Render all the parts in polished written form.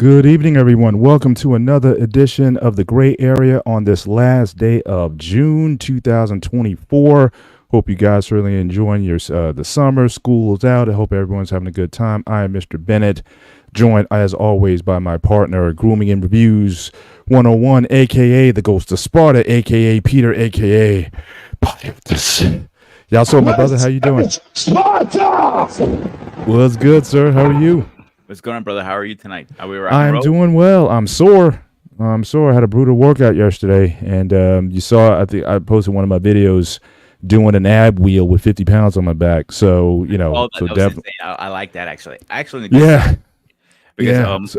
Good evening, everyone. Welcome to another edition of the Gray Area on this last day of June 2024. Hope you guys really enjoying your the summer. School is out. I hope everyone's having a good time. I am Mr. Bennett, joined as always by my partner, Grooming and Reviews 101, aka the Ghost of Sparta, aka Peter, aka Pietus. Y'all saw my brother. How you doing? Sparta! What's good, sir? How are you? What's going on, brother? How are you tonight? Are we I'm doing well. I'm sore. I had a brutal workout yesterday, and you saw. I think I posted one of my videos doing an ab wheel with 50 pounds on my back. So so definitely, I like that actually. Yeah, because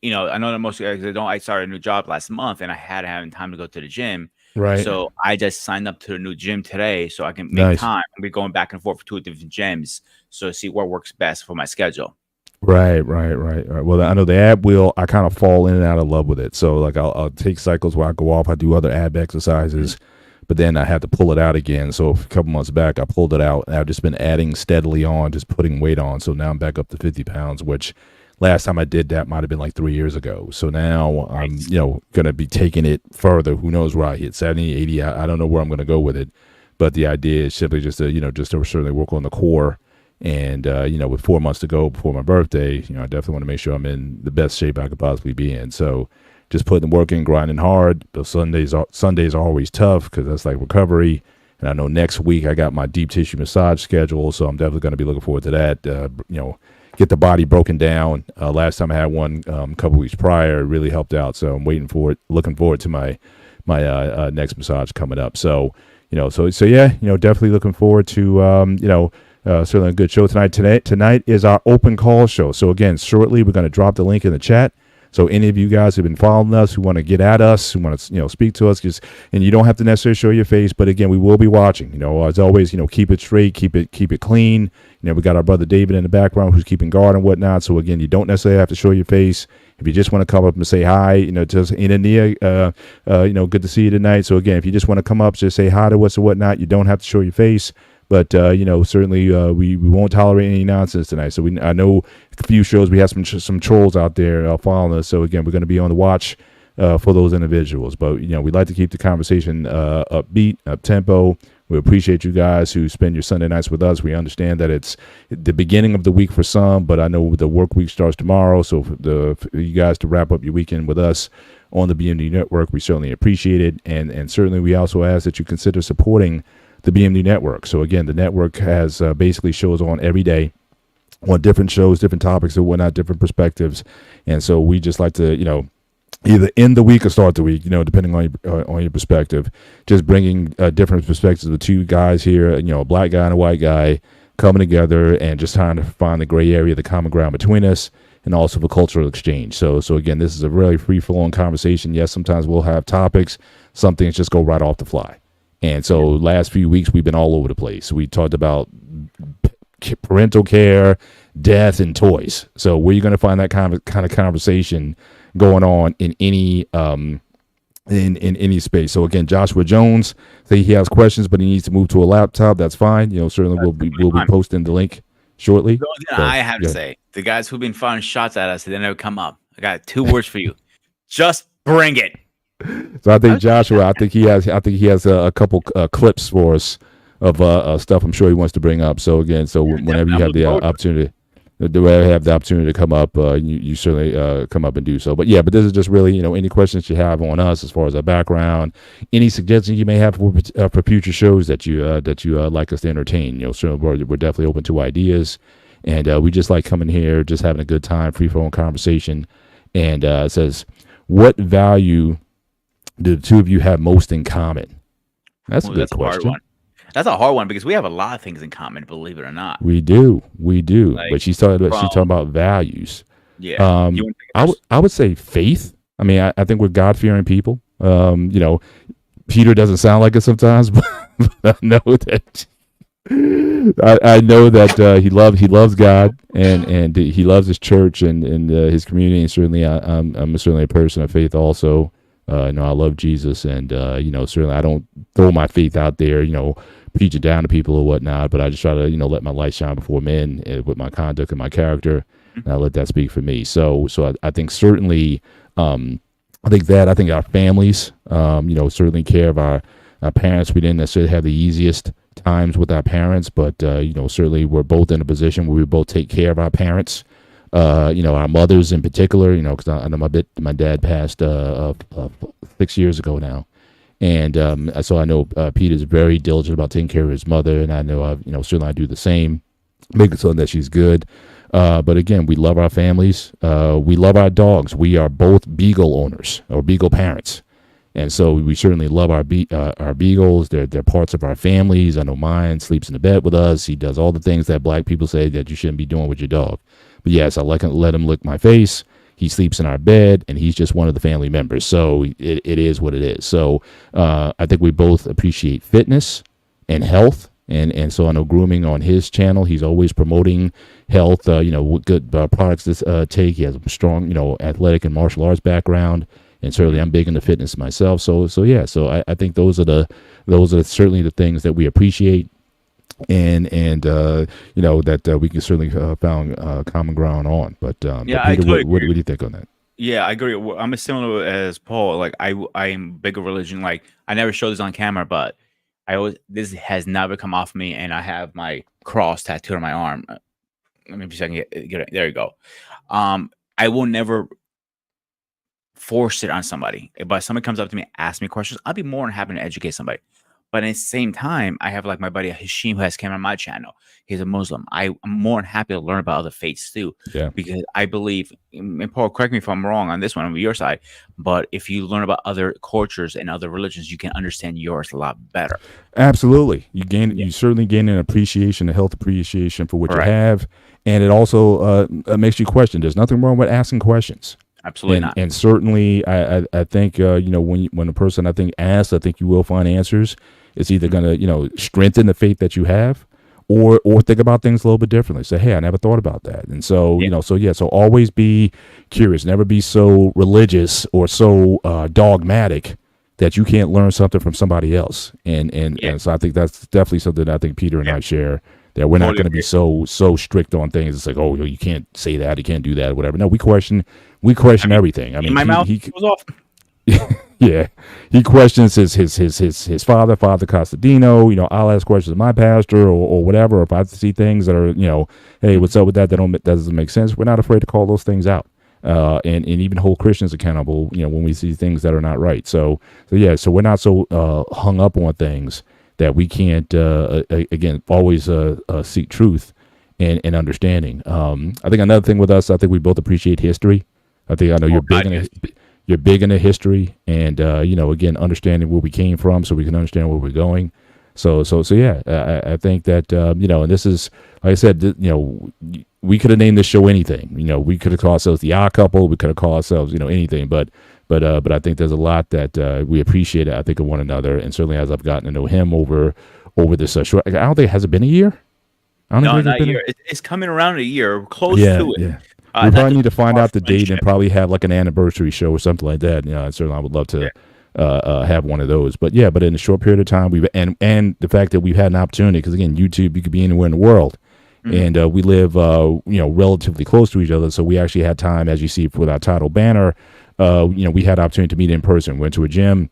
I know that most guys I started a new job last month, and I had having time to go to the gym. Right. So I just signed up to the new gym today, so I can make time. I'll be going back and forth for 2 different gyms, so see what works best for my schedule. Right. Well, I know the ab wheel, I kind of fall in and out of love with it. So like I'll take cycles where I go off, I do other ab exercises, but then I had to pull it out again. So a couple months back, I pulled it out, and I've just been adding steadily on, just putting weight on. So now I'm back up to 50 pounds, which last time I did that might have been like 3 years ago. So now I'm, going to be taking it further. Who knows where I hit 70, 80. I don't know where I'm going to go with it. But the idea is simply just to, just to certainly work on the core. And, with 4 months to go before my birthday, I definitely want to make sure I'm in the best shape I could possibly be in. So just putting the work in, grinding hard. Those Sundays are always tough because that's like recovery. And I know next week I got my deep tissue massage schedule. So I'm definitely going to be looking forward to that. Get the body broken down. Last time I had one a couple weeks prior, it really helped out. So I'm waiting for it, looking forward to my next massage coming up. So, definitely looking forward to, certainly a good show tonight. Tonight is our open call show. So again, shortly we're going to drop the link in the chat. So any of you guys who've been following us, who want to get at us, who want to speak to us, and you don't have to necessarily show your face, but again, we will be watching. As always, keep it straight, keep it clean. We got our brother David in the background who's keeping guard and whatnot. So again, you don't necessarily have to show your face. If you just want to come up and say hi, just in India, good to see you tonight. So again, if you just want to come up, just say hi to us or whatnot. You don't have to show your face. But, certainly we won't tolerate any nonsense tonight. So I know a few shows we have some trolls out there following us. So, again, we're going to be on the watch for those individuals. But, we'd like to keep the conversation upbeat, up-tempo. We appreciate you guys who spend your Sunday nights with us. We understand that it's the beginning of the week for some, but I know the work week starts tomorrow. So for you guys to wrap up your weekend with us on the BMD Network, we certainly appreciate it. And certainly we also ask that you consider supporting the BMD Network. So again, the network has basically shows on every day on different shows, different topics and whatnot, different perspectives. And so we just like to, either end the week or start the week, depending on your perspective, just bringing different perspectives of two guys here, a black guy and a white guy coming together and just trying to find the gray area, the common ground between us, and also for cultural exchange. So again, this is a really free-flowing conversation. Yes, sometimes we'll have topics. Some things just go right off the fly. And so last few weeks, we've been all over the place. We talked about parental care, death, and toys. So where are you going to find that kind of conversation going on in any in any space? So again, Joshua Jones, say he has questions, but he needs to move to a laptop. That's fine. Certainly we'll be posting the link shortly. The only thing I have to say, the guys who've been firing shots at us, they never come up. I got 2 words for you. Just bring it. So I think Joshua, I think he has a couple clips for us of stuff I'm sure he wants to bring up. So again, whenever you have the opportunity, to come up, you certainly come up and do so. But this is just really, any questions you have on us as far as our background, any suggestions you may have for future shows that you like us to entertain. Certainly we're definitely open to ideas, and we just like coming here, just having a good time, free flowing conversation. And it says, what value do the two of you have most in common? That's a good question. That's a hard one because we have a lot of things in common, believe it or not. We do. But she's talking about values. Yeah. I would say faith. I mean, I think we're God-fearing people. Peter doesn't sound like it sometimes, but I know that I know that he loves God and he loves his church and his community. And certainly, I'm certainly a person of faith also. I love Jesus, and certainly I don't throw my faith out there, preach it down to people or whatnot. But I just try to let my light shine before men with my conduct and my character. And I'll let that speak for me. So I think certainly, I think our families, certainly care of our parents. We didn't necessarily have the easiest times with our parents, but certainly we're both in a position where we both take care of our parents. Our mothers in particular, because I know my dad passed 6 years ago now. And so I know Peter's very diligent about taking care of his mother, and I know certainly I do the same, making certain that she's good. But again, we love our families. We love our dogs. We are both beagle owners or beagle parents, and so we certainly love our beagles. They're parts of our families. I know mine sleeps in the bed with us. He does all the things that black people say that you shouldn't be doing with your dog. But yes, I let him lick my face. He sleeps in our bed, and he's just one of the family members. So it is what it is. So I think we both appreciate fitness and health. And so I know grooming on his channel, he's always promoting health, good products to take. He has a strong, athletic and martial arts background. And certainly I'm big into fitness myself. So I think those are certainly the things that we appreciate. And that we can certainly found common ground on. But Peter, what do you think on that? Yeah, I agree. I'm as similar as Paul. Like I'm big of religion. Like I never show this on camera, but this has never come off me, and I have my cross tattooed on my arm. Let me see if I can get it. There you go. I will never force it on somebody. But if somebody comes up to me, asks me questions, I'll be more than happy to educate somebody. But at the same time, I have like my buddy Hashim who has came on my channel. He's a Muslim. I'm more than happy to learn about other faiths too. Yeah. Because I believe, and Paul, correct me if I'm wrong on this one, on your side, but if you learn about other cultures and other religions, you can understand yours a lot better. Absolutely. You certainly gain an appreciation, a health appreciation for what you have. And it also makes you question. There's nothing wrong with asking questions. Absolutely not. And certainly, I think when a person asks, I think you will find answers. It's either going to strengthen the faith that you have, or think about things a little bit differently. Say, hey, I never thought about that. And so so always be curious. Never be so religious or so dogmatic that you can't learn something from somebody else. And so I think that's definitely something I think Peter and I share. That we're not going to be so strict on things. It's like, oh, you can't say that, you can't do that, whatever. No, we question everything. I mean, my mouth goes off. Yeah, he questions his father Costadino. I'll ask questions of my pastor or whatever. Or if I see things that are, hey, what's up with that? That doesn't make sense. We're not afraid to call those things out, and even hold Christians accountable. When we see things that are not right. So we're not so hung up on things that we can't, again, always seek truth and understanding. I think another thing with us, I think we both appreciate history. I know you're big into history, and again, understanding where we came from, so we can understand where we're going. So yeah, I think that and this is, like I said, we could have named this show anything. We could have called ourselves the Odd Couple. We could have called ourselves anything, but I think there's a lot that we appreciate, I think, of one another, and certainly as I've gotten to know him over this short, I don't think, has it been a year? No, not a year. It's coming around a year, close to it. Yeah. We probably need to find out the date and probably have like an anniversary show or something like that. Certainly I would love to have one of those. But in a short period of time, and the fact that we've had an opportunity, because again, YouTube, you could be anywhere in the world. Mm-hmm. And we live, relatively close to each other. So we actually had time, as you see with our title banner, we had opportunity to meet in person. Went to a gym,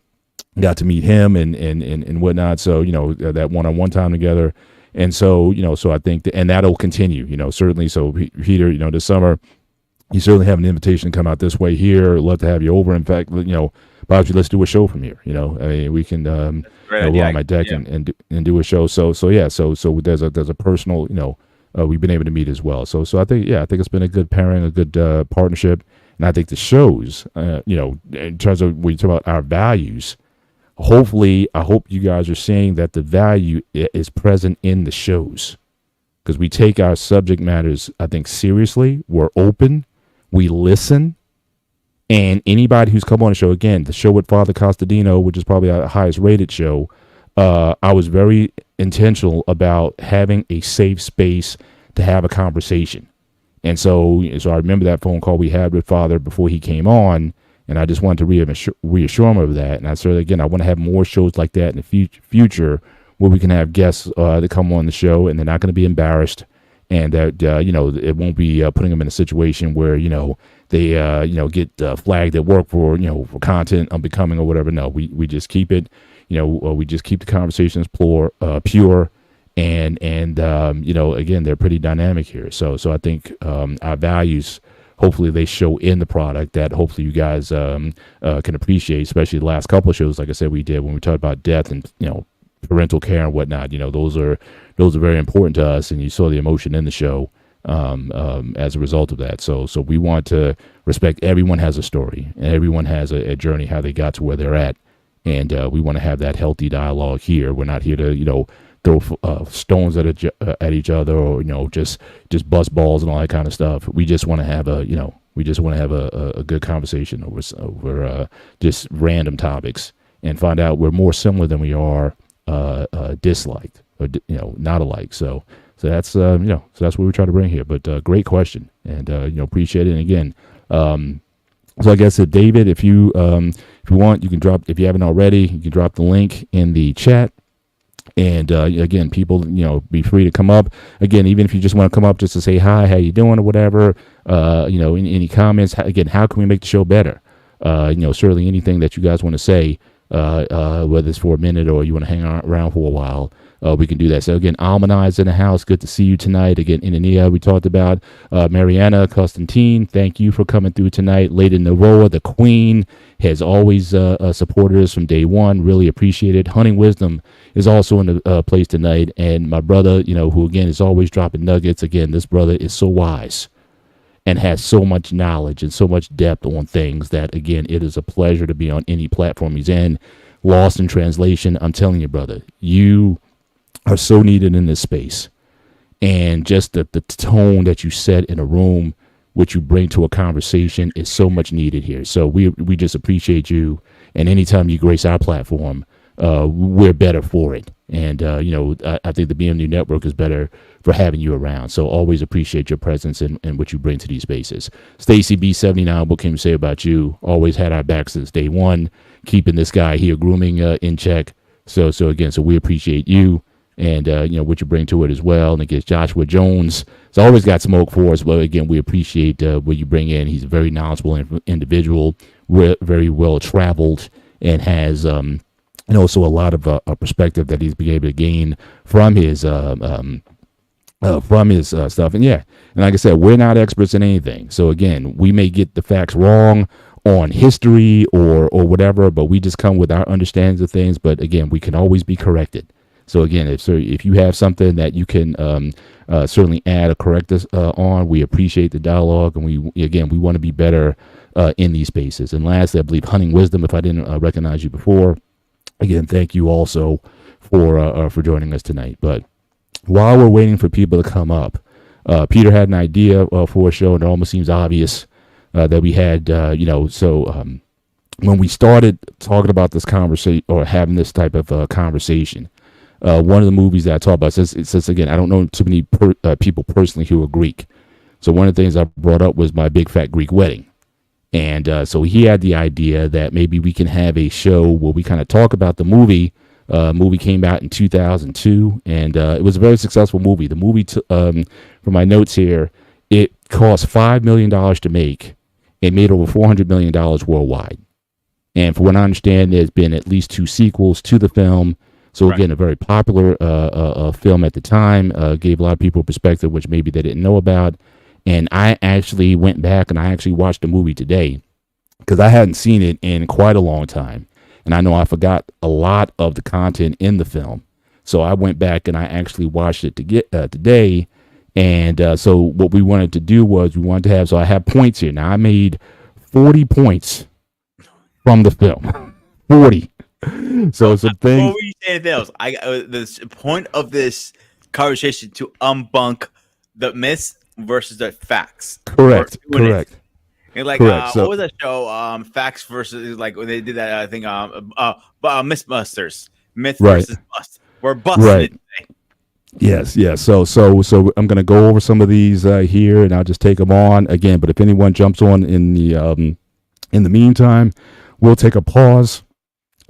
got to meet him and whatnot. So, that one-on-one time together. And so, so I think, and that'll continue, certainly. So Peter, this summer, you certainly have an invitation to come out this way here. Love to have you over. In fact, Bobby, let's do a show from here. I mean, we can, we're on my deck and do a show. So there's a personal, we've been able to meet as well. So I think it's been a good pairing, a good partnership. And I think the shows, in terms of when you talk about our values, hopefully, I hope you guys are seeing that the value is present in the shows, because we take our subject matters, I think, seriously. We're open, we listen, and anybody who's come on the show, again, the show with Father Costadino, which is probably our highest rated show, I was very intentional about having a safe space to have a conversation. And so I remember that phone call we had with Father before he came on, and I just wanted to reassure him of that. And I said, again, I want to have more shows like that in the future where we can have guests that come on the show, and they're not going to be embarrassed, and that it won't be putting them in a situation where they get flagged at work for for content unbecoming or whatever. No, we just keep it, we just keep the conversations pure, and again, they're pretty dynamic here. So I think our values, hopefully they show in the product that hopefully you guys can appreciate, especially the last couple of shows, like I said, we did when we talked about death and parental care and whatnot. Those are very important to us, and you saw the emotion in the show as a result of that. So we want to respect everyone has a story and everyone has a journey, how they got to where they're at, and we want to have that healthy dialogue here. We're not here to throw stones at each other, or just bust balls and all that kind of stuff. We just want to have a good conversation over just random topics, and find out we're more similar than we are disliked or not alike. So that's so that's what we try to bring here. But great question, and appreciate it. And again, so I guess David, if you want, you can drop, if you haven't already, you can drop the link in the chat. And again, people, be free to come up. Again, even if you just want to come up just to say hi, how you doing, or whatever. Any comments. Again, how can we make the show better? Certainly anything that you guys want to say, whether it's for a minute or you want to hang around for a while, we can do that. So again, Almanai's in the house. Good to see you tonight. Again, Inania, we talked about. Mariana Constantine, thank you for coming through tonight. Lady Naroa, the queen, has always supported us from day one. Really appreciate it. Hunting Wisdom is also in the place tonight. And my brother, who again is always dropping nuggets. Again, this brother is so wise and has so much knowledge and so much depth on things that, again, it is a pleasure to be on any platform he's in. Lost in translation, I'm telling you, brother, you are so needed in this space. And just the tone that you set in a room, which you bring to a conversation, is so much needed here. So we just appreciate you. And anytime you grace our platform, we're better for it. And, I think the BMU network is better for having you around. So always appreciate your presence and what you bring to these spaces. Stacy B79, what can you say about you? Always had our back since day one, keeping this guy here grooming in check. So we appreciate you and, what you bring to it as well. And again, Joshua Jones has always got smoke for us. But again, we appreciate what you bring in. He's a very knowledgeable individual, very well traveled, and has, and also a lot of perspective that he's been able to gain from his stuff. And yeah, and like I said, we're not experts in anything. So again, we may get the facts wrong on history or whatever, but we just come with our understandings of things. But again, we can always be corrected. So again, if you have something that you can certainly add or correct us on, we appreciate the dialogue, and we want to be better in these spaces. And lastly, I believe Hunting Wisdom, if I didn't recognize you before, again, thank you also for joining us tonight. But while we're waiting for people to come up, Peter had an idea for a show, and it almost seems obvious that we had, when we started talking about this conversation or having this type of conversation, one of the movies that I talk about, since again, I don't know too many people personally who are Greek. So one of the things I brought up was My Big Fat Greek Wedding. And so he had the idea that maybe we can have a show where we kind of talk about the movie. Movie came out in 2002, and it was a very successful movie. The movie, from my notes here, it cost $5 million to make. It made over $400 million worldwide. And for what I understand, there's been at least 2 sequels to the film. So again, a very popular film at the time, gave a lot of people a perspective, which maybe they didn't know about. And I actually went back and I actually watched the movie today because I hadn't seen it in quite a long time. And I know I forgot a lot of the content in the film. So I went back and I actually watched it today. And so what we wanted to do was so I have points here. Now I made 40 points from the film. 40. So some things. Before we say anything else, the point of this conversation to debunk the myths versus the facts. Correct. And like, Correct. What was that show? Facts versus, like, when they did that, I think, Mythbusters. Myth versus bust. We're busting it today. Yes. So I'm going to go over some of these here, and I'll just take them on again. But if anyone jumps on in the meantime, we'll take a pause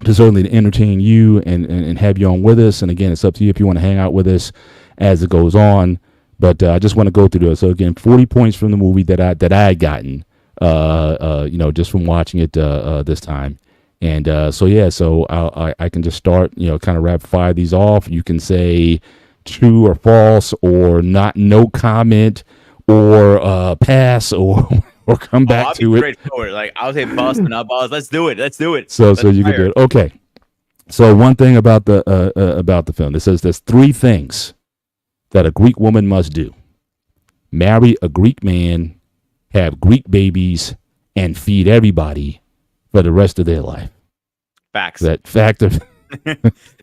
to certainly entertain you and have you on with us. And again, it's up to you if you want to hang out with us as it goes on. But I just want to go through this. So again, 40 points from the movie that I had gotten, just from watching it this time. And so yeah, so I can just start, kind of rapid fire these off. You can say true or false, or not, no comment, or pass, or or come back I'll be to it. straightforward. Like I'll say bust and not bust. Let's do it. Let's do it. So Let's you can do fire. it. Okay. So one thing about the film, it says there's three things that a Greek woman must do: marry a Greek man, have Greek babies, and feed everybody for the rest of their life. Facts. That fact of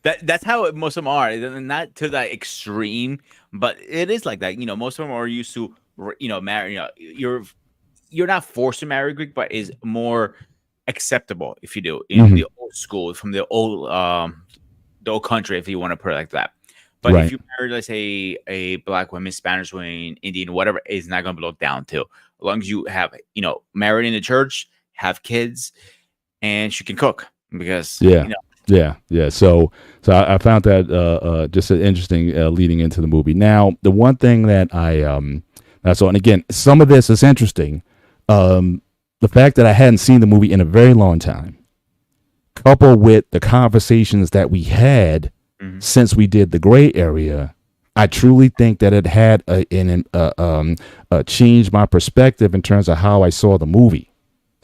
That's how most of them are. Not to that extreme, but it is like that. Most of them are used to marry. You're not forced to marry Greek, but is more acceptable if you do in the old school, from the old country, if you want to put it like that. But Right. if you marry, let's say, a black woman, Spanish woman, Indian, whatever, it's not going to be looked down to. As long as you have, married in the church, have kids, and she can cook, because Yeah. Yeah. So I found that just interesting leading into the movie. Now, the one thing that I saw, and again, some of this is interesting. The fact that I hadn't seen the movie in a very long time, coupled with the conversations that we had since we did the gray area, I truly think that it had changed my perspective in terms of how I saw the movie.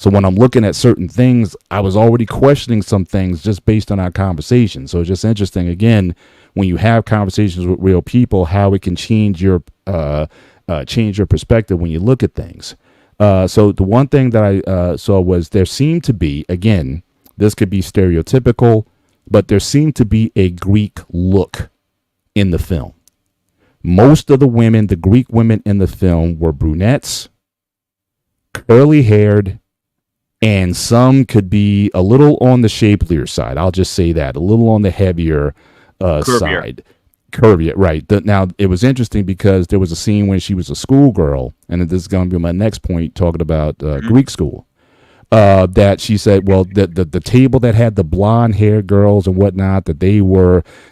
So when I'm looking at certain things, I was already questioning some things just based on our conversation. So it's just interesting, again, when you have conversations with real people, how it can change your perspective when you look at things. So the one thing that I saw was there seemed to be, again, this could be stereotypical, but there seemed to be a Greek look in the film. Most of the women, the Greek women in the film, were brunettes, curly haired, and some could be a little on the shapelier side. I'll just say that, a little on the heavier side. Curvier, right. Now, it was interesting because there was a scene when she was a schoolgirl, and this is going to be my next point, talking about Greek school, that she said, well, the table that had the blonde hair girls and whatnot,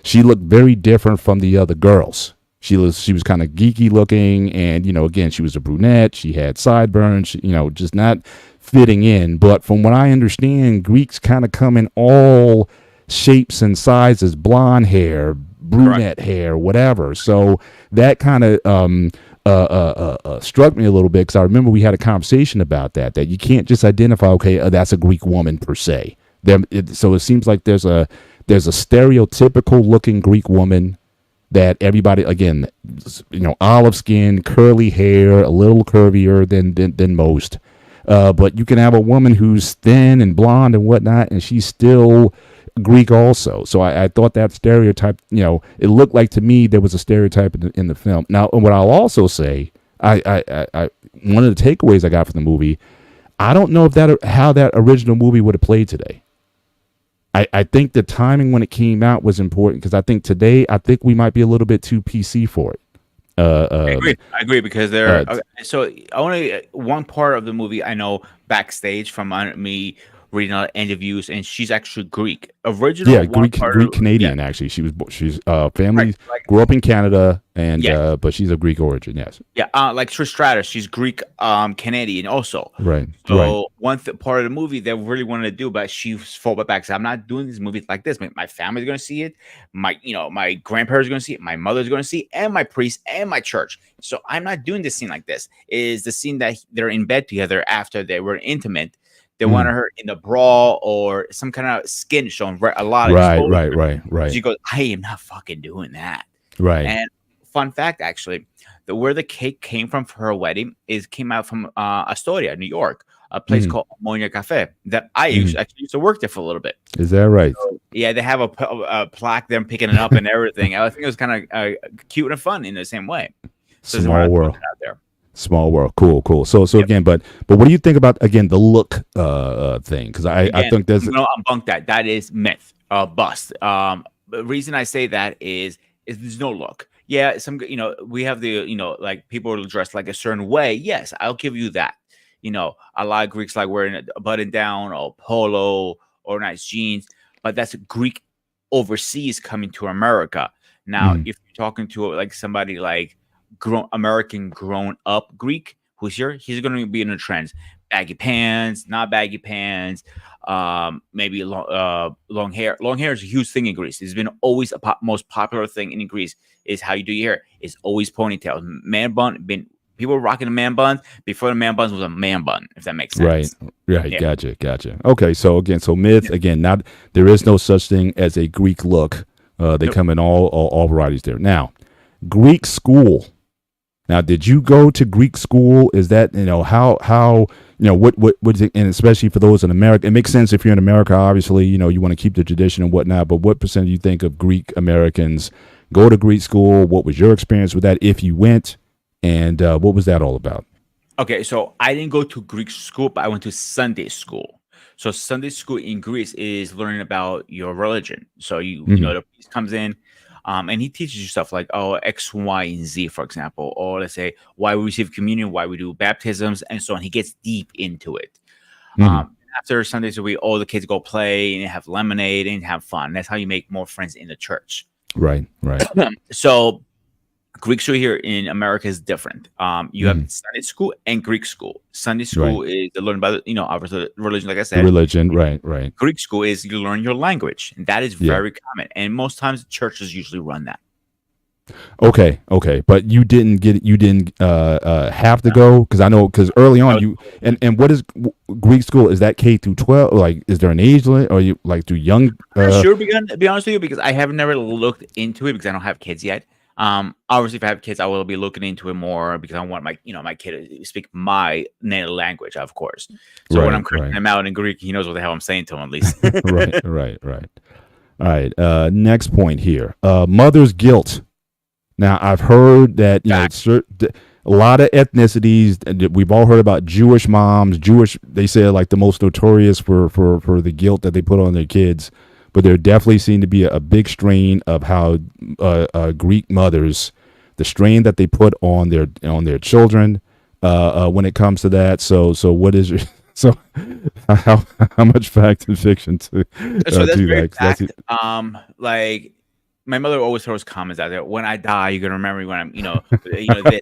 she looked very different from the other girls. She was kind of geeky looking, and, again, she was a brunette. She had sideburns, just not fitting in. But from what I understand, Greeks kind of come in all shapes and sizes: blonde hair, brunette hair, whatever. So that kind of struck me a little bit, because I remember we had a conversation about that you can't just identify, okay, that's a Greek woman per se. So it seems like there's a stereotypical looking Greek woman that everybody, again, olive skin, curly hair, a little curvier than most. But you can have a woman who's thin and blonde and whatnot, and she's still Greek also. So I thought that stereotype, it looked like to me there was a stereotype in the film. Now, what I'll also say, I one of the takeaways I got from the movie, I don't know if how that original movie would have played today. I think the timing when it came out was important, because I think today, we might be a little bit too PC for it. I agree, because so one part of the movie I know backstage from me reading out interviews, and she's actually Greek. Greek Canadian, actually. She's family grew up in Canada, and but she's of Greek origin. Yes. Yeah, like Trish Stratus, she's Greek Canadian also. Right. So one part of the movie they really wanted to do, but she fought back. So I'm not doing these movies like this. My family's going to see it. My grandparents are going to see it. My mother's going to see it, and my priest and my church. So I'm not doing this scene like this. Is the scene that they're in bed together after they were intimate. They wanted her in the bra or some kind of skin showing a lot of right. She goes, I am not fucking doing that. Right. And fun fact, actually, where the cake came from for her wedding came out from Astoria, New York, a place called Ammonia Cafe that I actually used to work there for a little bit. Is that right? So, yeah, they have a plaque, them picking it up and everything. I think it was kind of cute and fun in the same way. So Small world out there. Small world. Cool. So again, but what do you think about, again, the look thing? Because I think there's unbunk that. That is myth, bust. The reason I say that is there's no look. Yeah, we have the like people are dressed like a certain way. Yes, I'll give you that. A lot of Greeks like wearing a button down or polo or nice jeans, but that's Greek overseas coming to America. Now, if you're talking to like somebody like American grown up Greek who's here, he's going to be in the trends. Baggy pants, not baggy pants, maybe long hair. Long hair is a huge thing in Greece. It's been always a most popular thing in Greece is how you do your hair. It's always ponytails. Man bun, people were rocking the man buns before the man buns was a man bun, if that makes sense. Right. Yeah. Gotcha. Okay. So again, myth, again, there is no such thing as a Greek look. They come in all varieties there. Now, Greek school. Now, did you go to Greek school? Is that, how what is it? And especially for those in America, it makes sense if you're in America, obviously, you want to keep the tradition and whatnot, but what percent do you think of Greek Americans go to Greek school? What was your experience with that if you went? And what was that all about? Okay, so I didn't go to Greek school, but I went to Sunday school. So Sunday school in Greece is learning about your religion. So the priest comes in, and he teaches you stuff like X, Y, and Z, for example, or let's say why we receive communion, why we do baptisms, and so on. He gets deep into it. After Sundays, all the kids go play and have lemonade and have fun. That's how you make more friends in the church. Right. So Greek school here in America is different. You have Sunday school and Greek school. Sunday school is to learn about, obviously religion, like I said. Religion, right. Greek school is you learn your language, and that is very common. And most times churches usually run that. Okay, but you didn't have to go because early on and what is Greek school? Is that K through 12? Like, is there an age limit, or you like through young? I'm not sure, to be honest with you, because I have never looked into it because I don't have kids yet. Obviously, if I have kids, I will be looking into it more because I want my kid to speak my native language, of course. So when I'm correcting him out in Greek, he knows what the hell I'm saying to him at least. Right. All right. Next point here. Mother's guilt. Now, I've heard that a lot of ethnicities. We've all heard about Jewish moms. They say like the most notorious for the guilt that they put on their kids. But there definitely seemed to be a big strain of how Greek mothers, the strain that they put on their children when it comes to that. So what is your, so how much fact and fiction to so that's very fact. Like my mother always throws comments out there. When I die, you're gonna remember me when I'm, this.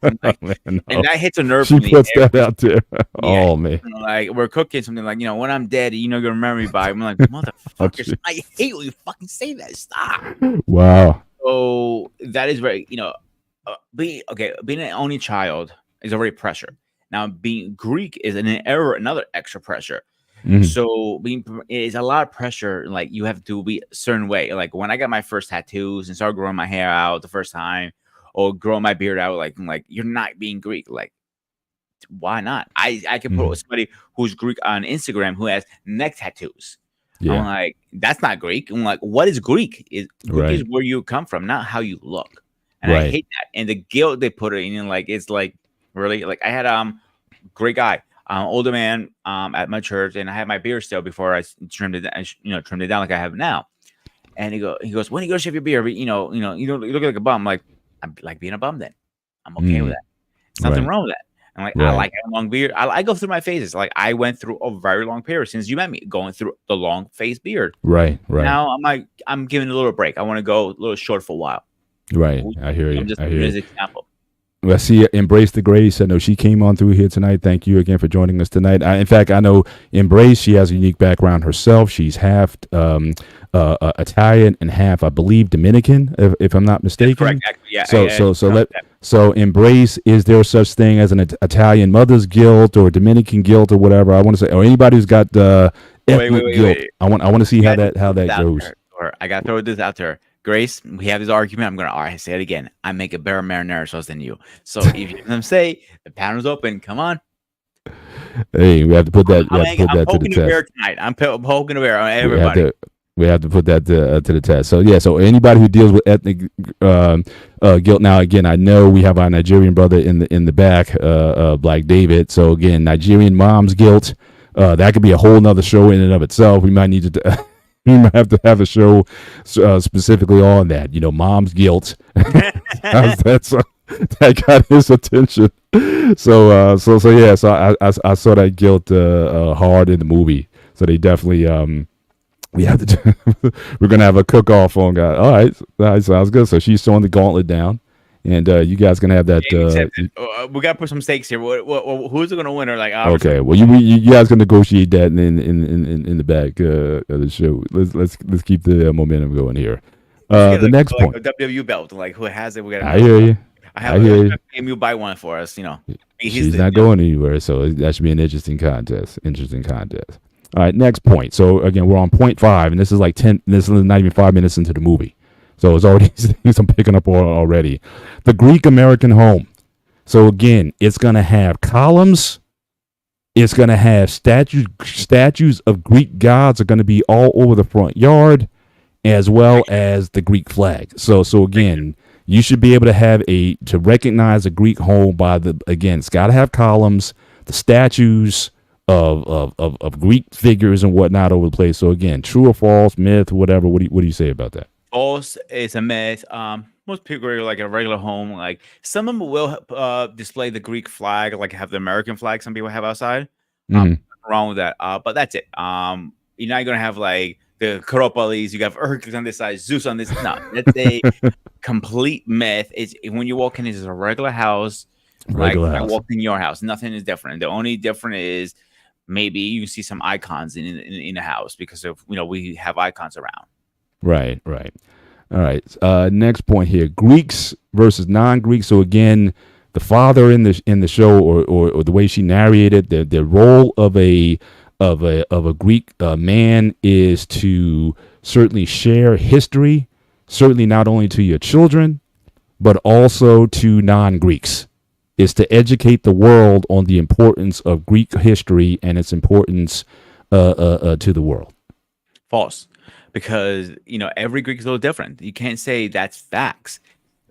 And, and that hits a nerve. She puts that out there. Oh man, like we're cooking something like, when I'm dead, you're gonna remember me by. I'm like, motherfuckers, I hate when you fucking say that. Stop. Wow. So that is very, being an only child is already pressure. Now being Greek is another extra pressure. So it's a lot of pressure. Like you have to be a certain way. Like when I got my first tattoos and started growing my hair out the first time, or growing my beard out, like you're not being Greek. Like, why not? I can put with somebody who's Greek on Instagram who has neck tattoos. Yeah. I'm like, that's not Greek. I'm like, what is Greek? Greek is where you come from, not how you look. And I hate that. And the guilt they put it in, like it's like really like I had great guy. Older man at my church, and I had my beard still before I trimmed it down like I have now. And he goes, when you go shave your beard, you don't look like a bum. I'm like, I like being a bum then. I'm okay with that. There's nothing wrong with that. I'm like, I like a long beard. I go through my phases. Like I went through a very long period since you met me, going through the long phase beard. Right. Now I'm like, I'm giving it a little break. I want to go a little short for a while. Right. I hear you. I'm just giving an example. I see Embrace the Grace. I know she came on through here tonight. Thank you again for joining us tonight. In fact, I know Embrace, she has a unique background herself. She's half Italian and half, I believe, Dominican, if I'm not mistaken. Correct. Yeah. So Embrace, is there such thing as an Italian mother's guilt or Dominican guilt or whatever? I want to say, or anybody who's got ethnic guilt. I want to see how that goes. I got to throw this out there. Grace, we have this argument. I'm gonna say it again. I make a better marinara sauce than you. So if you let them say the panel's open, come on. Hey, we have to put that. I'm poking the bear tonight. I'm poking the bear on everybody. We have to put that to the test. So yeah. So anybody who deals with ethnic guilt. Now again, I know we have our Nigerian brother in the back, Black David. So again, Nigerian mom's guilt. That could be a whole nother show in and of itself. We might need to. We might have to have a show specifically on that. Mom's guilt. That got his attention. So yeah. So I saw that guilt hard in the movie. So they definitely we have to. We're gonna have a cook off on God. All right, sounds good. So she's throwing the gauntlet down, And you guys gonna have that. We gotta put some stakes here. Who's gonna win? Or like, okay, well, you guys can negotiate that in the back of the show. Let's keep the momentum going here. The next point, a WWE belt, like who has it? We gotta. I hear you. I hear you. You buy one for us, you know. She's not going anywhere, so that should be an interesting contest. All right, next point. So again, we're on point 5, and this is like 10. This is not even 5 minutes into the movie, so it's already things I'm picking up on already. The Greek American home. So again, it's gonna have columns. It's gonna have statues of Greek gods are gonna be all over the front yard, as well as the Greek flag. So again, you should be able to recognize a Greek home by it's got to have columns, the statues of Greek figures and whatnot over the place. So again, true or false, myth, whatever. What do you say about that? False is a myth. Most people are like a regular home. Like some of them will display the Greek flag, like have the American flag. Some people have outside. Nothing wrong with that. But that's it. You're not gonna have like the Acropolis, you have Hercules on this side, Zeus on this. No, that's a complete myth. It's when you walk in, it's a regular house. Like I walked in your house, nothing is different. The only different is maybe you see some icons in the house because of we have icons around. Right. All right. Next point here: Greeks versus non-Greeks. So again, the father in the show, or the way she narrated the role of a Greek man is to certainly share history, certainly not only to your children, but also to non-Greeks, is to educate the world on the importance of Greek history and its importance to the world. False, because every Greek is a little different. You can't say that's facts,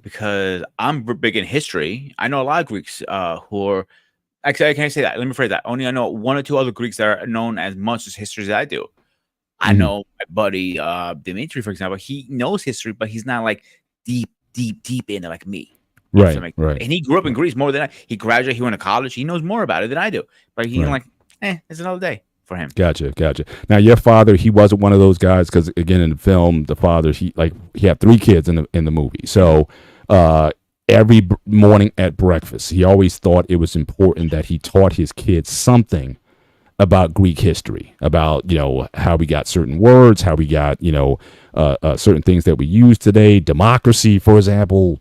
because I'm big in history. I know a lot of Greeks who are. Actually, I can't say that. Let me phrase that. Only I know 1 or 2 other Greeks that are known as much as history as I do. I know my buddy Dimitri, for example. He knows history, but he's not like deep in it like me. Right. And he grew up in Greece more than I. He graduated. He went to college. He knows more about it than I do. But he's like, it's another day for him. Gotcha. Now, your father, he wasn't one of those guys because, again, in the film, the father, he had 3 kids in the movie. So, every morning at breakfast, he always thought it was important that he taught his kids something about Greek history, about how we got certain words, how we got certain things that we use today. Democracy, for example,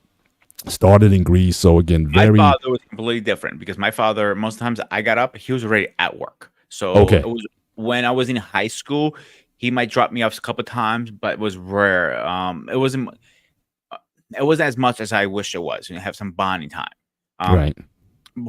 started in Greece. So again, my father was completely different, because my father, most times I got up, he was already at work. So it was, when I was in high school, he might drop me off a couple of times, but it was rare. It wasn't as much as I wish it was. Have some bonding time. Right.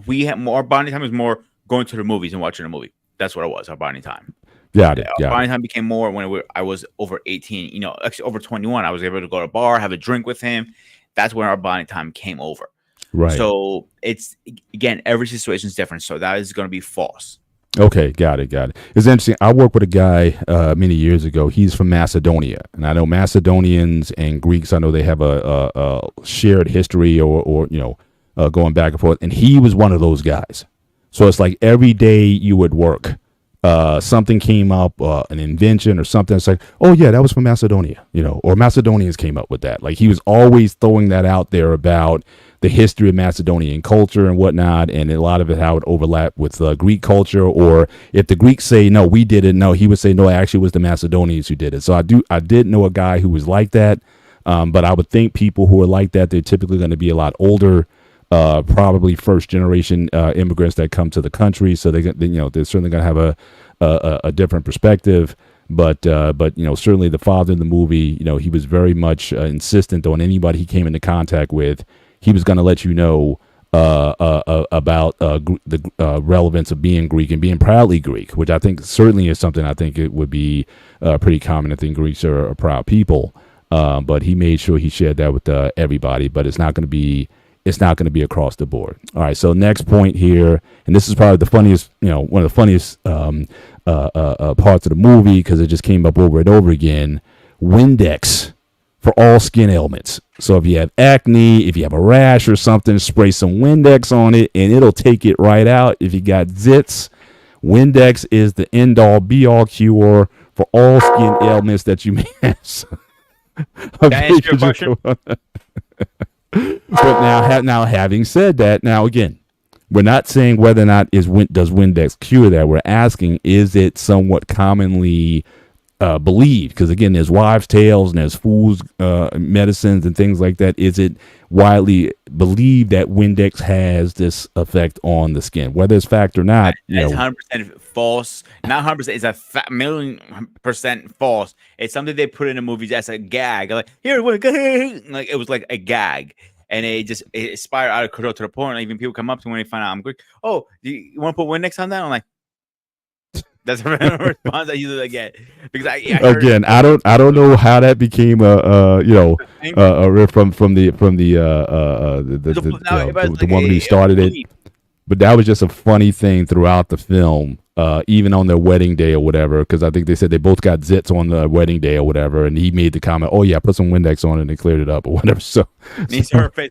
We had more bonding time. Was more going to the movies and watching a movie. That's what it was. Our bonding time. Got it. Our bonding time became more when I was over 18. Actually over 21. I was able to go to a bar, have a drink with him. That's when our bonding time came over. Right. So it's, again, every situation is different. So that is going to be false. Okay, got it. It's interesting. I worked with a guy many years ago. He's from Macedonia, and I know Macedonians and Greeks. I know they have a shared history, or going back and forth. And he was one of those guys. So it's like every day you would work, something came up, an invention or something. It's like, oh yeah, that was from Macedonia, or Macedonians came up with that. Like he was always throwing that out there about the history of Macedonian culture and whatnot, and a lot of it how it overlapped with Greek culture. Or if the Greeks say no, we did it, no, he would say no, actually it was the Macedonians who did it. So I did know a guy who was like that, but I would think people who are like that, they're typically going to be a lot older, probably first generation immigrants that come to the country. So they're certainly going to have a different perspective. But certainly the father in the movie, he was very much insistent on anybody he came into contact with. He was going to let you know about the relevance of being Greek and being proudly Greek, which I think certainly is something I think it would be pretty common. I think Greeks are a proud people, but he made sure he shared that with everybody. But it's not going to be across the board. All right. So next point here, and this is probably the funniest, one of the funniest parts of the movie because it just came up over and over again. Windex for all skin ailments. So if you have acne, if you have a rash or something, spray some Windex on it and it'll take it right out. If you got zits, Windex is the end all be all cure for all skin ailments that you may have. Can I answer your question? But now having said that, now again, we're not saying whether or not does Windex cure that. We're asking, is it somewhat commonly believed? Because again, there's wives' tales and there's fools' medicines and things like that. Is it widely believed that Windex has this effect on the skin? Whether it's fact or not, it's 100% false. Not 100%. It's a million% false. It's something they put in the movies as a gag. Like, here, like it was like a gag. And it spiraled out of control to the point. Even people come up to me when they find out I'm Greek. Oh, do you want to put Windex on that? I'm like, that's a response I usually get, because I again, I don't know how that became from the woman who started it, but that was just a funny thing throughout the film, even on their wedding day or whatever, because I think they said they both got zits on the wedding day or whatever, and he made the comment, "Oh yeah, put some Windex on it and they cleared it up or whatever." So, her face.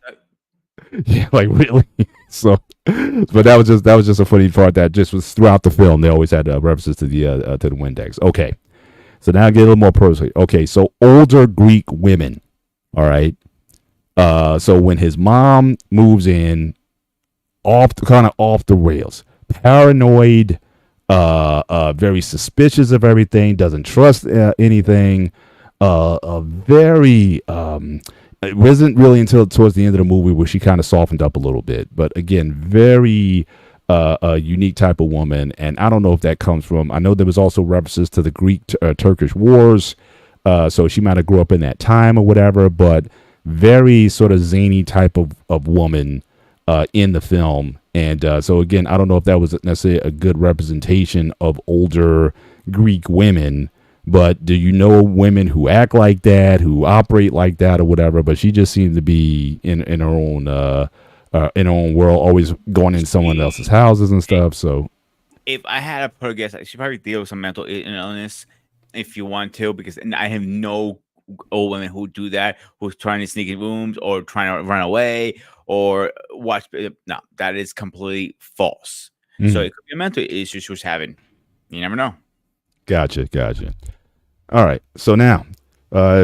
Yeah, like really. So, but that was just a funny part that just was throughout the film. They always had references to the Windex. Okay, so now I get a little more personal. Okay, so older Greek women. All right. So when his mom moves in, off the rails, paranoid, very suspicious of everything, doesn't trust anything, very it wasn't really until towards the end of the movie where she kind of softened up a little bit. But again, very a unique type of woman. And I don't know if that comes from, I know there was also references to the Greek Turkish wars. So she might have grew up in that time or whatever, but very sort of zany type of woman in the film. And so again, I don't know if that was necessarily a good representation of older Greek women. But do you know women who act like that, who operate like that, or whatever? But she just seemed to be in her own world, always going in someone else's houses and stuff. So, if I had to put a guess, she probably deal with some mental illness, if you want to, because I have no old women who do that, who's trying to sneak in rooms or trying to run away or watch. No, that is completely false. So it could be a mental issue she was having. You never know. Gotcha. All right. So now,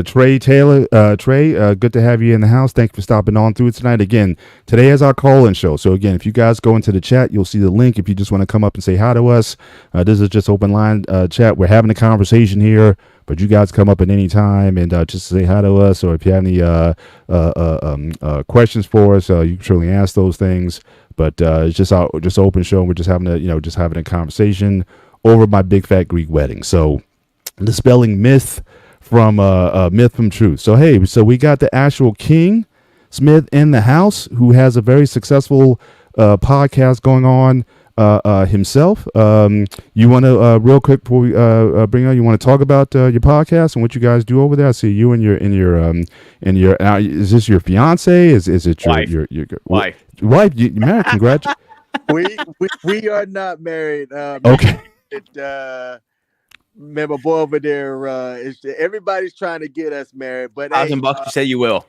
Trey Taylor, good to have you in the house. Thank you for stopping on through tonight. Again, today is our call-in show. So again, if you guys go into the chat, you'll see the link. If you just want to come up and say hi to us, this is just open line chat. We're having a conversation here, but you guys come up at any time and just say hi to us. Or if you have any questions for us, you can surely ask those things. But it's just open show. And we're just having a conversation over my big fat Greek wedding. So, dispelling myth from truth. So hey, so we got the actual King Smith in the house, who has a very successful podcast going on himself. You want to real quick before we bring on, you want to talk about your podcast and what you guys do over there? I see you and your is this your fiance? Is it your wife? Wife, you married? Congratulations. we are not married. Okay. My boy over there, everybody's trying to get us married, but $1,000 you say you will.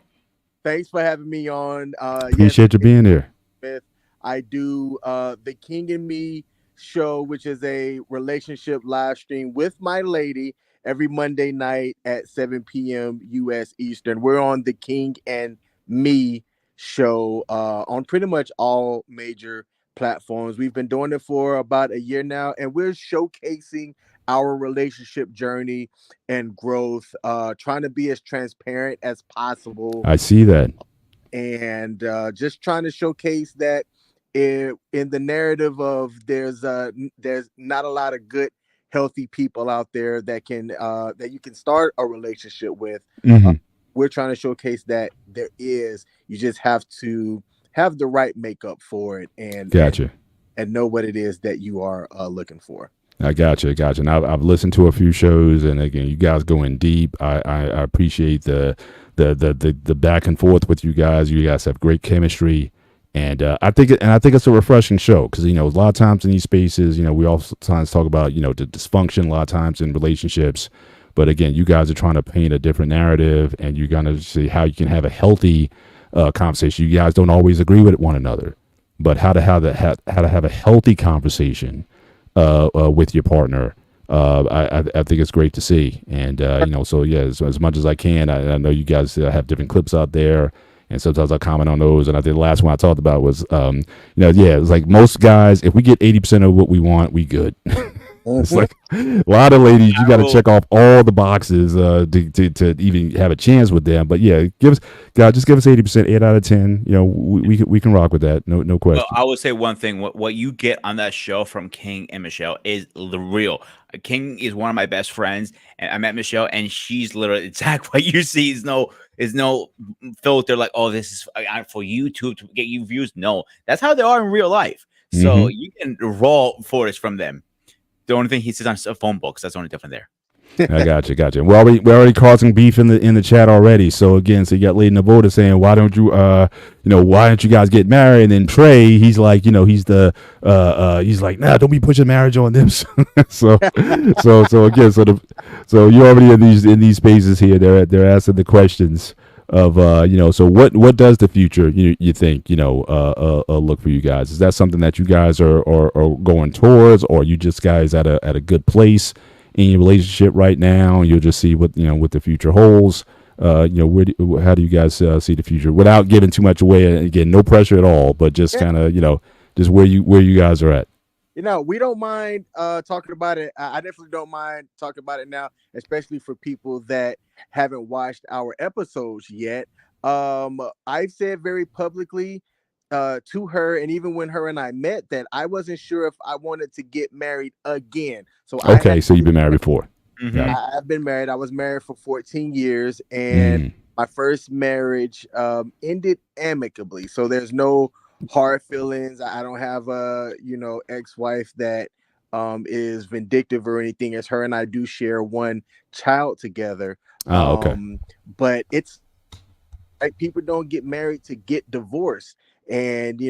Thanks for having me on. Appreciate you being here. I do the King and Me show, which is a relationship live stream with my lady every Monday night at 7 p.m. U.S. Eastern. We're on the King and Me show on pretty much all major platforms. We've been doing it for about a year now, and we're showcasing our relationship journey and growth, trying to be as transparent as possible. I see that. And just trying to showcase that in the narrative of there's not a lot of good, healthy people out there that you can start a relationship with. Mm-hmm. We're trying to showcase that there is. You just have to have the right makeup for it and gotcha. And know what it is that you are looking for. I gotcha. And I've listened to a few shows, and again, you guys go in deep. I appreciate the back and forth with you guys. You guys have great chemistry, and I think it's a refreshing show because a lot of times in these spaces, we sometimes talk about the dysfunction a lot of times in relationships, but again, you guys are trying to paint a different narrative, and you're gonna see how you can have a healthy conversation. You guys don't always agree with one another, but how to have a healthy conversation with your partner. I think it's great to see, and so yeah, as much as I can, I know you guys have different clips out there, and sometimes I comment on those. And I think the last one I talked about was, it's like most guys, if we get 80% of what we want, we good. It's like a lot of ladies, you got to check off all the boxes to even have a chance with them. But yeah, just give us 80%, 8 out of 10. We can rock with that. No question. Well, I would say one thing: what you get on that show from King and Michelle is the real. King is one of my best friends, and I met Michelle, and she's literally exactly what you see. Is no filter like, oh, this is for YouTube to get you views. No, that's how they are in real life. So you can raw footage from them. The only thing he sits on phone books. That's the only different there. I got you. We're already causing beef in the chat already. So again, you got Lady Navoda saying, why don't you guys get married? And then Trey, he's like, he's like, nah, don't be pushing marriage on them. so you're already in these spaces here. They're asking the questions of so what does the future you think look for you guys? Is that something that you guys are going towards, or are you just guys at a good place in your relationship right now? You'll just see what the future holds. How do you guys see the future without giving too much away? Again, no pressure at all, but just kind of just where you guys are at. We don't mind talking about it. I definitely don't mind talking about it now, especially for people that haven't watched our episodes yet. I've said very publicly to her, and even when her and I met, that I wasn't sure if I wanted to get married again. So so you've been married before. I've been married. I was married for 14 years, and my first marriage ended amicably. So there's no hard feelings. I don't have a ex-wife that is vindictive or anything, as her and I do share one child together. Okay. But it's like people don't get married to get divorced, and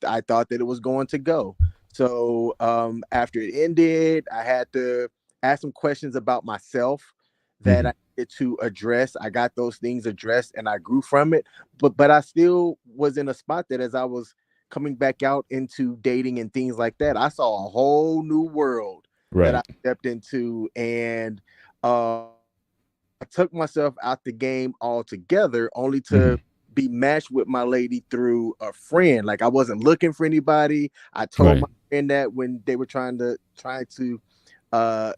I thought that it was going to go. So after it ended, I had to ask some questions about myself that I needed to address. I got those things addressed, and I grew from it. But I still was in a spot that, as I was coming back out into dating and things like that, I saw a whole new world that I stepped into, and I took myself out the game altogether, only to be matched with my lady through a friend. Like, I wasn't looking for anybody. I told my friend that when they were trying to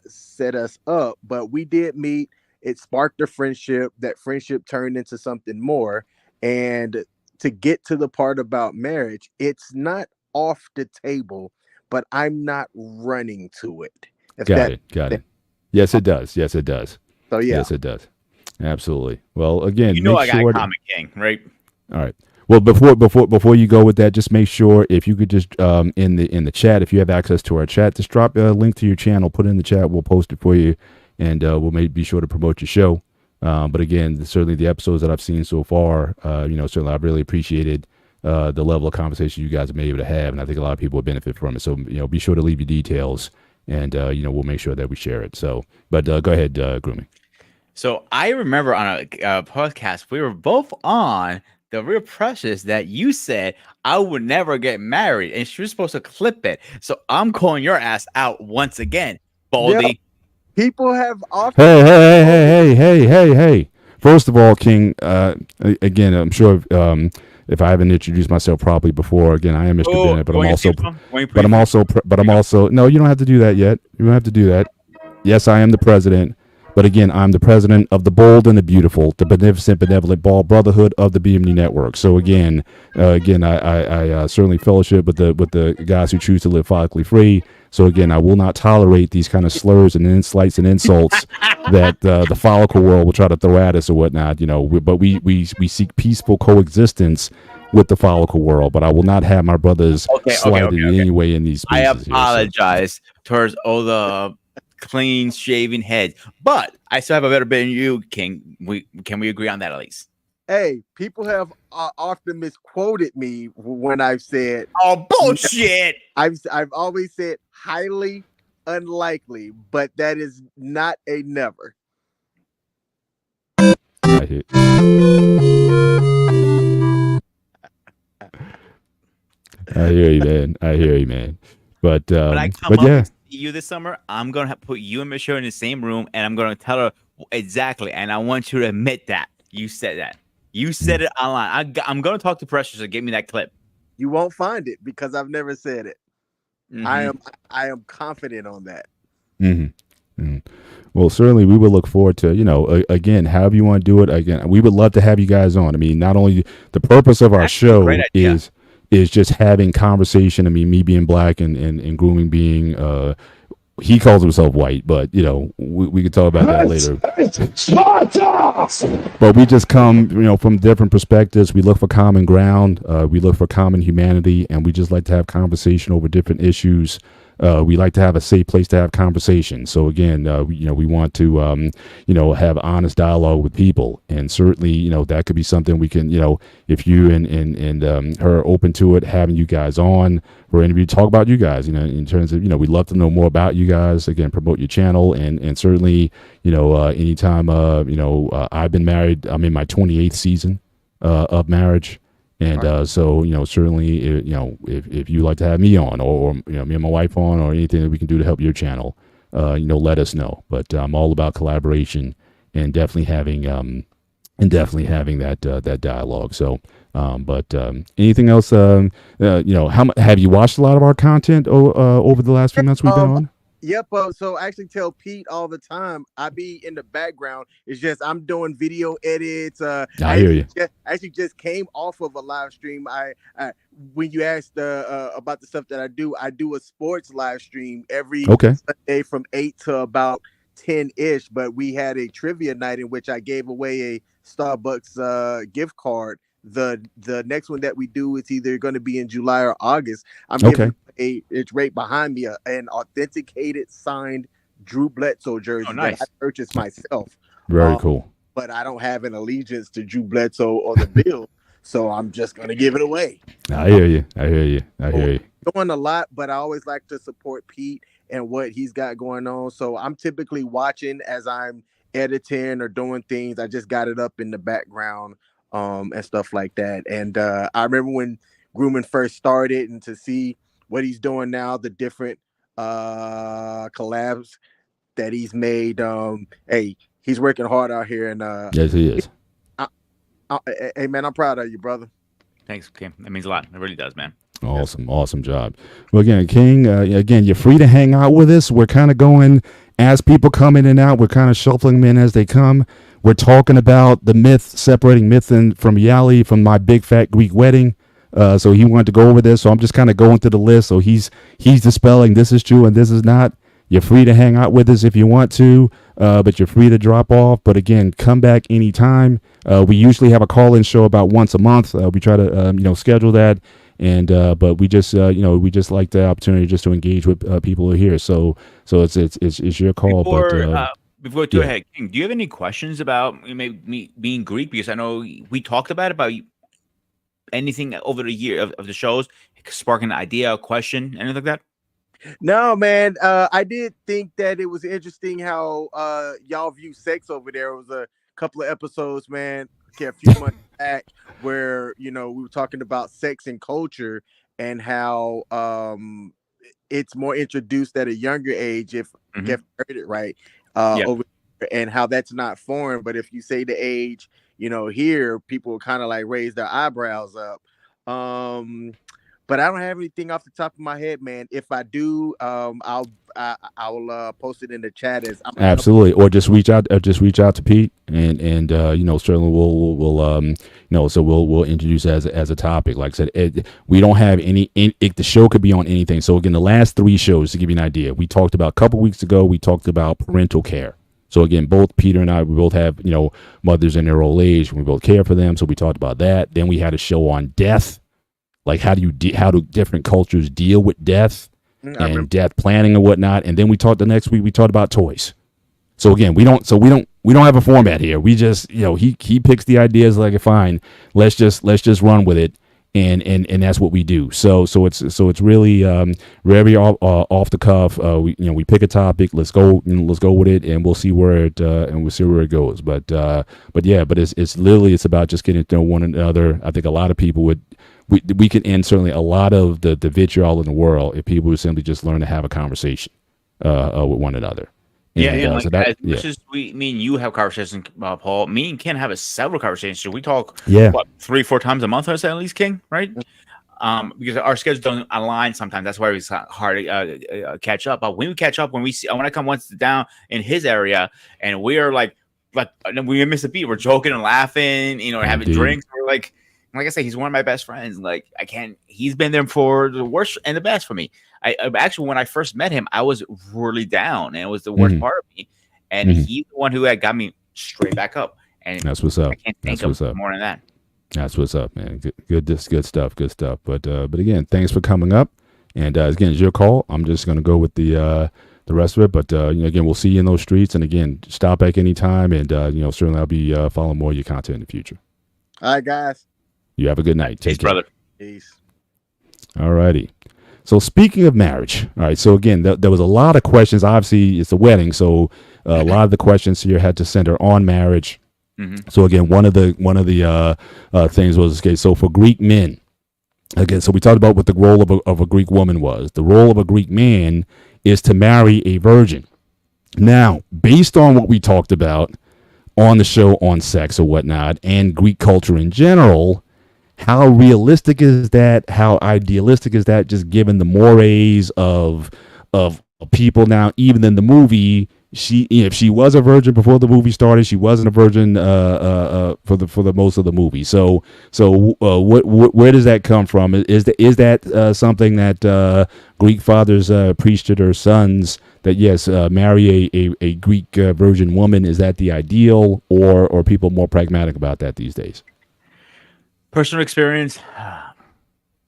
set us up, but we did meet. It sparked a friendship. That friendship turned into something more. And to get to the part about marriage, it's not off the table, but I'm not running to it. Got it. Yes, it does. So yeah. Yes, it does. Absolutely. Well, again, I got a comment, King, right? All right. Well, before you go with that, just make sure, if you could just in the chat, if you have access to our chat, just drop a link to your channel, put it in the chat. We'll post it for you, and we'll be sure to promote your show. But again, certainly the episodes that I've seen so far, certainly I've really appreciated the level of conversation you guys have been able to have, and I think a lot of people have benefited from it. So be sure to leave your details, and we'll make sure that we share it. So, but go ahead, Grooming. So I remember on a podcast we were both on, the Real Precious, that you said I would never get married, and she was supposed to clip it. So I'm calling your ass out once again, Baldy. Yep. People have often. Hey. First of all, King, again, I'm sure if I haven't introduced myself properly before, again, I am Mr. Bennett, but I'm also, no, you don't have to do that yet. You don't have to do that. Yes, I am the president. But again, I'm the president of the Bold and the Beautiful, the Beneficent, Benevolent Ball Brotherhood of the BMD Network. So again, I certainly fellowship with the guys who choose to live follically free. So again, I will not tolerate these kind of slurs and slights and insults that the follicle world will try to throw at us or whatnot. But we seek peaceful coexistence with the follicle world. But I will not have my brothers slighted in any way in these spaces. I apologize towards all the clean shaven heads, but I still have a better bit than you, King. Can we agree on that at least? Hey, people have often misquoted me when I've said, "Oh, bullshit." I've always said highly unlikely, but that is not a never. I hear you, man. But yeah. You this summer, I'm gonna put you and Michelle in the same room, and I'm gonna tell her exactly. And I want you to admit that you said that. You said it online. I'm going to talk to Precious to get me that clip. You won't find it because I've never said it. Mhm. I am confident on that. Well, certainly we would look forward to, again, however you want to do it. Again, we would love to have you guys on. I mean, not only the purpose of our That's a show great idea. is just having conversation. I mean, me being black and grooming being, he calls himself white, but we could talk about that later. But we just come, from different perspectives. We look for common ground. We look for common humanity, and we just like to have conversation over different issues. We like to have a safe place to have conversation. So again, we want to, have honest dialogue with people, and certainly, that could be something we can, if you and her are open to it, having you guys on for interview, talk about you guys, in terms of, we'd love to know more about you guys. Again, promote your channel, and certainly, anytime, I've been married, I'm in my 28th season of marriage. And so, certainly, if you like to have me on, or me and my wife on, or anything that we can do to help your channel, let us know. But I'm all about collaboration and definitely having that dialogue. So, but anything else? How have you watched a lot of our content over the last few months we've been on? Yep. So I actually tell Pete all the time, I be in the background. It's just I'm doing video edits. I hear you. Actually just came off of a live stream. I when you asked about the stuff that I do a sports live stream every Sunday from 8 to about 10-ish. But we had a trivia night in which I gave away a Starbucks gift card. The next one that we do is either going to be in July or August. I'm giving it's right behind me an authenticated signed Drew Bledsoe jersey that I purchased myself. Very cool. But I don't have an allegiance to Drew Bledsoe or the Bills, so I'm just going to give it away. I hear you. Doing a lot, but I always like to support Pete and what he's got going on. So I'm typically watching as I'm editing or doing things. I just got it up in the background and stuff like that. And I remember when grooming first started, and to see what he's doing now, the different collabs that he's made. Hey, he's working hard out here, and yes, he is. Hey, man, I'm proud of you, brother. Thanks, Kim. That means a lot. It really does, man. Awesome job. Well, again, King, again, you're free to hang out with us. We're kind of going as people come in and out. We're kind of shuffling them in as they come. We're talking about the myth, separating myth from reality from My Big Fat Greek Wedding. So he wanted to go over this. So I'm just kind of going through the list. So he's dispelling this is true and this is not. You're free to hang out with us if you want to, but you're free to drop off. But again, come back anytime. We usually have a call-in show about once a month. We try to schedule that. And but we just we just like the opportunity just to engage with people who are here. So it's your call. Before we go ahead, King, do you have any questions about maybe me being Greek? Because I know we talked about anything over the year of the shows, sparking an idea, a question, anything like that. No, man. I did think that it was interesting how y'all view sex over there. It was a couple of episodes, man, a few months back, where we were talking about sex and culture and how it's more introduced at a younger age, if I heard it right, over there, and how that's not foreign. But if you say the age, here people kind of like raise their eyebrows up. But I don't have anything off the top of my head, man. If I do, I'll post it in the chat. Absolutely, or just reach out to Pete, and certainly we'll so we'll introduce as a topic. Like I said, we don't have the show could be on anything. So again, the last 3 shows, to give you an idea, we talked about a couple weeks ago. We talked about parental care. So again, both Peter and I, we both have mothers in their old age. We both care for them, so we talked about that. Then we had a show on death. Like how do different cultures deal with death and death planning and whatnot? And then the next week we talked about toys. So again, we don't have a format here. We just he picks the ideas, like fine, let's just run with it, and that's what we do. So it's really very off the cuff. We pick a topic, let's go with it, and we'll see where it goes. But it's literally it's about just getting to know one another. I think a lot of people would. We can end certainly a lot of the vitriol in the world if people would simply just learn to have a conversation with one another. Yeah, And and so like that as yeah much as me and you have conversations, Paul, me and Ken have a several conversations. We talk yeah what 3-4 times a month, I say at least, King, right? Because our schedules don't align sometimes. That's why it's hard to catch up. But when we catch up, when I come once down in his area, and we are like we miss a beat, we're joking and laughing, having indeed. drinks. We're like I said, he's one of my best friends. Like I can't. He's been there for the worst and the best for me. I actually, when I first met him, I was really down, and it was the worst Hmm. part of me. And Hmm. he's the one who had got me straight back up. And That's what's I up. can't thank That's him what's up. more than that. That's what's up, man. Good stuff. Good stuff. But again, thanks for coming up. And again, it's your call. I'm just gonna go with the rest of it. But again, we'll see you in those streets. And again, stop back anytime. And certainly I'll be following more of your content in the future. All right, guys. You have a good night. Take Peace, care. brother. Peace. All righty. So speaking of marriage, all right. So again, there was a lot of questions. Obviously, it's a wedding, so a lot of the questions here had to center on marriage. Mm-hmm. So again, one of the things was, okay, so for Greek men, again, so we talked about what the role of a Greek woman was. The role of a Greek man is to marry a virgin. Now, based on what we talked about on the show on sex or whatnot, and Greek culture in general, how realistic is that? How idealistic is that? Just given the mores of people now, even in the movie, if she was a virgin before the movie started, she wasn't a virgin for the most of the movie. So where does that come from? Is that something that Greek fathers preached to their sons, that yes, marry a Greek virgin woman? Is that the ideal, or are people more pragmatic about that these days? Personal experience,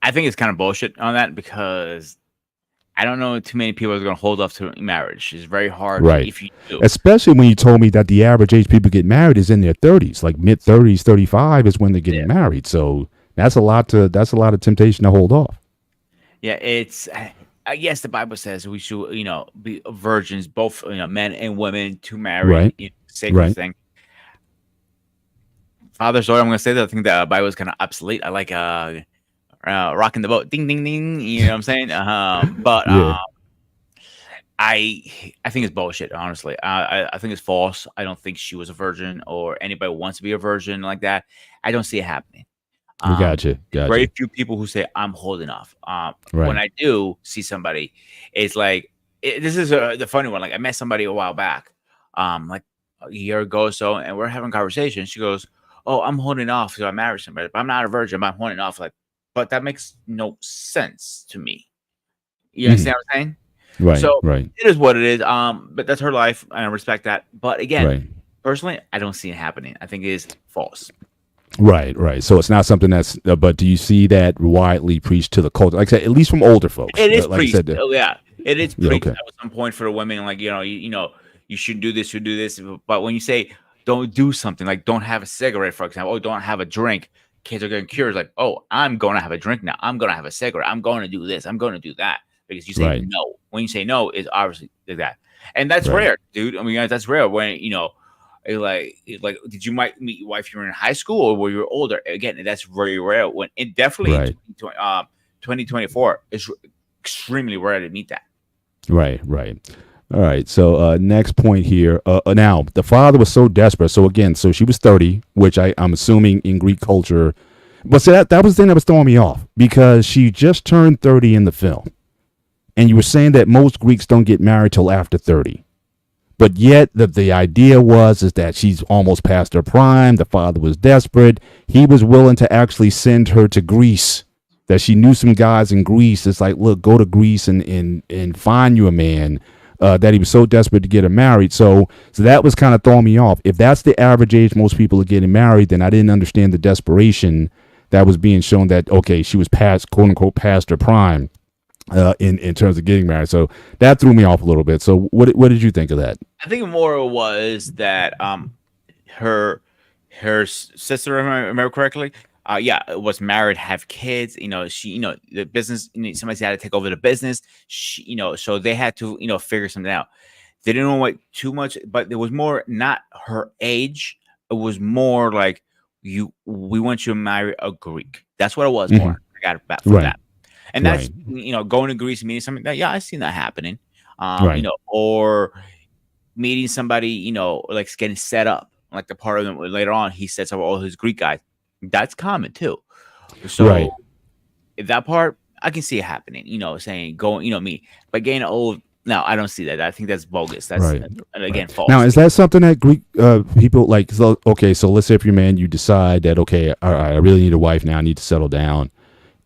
I think it's kind of bullshit on that, because I don't know too many people are going to hold off to marriage. It's very hard, Right. if you do. Especially when you told me that the average age people get married is in their 30s, like mid 30s, 35 is when they're getting married. So that's a lot of temptation to hold off. Yeah, it's yes, the Bible says we should, be virgins, both men and women, to marry. Right. Sacred Right. thing. Father, sorry, I'm going to say that I think the Bible is kind of obsolete. I like rocking the boat, ding ding ding. You know what I'm saying? But Yeah. I think it's bullshit. Honestly, I think it's false. I don't think she was a virgin, or anybody wants to be a virgin like that. I don't see it happening. Gotcha. Very few people who say I'm holding off. Right. When I do see somebody, it's like this is the funny one. Like I met somebody a while back, like a year ago or so, and we're having a conversation. She goes, "Oh, I'm holding off, so I married somebody, but I'm not a virgin. But I'm holding off." Like, but that makes no sense to me. You understand what I'm saying? Right. So Right. it is what it is. But that's her life, and I respect that. But again, Right. personally, I don't see it happening. I think it is false. Right. Right. So it's not something that's. But do you see that widely preached to the culture? Like I said, at least from older folks. It is like preached. I said, Oh, yeah, it is Yeah, preached okay. at some point for the women. Like you should do this, should do this. But when you say don't do something, like don't have a cigarette, for example, or don't have a drink, kids are getting curious. Like, oh, I'm going to have a drink now. I'm going to have a cigarette. I'm going to do this. I'm going to do that. Because you say Right. no. When you say no, it's obviously that, and that's Right. rare, dude. I mean, that's rare. When like did you might meet your wife you were in high school, or were you older? Again, that's very rare. When it definitely Right. in 2024 is extremely rare to meet that. Right. Right. All right. So next point here. Now the father was so desperate. So again, so she was 30, which I'm assuming in Greek culture. But so that was the thing that was throwing me off, because she just turned 30 in the film. And you were saying that most Greeks don't get married till after 30. But yet the idea is that she's almost past her prime. The father was desperate. He was willing to actually send her to Greece, that she knew some guys in Greece. It's like, look, go to Greece and find you a man. That he was so desperate to get her married. So that was kind of throwing me off. If that's the average age most people are getting married, then I didn't understand the desperation that was being shown, that, okay, she was past, quote unquote, past her prime. In terms of getting married, so that threw me off a little bit. So what did you think of that? I think more was that her sister, if I remember correctly, was married, have kids. She, the business, somebody's had to take over the business. She, so they had to, figure something out. They didn't know too much, but there was more not her age. It was more like we want you to marry a Greek. That's what it was more. I got it back from that. And that's, going to Greece and meeting something that, I seen that happening. Right. Or meeting somebody, you know, like getting set up, like the part of them later on, he sets up all his Greek guys. That's common too. So Right. that part, I can see it happening. You know, saying going, you know, me, but getting old. No, I don't see that. I think that's bogus. That's Right. again false. Now, is that something that Greek people like? So, okay, so let's say if you're a man, you decide that okay, all right, I really need a wife now. I need to settle down.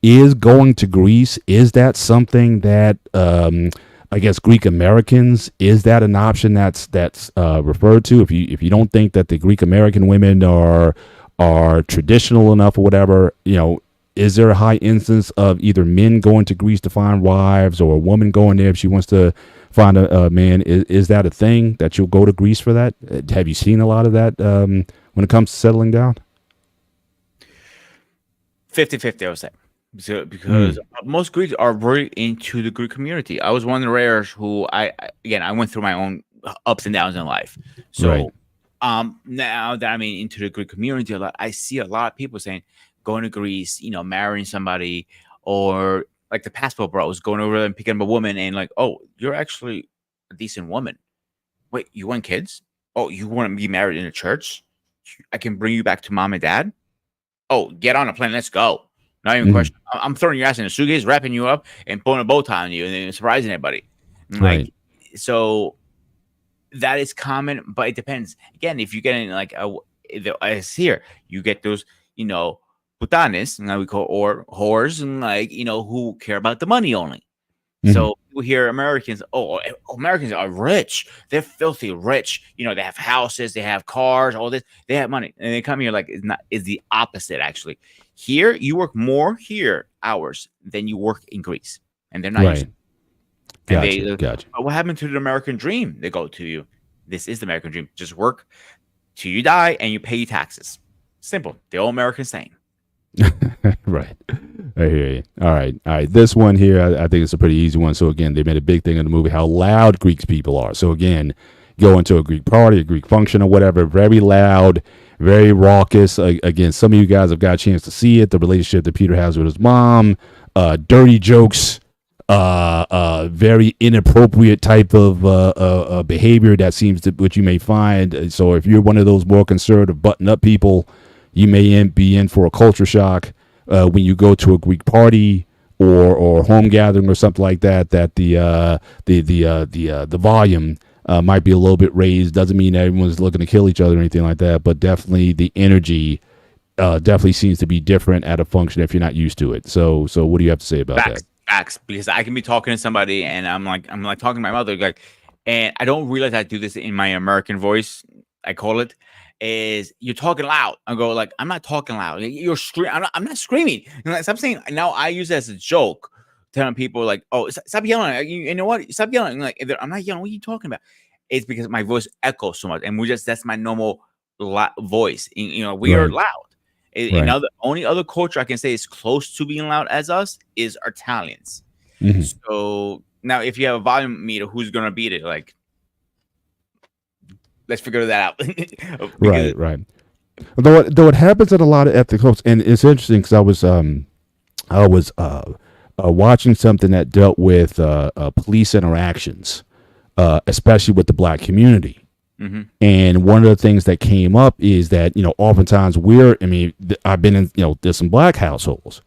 Is going to Greece, is that something that I guess Greek Americans, is that an option that's referred to? If you don't think that the Greek American women are traditional enough or whatever, you know, is there a high instance of either men going to Greece to find wives or a woman going there if she wants to find a man? Is that a thing that you'll go to Greece for that? Have you seen a lot of that when it comes to settling down? 50-50, I would say. So, because most Greeks are very into the Greek community. I was one of the rares who I went through my own ups and downs in life. So Right. Now that I'm into the Greek community a lot, I see a lot of people saying going to Greece, you know, marrying somebody, or like the passport bros going over there and picking up a woman and like, oh, you're actually a decent woman. Wait, you want kids? Oh, you want to be married in a church? I can bring you back to mom and dad. Oh, get on a plane. Let's go. Not even Mhm. question. I'm throwing your ass in a suitcase, wrapping you up, and putting a bow tie on you, and then surprising everybody. And, like, Right. so that is common, but it depends. Again, if you get in like as here, you get those, you know, putanes, and we call, or whores, and like, you know, who care about the money only. Mhm. So people hear Americans, Americans are rich. They're filthy rich. You know, they have houses, they have cars, all this, they have money. And they come here like it's the opposite actually. Here, you work more here hours than you work in Greece. And they're not used Right. to it. And Gotcha. Gotcha. but what happened to the American dream? They go to you. This is the American dream. Just work till you die and you pay your taxes. Simple. The old American saying. Right. I hear you. All right. All right. This one here, I think it's a pretty easy one. So again, they made a big thing in the movie how loud Greek people are. So again, go into a Greek party, a Greek function or whatever, very loud, very raucous. Again, some of you guys have got a chance to see it. The relationship that Peter has with his mom, dirty jokes, very inappropriate type of behavior that seems to what you may find. So if you're one of those more conservative button-up people, you may be in for a culture shock when you go to a Greek party or home gathering or something like that. That the volume might be a little bit raised. Doesn't mean everyone's looking to kill each other or anything like that, but definitely the energy definitely seems to be different at a function if you're not used to it. So what do you have to say about that? Facts, because I can be talking to somebody and I'm like talking to my mother, like, and I don't realize I do this in my American voice. I call it is you're talking loud. I go like, I'm not talking loud. You're screaming. I'm not screaming. Stop saying. Now I use it as a joke, telling people like, oh, stop yelling. You know what? Stop yelling. Like, I'm not yelling. What are you talking about? It's because my voice echoes so much, and that's my normal voice. You know, we are loud. And now the only other culture I can say is close to being loud as us is Italians. Mm-hmm. So now if you have a volume meter, who's gonna beat it? Like, let's figure that out. Right. Though it happens at a lot of ethnic groups, and it's interesting because I was watching something that dealt with police interactions, especially with the black community. Mm-hmm. And one of the things that came up is that, you know, oftentimes I've been in, you know, there's some black households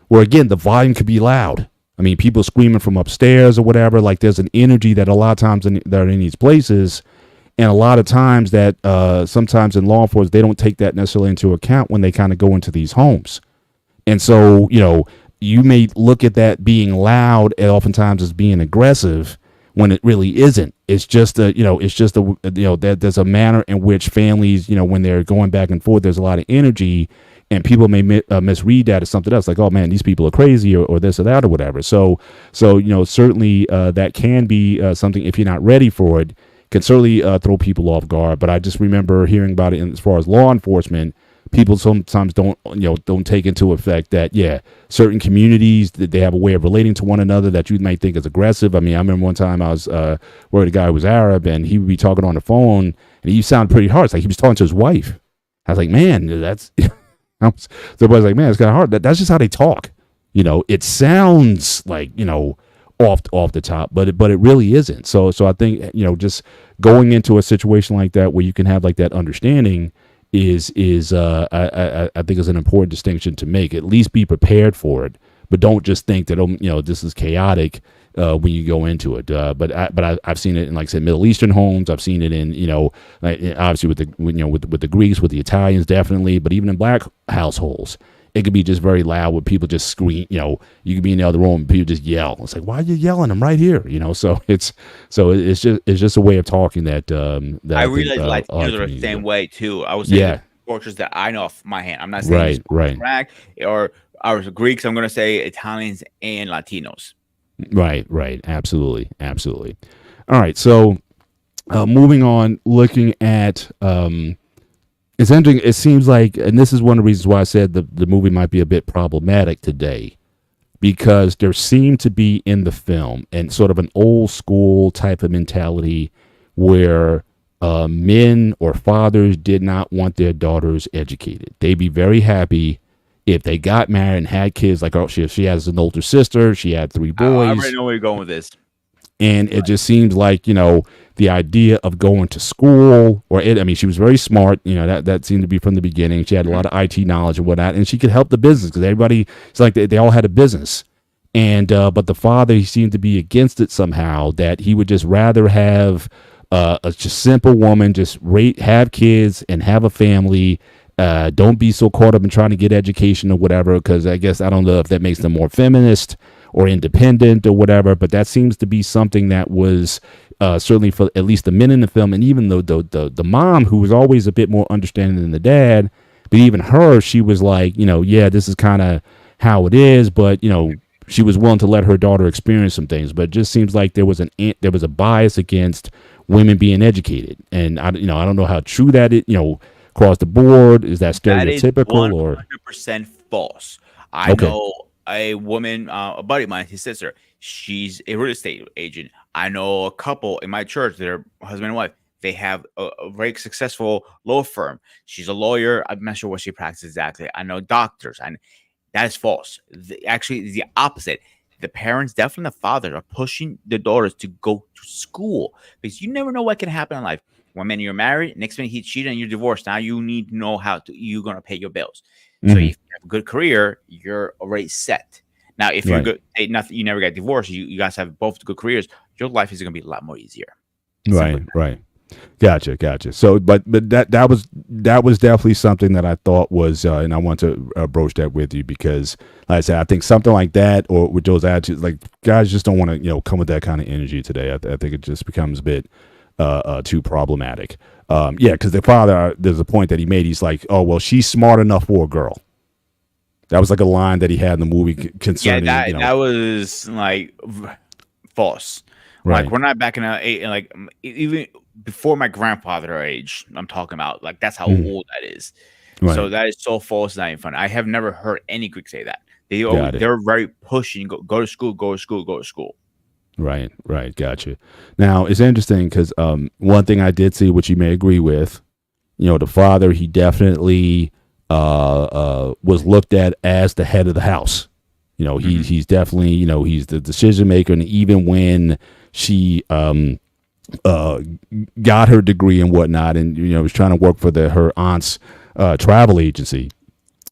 where, again, the volume could be loud. I mean, people screaming from upstairs or whatever. Like, there's an energy that a lot of times that are in these places. And a lot of times that sometimes in law enforcement, they don't take that necessarily into account when they kind of go into these homes. And so, you know, you may look at that being loud and oftentimes as being aggressive when it really isn't. It's just that there's a manner in which families, you know, when they're going back and forth, there's a lot of energy, and people may misread that as something else, like, oh man, these people are crazy or this or that or whatever. So you know, certainly that can be something, if you're not ready for it, can certainly throw people off guard. But I just remember hearing about it as far as law enforcement. People sometimes don't take into effect that, yeah, certain communities, that they have a way of relating to one another that you might think is aggressive. I mean, I remember one time I was worried a guy who was Arab, and he would be talking on the phone, and he sounded pretty harsh, like he was talking to his wife. I was like, man, that's everybody's like, man, it's kind of hard. That's just how they talk. You know, it sounds like, you know, off the top, but it really isn't. So I think, just going into a situation like that where you can have like that understanding is I think is an important distinction to make. At least be prepared for it, but don't just think that this is chaotic when you go into it. But I've seen it in, like I said, Middle Eastern homes. I've seen it in like, obviously with the Greeks, with the Italians, definitely, but even in black households. It could be just very loud with people just scream. You could be in the other room and people just yell. It's like, why are you yelling? I'm right here. So it's just a way of talking that I realize Latinos are the same way too. I was saying cultures that I know off my hand. I'm not saying right, or our Greeks. I'm going to say Italians and Latinos. Right, absolutely. All right, so moving on, looking at. It's interesting. It seems like, and this is one of the reasons why I said the movie might be a bit problematic today, because there seemed to be in the film and sort of an old school type of mentality where men or fathers did not want their daughters educated. They'd be very happy if they got married and had kids. Like, oh, she has an older sister. She had 3 boys. I already know where you're going with this. And it just seems like, the idea of going to school, she was very smart. That seemed to be from the beginning. She had a lot of IT knowledge and whatnot, and she could help the business because everybody, it's like they all had a business. And, but the father, he seemed to be against it somehow, that he would just rather have a just simple woman, just have kids and have a family. Don't be so caught up in trying to get education or whatever, because I guess, I don't know if that makes them more feminist or independent or whatever, but that seems to be something that was certainly for at least the men in the film, and even the mom, who was always a bit more understanding than the dad, but even her, she was like, this is kind of how it is, but she was willing to let her daughter experience some things. But it just seems like there was a bias against women being educated, and I don't know how true that is. Across the board, is that stereotypical or 100% false? I know a woman, a buddy of mine, his sister, she's a real estate agent. I know a couple in my church, they're husband and wife. They have a very successful law firm. She's a lawyer. I'm not sure what she practices exactly. I know doctors, and that is false. Actually, the opposite. The parents, definitely the fathers, are pushing the daughters to go to school, because you never know what can happen in life. One minute you're married, next minute he cheated and you're divorced. Now you need to know you're going to pay your bills. So if you have a good career, you're already set. Now, if you're good, you never get divorced, you guys have both good careers, your life is going to be a lot more easier. Right. Gotcha. So, but that was definitely something that I thought was, and I want to broach that with you, because, like I said, I think something like that, or with those attitudes, like, guys just don't want to, come with that kind of energy today. I think it just becomes a bit too problematic. Because the father, there's a point that he made. He's like, oh, well, she's smart enough for a girl. That was like a line that he had in the movie concerning. Yeah, that was like false. Right. Like, we're not back in like even before my grandfather age. I'm talking about, like, that's how old that is. Right. So that is so false. Not even funny. I have never heard any Greek say that. They're very pushing. Go to school. Right. Gotcha. Now, it's interesting because one thing I did see, which you may agree with, the father, he definitely was looked at as the head of the house. He's definitely, he's the decision maker. And even when she got her degree and whatnot, and, was trying to work for her aunt's travel agency,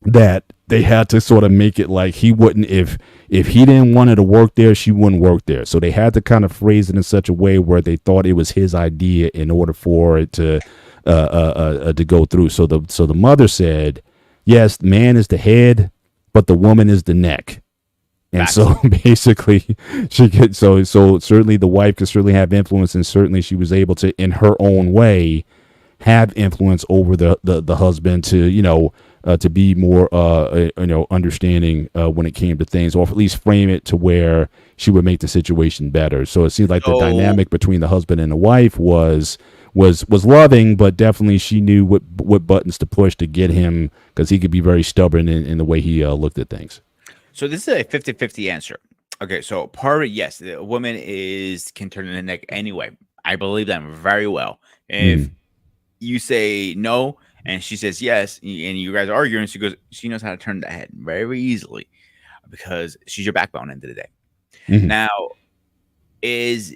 that they had to sort of make it like he wouldn't, if he didn't want her to work there, she wouldn't work there. So they had to kind of phrase it in such a way where they thought it was his idea in order for it to go through. So the mother said, yes, man is the head, but the woman is the neck. And so basically she could, so certainly the wife could certainly have influence, and certainly she was able to, in her own way, have influence over the husband to, to be more, understanding when it came to things, or at least frame it to where she would make the situation better. So it seems like the dynamic between the husband and the wife was loving, but definitely she knew what buttons to push to get him, because he could be very stubborn in the way he looked at things. So this is a 50-50 answer. Okay, so part of it, yes, the woman can turn in the neck anyway. I believe that very well. If you say no and she says yes, and you guys are arguing, she knows how to turn the head very easily, because she's your backbone at the end of the day. Now, is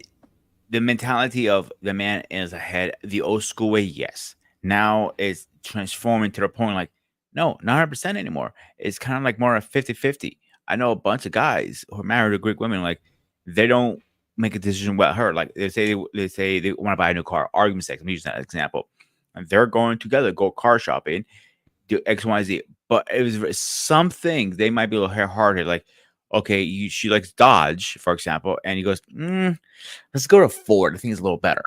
the mentality of the man is ahead. The old school way, yes. Now it's transforming to the point like, no, not 100% anymore. It's kind of like more of 50-50. I know a bunch of guys who are married to Greek women, like they don't make a decision about her. Like they say they want to buy a new car. Argument sake, I'm using that example. And they're going together, go car shopping, do X, Y, Z. But it was something they might be a little hard-hearted, like, okay, she likes Dodge, for example, and he goes, let's go to Ford. I think it's a little better.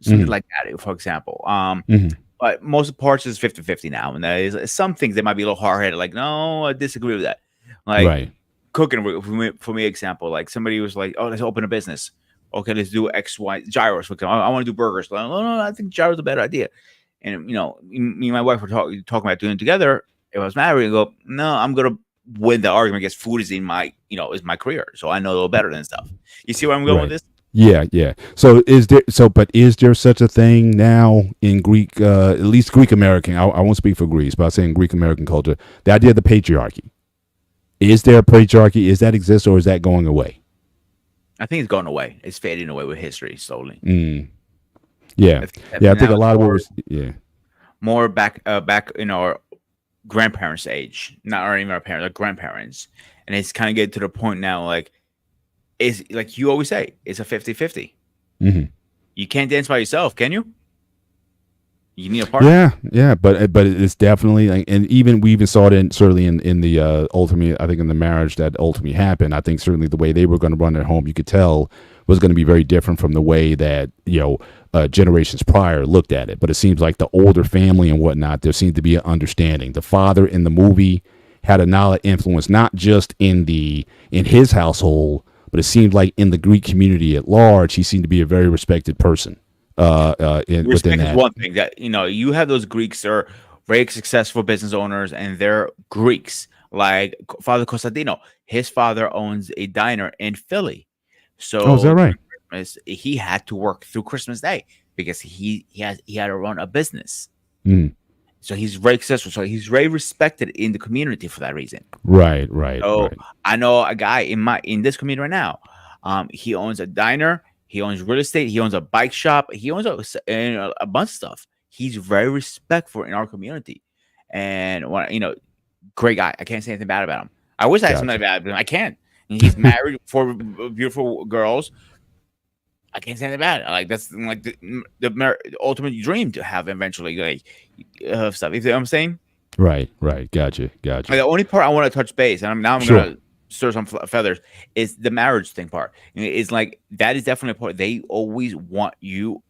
Something Mhm. like that, for example. Mhm. But most parts is 50-50 now. And that is some things they might be a little hard headed, like, no, I disagree with that. Like Right. cooking for me, example, like somebody was like, oh, let's open a business. Okay, let's do X, Y, gyros. I want to do burgers. Like, no, I think gyros is a better idea. And me and my wife were talking about doing it together. If I was married, and go, no, I'm gonna win the argument because food is in my, is my career, so I know a little better than stuff. You see where I'm going with Right. this? Yeah, yeah. So but is there such a thing now in Greek, at least Greek American? I won't speak for Greece, but I'm saying Greek American culture. The idea of the patriarchy. Is there a patriarchy? Is that exist or is that going away? I think it's going away. It's fading away with history slowly. Yeah, yeah. I think Now a it's lot of what was more back in our grandparents' age, not even our parents, our grandparents, and it's kind of getting to the point now, like, is like you always say, it's a 50-50. Mm-hmm. You can't dance by yourself, can you? You need a partner. Yeah, but it's definitely like, and even we even saw it certainly in the ultimate. I think in the marriage that ultimately happened. I think certainly the way they were going to run their home, you could tell, was going to be very different from the way that generations prior looked at it. But it seems like the older family and whatnot, there seemed to be an understanding. The father in the movie had a knowledge influence, not just in his household, but it seemed like in the Greek community at large, he seemed to be a very respected person. Within Respect is that. one thing that you have those Greeks that are very successful business owners, and they're Greeks. Like Father Costantino, his father owns a diner in Philly, Oh, is that so right? Christmas, he had to work through Christmas Day because he had to run a business. Mm. So he's very successful. So he's very respected in the community for that reason. Right. So I know a guy in this community right now. He owns a diner. He owns real estate. He owns a bike shop. He owns a bunch of stuff. He's very respectful in our community, and great guy. I can't say anything bad about him. I wish I had something bad about him. I can't. And he's married for beautiful girls. I can't say anything bad. Like that's like the ultimate dream to have eventually, like stuff. You know what I'm saying? Right. Gotcha. Like, the only part I want to touch base, and I'm Sure. gonna stir some feathers, is the marriage thing part. It's like that is definitely a part. They always want you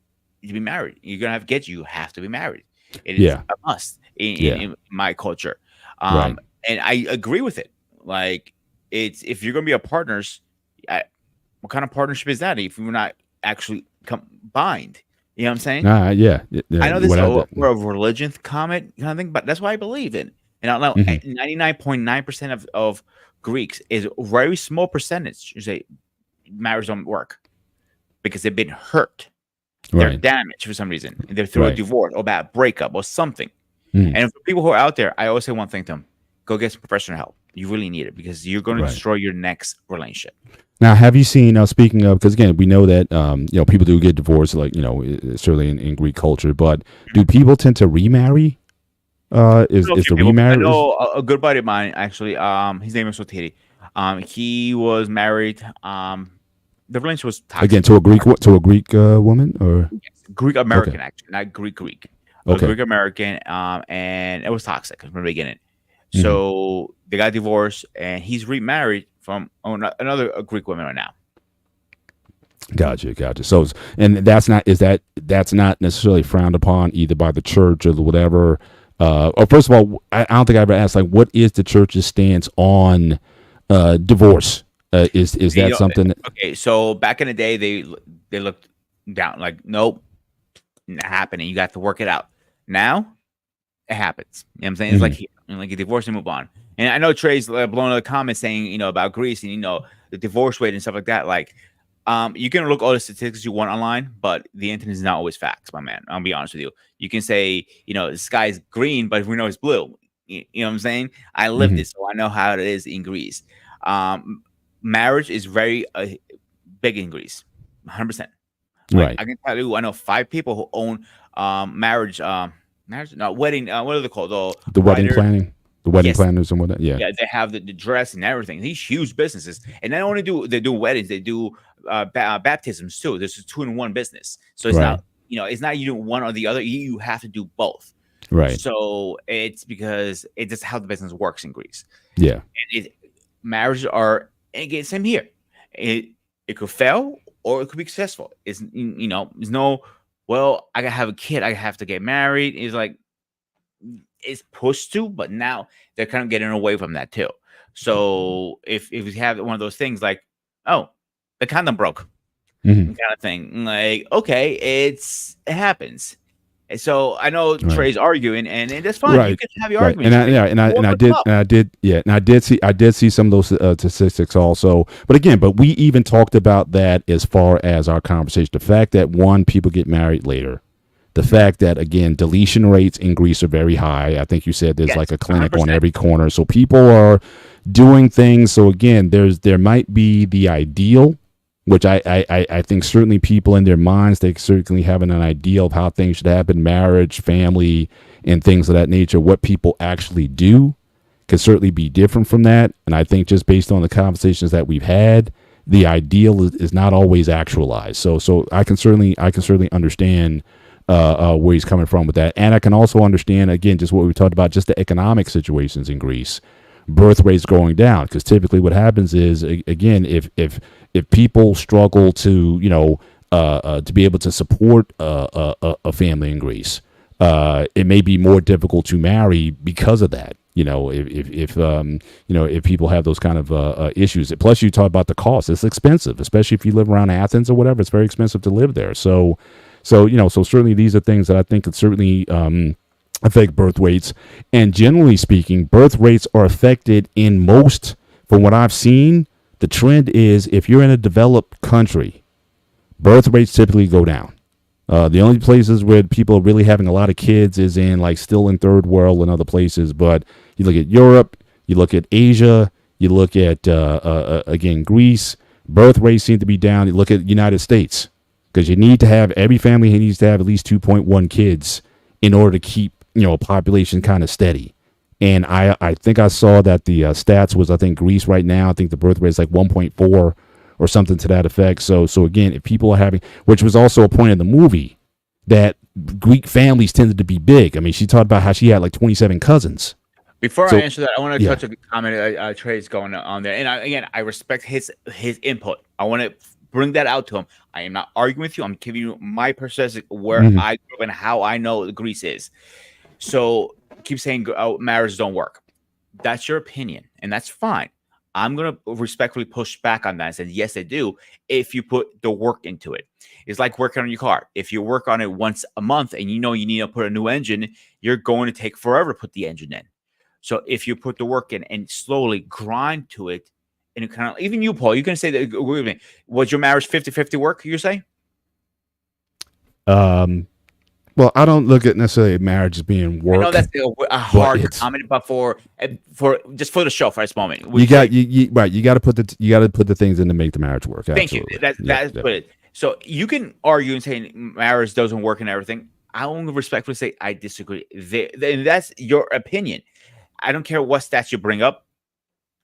to be married. You're gonna have kids. You have to be married. It is a must in my culture. Right. And I agree with it. Like it's if you're gonna be a partners, what kind of partnership is that if you're not actually combined? You know what I'm saying? Yeah. I know this is more of a religion comment kind of thing, but that's what I believe in. And I know 99.9% of Greeks is a very small percentage who say marriage don't work because they've been hurt. They're damaged for some reason. They're through a divorce or bad breakup or something. And for people who are out there, I always say one thing to them: go get some professional help. You really need it because you're going to destroy your next relationship. Now, have you seen? Speaking of, because again, we know that people do get divorced, like certainly in Greek culture. But do people tend to remarry? Is the remarriage? I know a good buddy of mine actually. His name is Sotiri. He was married. The relationship was toxic. Again, to a Greek woman, or Greek American, actually, not Greek. Okay. Greek American. And it was toxic from the beginning. So they got divorced, and he's remarried from another Greek woman right now. Gotcha. So, and that's not necessarily frowned upon either by the church or whatever. Or first of all, I don't think I ever asked, like, what is the church's stance on divorce? Is that something? Okay, so back in the day, they looked down, like, nope, not happening. You got to work it out. Now it happens. You know what I'm saying? It's like a divorce and move on. And I know Trey's blown a comment saying, about Greece and the divorce rate and stuff like that. Like, you can look all the statistics you want online, but the internet is not always facts, my man. I'll be honest with you. You can say, the sky's green, but we know it's blue. You know what I'm saying? I lived it, so I know how it is in Greece. Marriage is very big in Greece. 100%. Right. I can tell you, I know 5 people who own wedding. What are they called? The wedding writer- planning, the wedding Yes. planners and whatnot. Yeah. Yeah, they have the dress and everything. These huge businesses, and not only do they do weddings, they do baptisms too. This is 2-in-1 business. So it's Right. not it's not you do one or the other. You have to do both. Right. So it's because it's just how the business works in Greece. Yeah. Marriages are, again, same here. It could fail or it could be successful. It's there's no, well, I gotta have a kid, I have to get married. It's like it's pushed to, but now they're kind of getting away from that too. So if we have one of those things like, oh, the condom broke, Mhm. kind of thing, like, okay, it happens. And so I know Right. Trey's arguing, and it's fine. You Right. can have your Right. argument. And I did see some of those statistics also. But again, we even talked about that as far as our conversation. The fact that people get married later. The fact that, again, deletion rates in Greece are very high. I think you said there's Yes, like a clinic 100%. on every corner. So people are doing things. So again, there might be the ideal, which I think certainly people in their minds, they certainly have an ideal of how things should happen, marriage, family, and things of that nature. What people actually do could certainly be different from that. And I think just based on the conversations that we've had, the ideal is not always actualized. So I can certainly understand where he's coming from with that. And I can also understand, again, just what we talked about, just the economic situations in Greece, birth rates going down. Because typically what happens is, again, if people struggle to, to be able to support a family in Greece, it may be more difficult to marry because of that. If people have those kind of issues. Plus, you talk about the cost. It's expensive, especially if you live around Athens or whatever. It's very expensive to live there. So certainly these are things that I think could certainly affect birth rates. And generally speaking, birth rates are affected in most, from what I've seen, the trend is if you're in a developed country, birth rates typically go down. The only places where people are really having a lot of kids is still in third world and other places. But you look at Europe, you look at Asia, you look at, again, Greece, birth rates seem to be down. You look at United States, because every family needs to have at least 2.1 kids in order to keep, a population kind of steady. And I think I saw that the stats was, I think Greece right now, I think the birth rate is like 1.4 or something to that effect. So again, if people are having, which was also a point in the movie, that Greek families tended to be big. I mean, she talked about how she had like 27 cousins. Before I answer that, I want to yeah. touch a comment Trey's going on there. And I respect his input. I want to bring that out to him. I am not arguing with you. I'm giving you my perspective where I grew up and how I know Greece is. So keep saying marriages don't work. That's your opinion, and that's fine. I'm going to respectfully push back on that and say, yes, they do, if you put the work into it. It's like working on your car. If you work on it once a month and you need to put a new engine, you're going to take forever to put the engine in. So if you put the work in and slowly grind to it, and it kind of, even you, Paul, you can say that, agree with me. Was your marriage 50-50 work, you're saying? Well, I don't look at necessarily marriage as being work. I know that's a hard comment, but for just for the show for this moment, you got to put the things in to make the marriage work. Thank Absolutely. you. That's it. So you can argue and say marriage doesn't work and everything. I will respectfully say I disagree. And that's your opinion. I don't care what stats you bring up.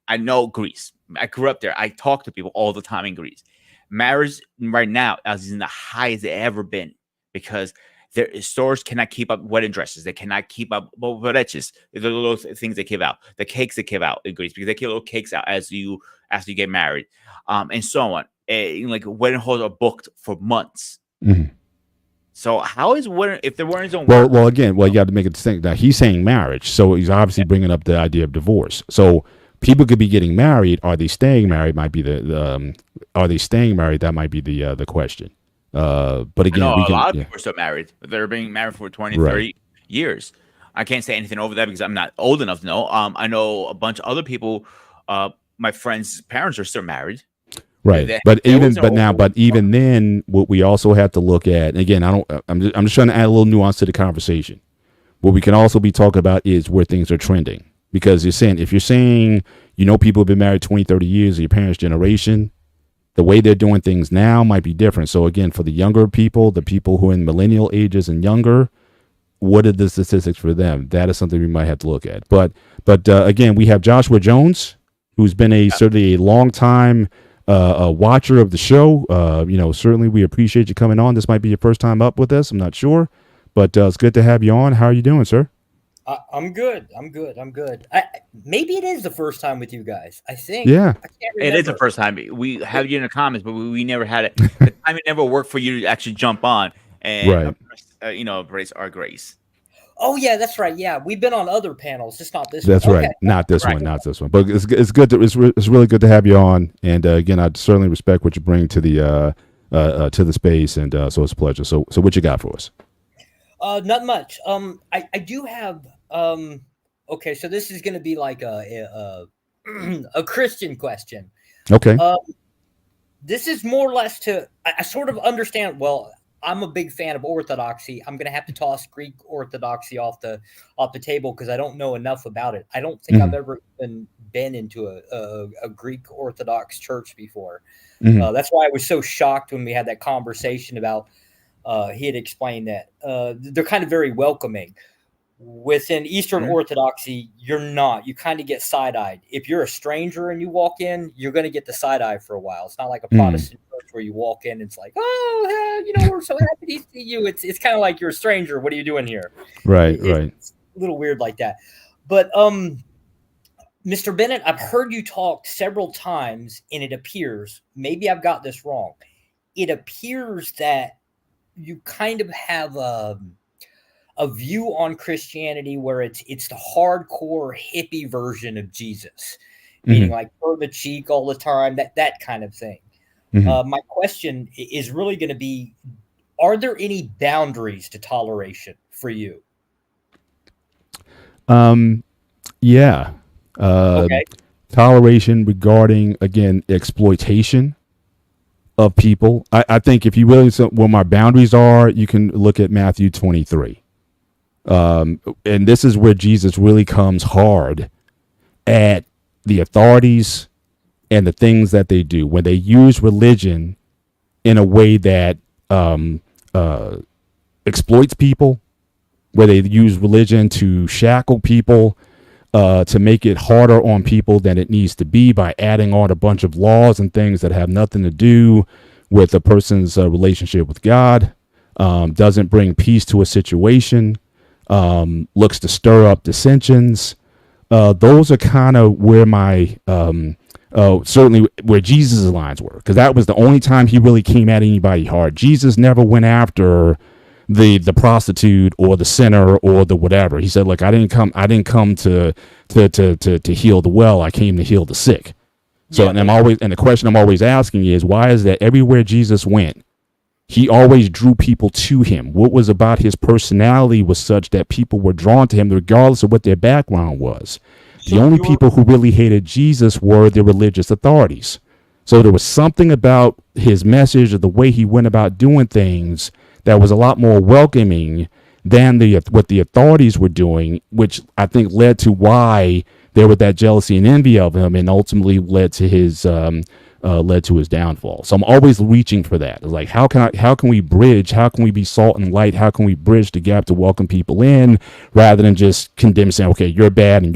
I know Greece. I grew up there. I talk to people all the time in Greece. Marriage right now is in the highest it's ever been because their stores cannot keep up wedding dresses. They cannot keep up bobereches, the little things they give out, the cakes they give out in Greece, because they give little cakes out as you get married, and so on. Like wedding halls are booked for months. Mm-hmm. So how is wedding if the weddings don't work? Well, again, you got to make a distinction. Now he's saying marriage, so he's obviously bringing up the idea of divorce. So people could be getting married. Are they staying married? Might be are they staying married? That might be the question. But again, a lot of people are still married. They're being married for 20, 30 years. I can't say anything over that because I'm not old enough to know. I know a bunch of other people. My friends' parents are still married. Right, but even then, what we also have to look at, and again, I'm just trying to add a little nuance to the conversation. What we can also be talking about is where things are trending, because if you're saying people have been married 20, 30 years, your parents' generation, The way they're doing things now might be different. So again, for the younger people, the people who are in millennial ages and younger, what are the statistics for them? That is something we might have to look at. But again, we have Joshua Jones, who's been certainly a long time a watcher of the show. Certainly we appreciate you coming on. This might be your first time up with us. I'm not sure, but it's good to have you on. How are you doing, sir? I'm good. Maybe it is the first time with you guys. I think. Yeah. It is the first time. We have you in the comments, but we never had it. The time it never worked for you to actually jump on and embrace our grace. Oh yeah, that's right. Yeah, we've been on other panels, just not this. That's one. right. Okay. Not this one. Not this one. But it's good. It's really good to have you on. And again, I certainly respect what you bring to the space. And so it's a pleasure. So what you got for us? Not much. I do have. Okay, so this is going to be like a Christian question. Okay. This is more or less to. I sort of understand. Well, I'm a big fan of Orthodoxy. I'm going to have to toss Greek Orthodoxy off the table because I don't know enough about it. I don't think I've ever been into a Greek Orthodox church before. That's why I was so shocked when we had that conversation about. He had explained that they're kind of very welcoming. Within Eastern Orthodoxy, you're not. You kind of get side-eyed. If you're a stranger and you walk in, you're going to get the side-eye for a while. It's not like a Protestant church where you walk in and it's like, oh, we're so happy to see you. It's kind of like you're a stranger. What are you doing here? Right. It's a little weird like that. But Mr. Bennett, I've heard you talk several times, and it appears, maybe I've got this wrong, it appears that you kind of have a view on Christianity where it's the hardcore hippie version of Jesus, meaning like turn the cheek all the time, that kind of thing. My question is really going to be, are there any boundaries to toleration for you? Yeah. Okay. Toleration regarding, again, exploitation of people. I think if you really where my boundaries are, you can look at Matthew 23. And this is where Jesus really comes hard at the authorities and the things that they do when they use religion in a way that exploits people, where they use religion to shackle people, to make it harder on people than it needs to be by adding on a bunch of laws and things that have nothing to do with a person's relationship with God, doesn't bring peace to a situation, looks to stir up dissensions. Those are kind of where my certainly where Jesus' lines were, because that was the only time he really came at anybody hard. Jesus never went after the prostitute or the sinner or the whatever. He said, look, I didn't come to heal the well. I came to heal the sick. So, and the question I'm always asking is, why is that everywhere Jesus went, he always drew people to him? What was about his personality was such that people were drawn to him regardless of what their background was. The only people who really hated Jesus were the religious authorities. So there was something about his message or the way he went about doing things that was a lot more welcoming than what the authorities were doing, which I think led to why there was that jealousy and envy of him, and ultimately led to his downfall. So I'm always reaching for that. It's like, how can we bridge? How can we be salt and light? How can we bridge the gap to welcome people in, rather than just condemn, saying, okay, you're bad and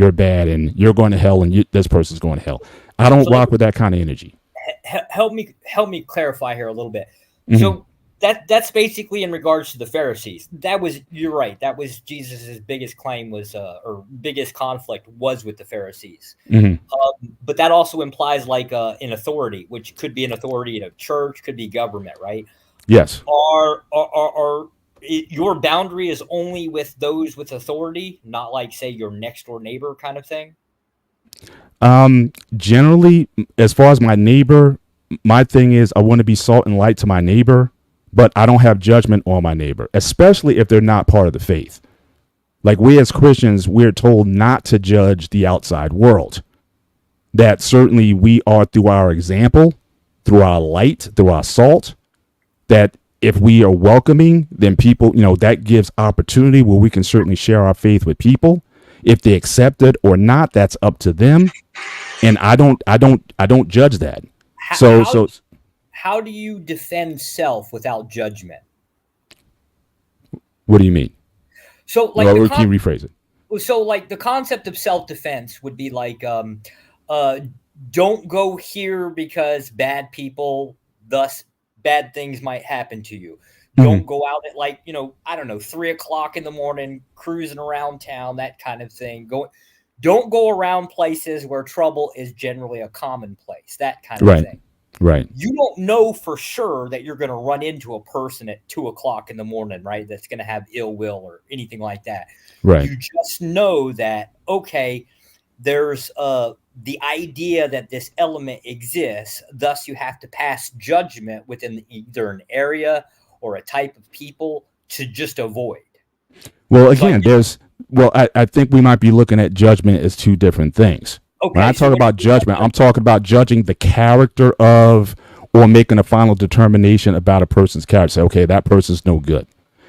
you're going to hell and this person's going to hell. I don't rock with that kind of energy. Help me clarify here a little bit. So that's basically in regards to the Pharisees. You're right. That was Jesus's biggest claim or biggest conflict was with the Pharisees. But that also implies like an authority, which could be an authority in a church, could be government, right? Yes. Are your boundary is only with those with authority, not like, say, your next door neighbor kind of thing? Generally, as far as my neighbor, my thing is I want to be salt and light to my neighbor, but I don't have judgment on my neighbor, especially if they're not part of the faith. Like, we as Christians, we're told not to judge the outside world. That certainly we are, through our example, through our light, through our salt, that if we are welcoming, then people, that gives opportunity where we can certainly share our faith with people. If they accept it or not, that's up to them. And I don't judge that. how do you defend self without judgment? What do you mean? So like Well, can you rephrase it? so like the concept of self-defense would be like don't go here because bad people, thus bad things might happen to you. Don't go out at like, I don't know, 3:00 in the morning, cruising around town, that kind of thing. Don't go around places where trouble is generally a commonplace, that kind of thing. Right. You don't know for sure that you're going to run into a person at 2:00 in the morning, right? That's going to have ill will or anything like that. Right. You just know that, okay, there's the idea that this element exists. Thus, you have to pass judgment within either an area or a type of people to just avoid. Well, again, I think we might be looking at judgment as two different things. Okay, when I talk about judgment, I'm talking about judging the character of or making a final determination about a person's character. Say, okay, that person's no good.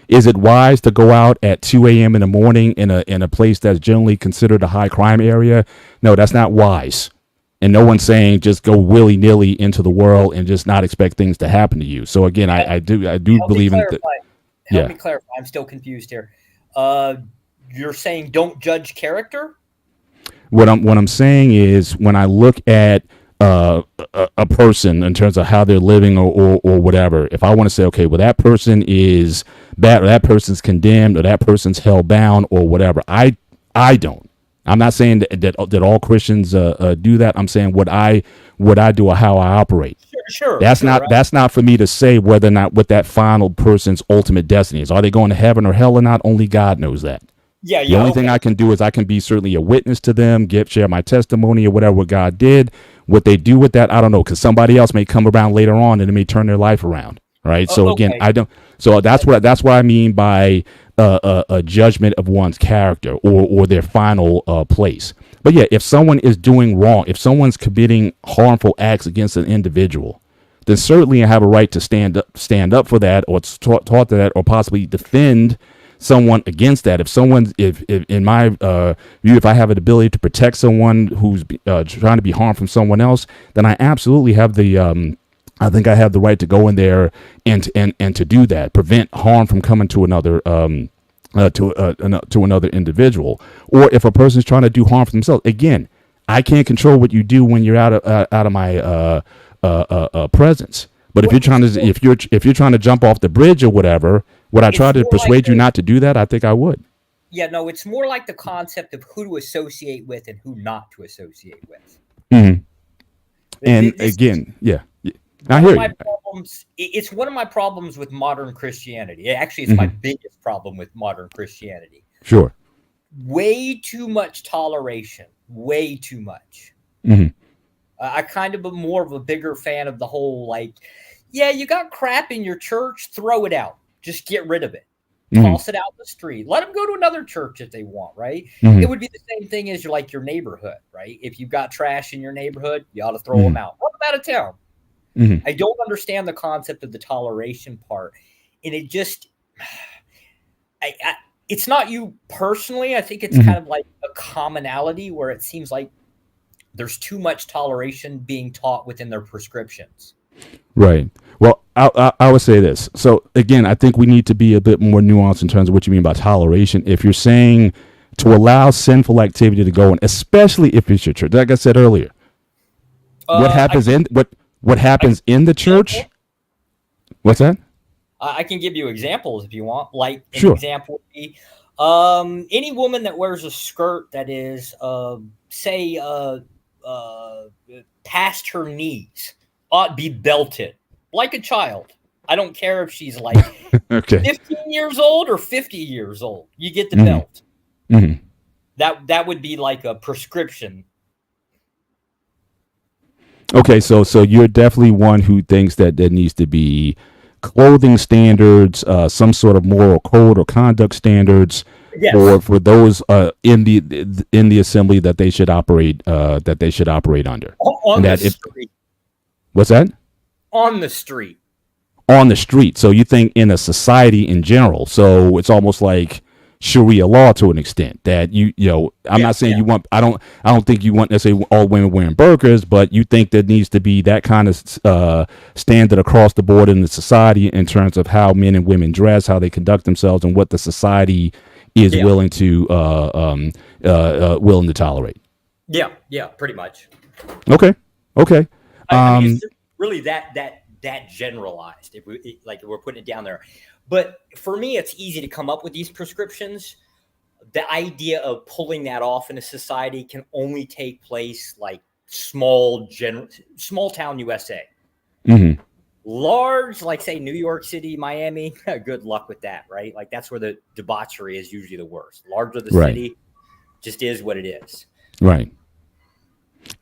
Is it wise to go out at 2 a.m. in the morning in a place that's generally considered a high crime area? No, that's not wise. And no one's saying just go willy-nilly into the world and just not expect things to happen to you. So again, I do believe in that. Help me clarify. I'm still confused here. You're saying don't judge character? What I'm saying is when I look at a person in terms of how they're living or whatever, if I want to say, okay, well, that person is bad or that person's condemned or that person's held bound or whatever, I don't. I'm not saying that all Christians do that. I'm saying what I do or how I operate. Sure. That's not for me to say whether or not what that final person's ultimate destiny is. Are they going to heaven or hell or not? Only God knows that. Yeah. The only thing I can do is I can be certainly a witness to them, share my testimony or whatever what God did. What they do with that, I don't know, because somebody else may come around later on and it may turn their life around. Right. So again, I don't. So that's what I mean by a judgment of one's character or their final place. But yeah, if someone is doing wrong, if someone's committing harmful acts against an individual, then certainly I have a right to stand up for that or talk to that or possibly defend someone against that. If in my view, if I have an ability to protect someone who's trying to be harmed from someone else, then I absolutely have I think I have the right to go in there and to do that, prevent harm from coming to another to another individual. Or if a person's trying to do harm for themselves, again, I can't control what you do when you're out of my presence. But if you're trying to jump off the bridge or whatever, would I try to persuade you not to do that? I think I would. Yeah, no, it's more like the concept of who to associate with and who not to associate with. Mm-hmm. And again, yeah. I hear you. It's one of my problems with modern Christianity. Actually, it's my biggest problem with modern Christianity. Sure. Way too much toleration. Way too much. Mm-hmm. I kind of am more of a bigger fan of the whole, like, yeah, you got crap in your church, throw it out. Just get rid of it. Toss it out the street. Let them go to another church if they want, right? It would be the same thing as your neighborhood, right? If you've got trash in your neighborhood, you ought to throw them out. What about out of town? I don't understand the concept of the toleration part. And it just, it's not you personally. I think it's kind of like a commonality where it seems like there's too much toleration being taught within their prescriptions. Right. Well, I would say this. So again, I think we need to be a bit more nuanced in terms of what you mean by toleration. If you're saying to allow sinful activity to go on, especially if it's your church, like I said earlier, what happens what happens in the church? What's that? I can give you examples if you want. Like an Sure. example would be any woman that wears a skirt that is, say, past her knees ought to be belted like a child. I don't care if she's like Okay. 15 years old or 50 years old. You get the belt. Mm-hmm. That would be like a prescription. Okay, so you're definitely one who thinks that there needs to be clothing standards, some sort of moral code or conduct standards, Yes. for those in the assembly that they should operate under. On the street. What's that? On the street. On the street. So you think in a society in general. So it's almost like Sharia law to an extent. That I'm not saying you want. I don't think you want necessarily all women wearing burqas, but you think there needs to be that kind of standard across the board in the society in terms of how men and women dress, how they conduct themselves, and what the society is willing to tolerate. Yeah, pretty much. Okay. I mean, it's really that generalized. If we're putting it down there, but for me, it's easy to come up with these prescriptions. The idea of pulling that off in a society can only take place like small town USA. Mm-hmm. Large, like say New York City, Miami, good luck with that, right? Like that's where the debauchery is usually the worst. Larger the city, just is what it is. Right.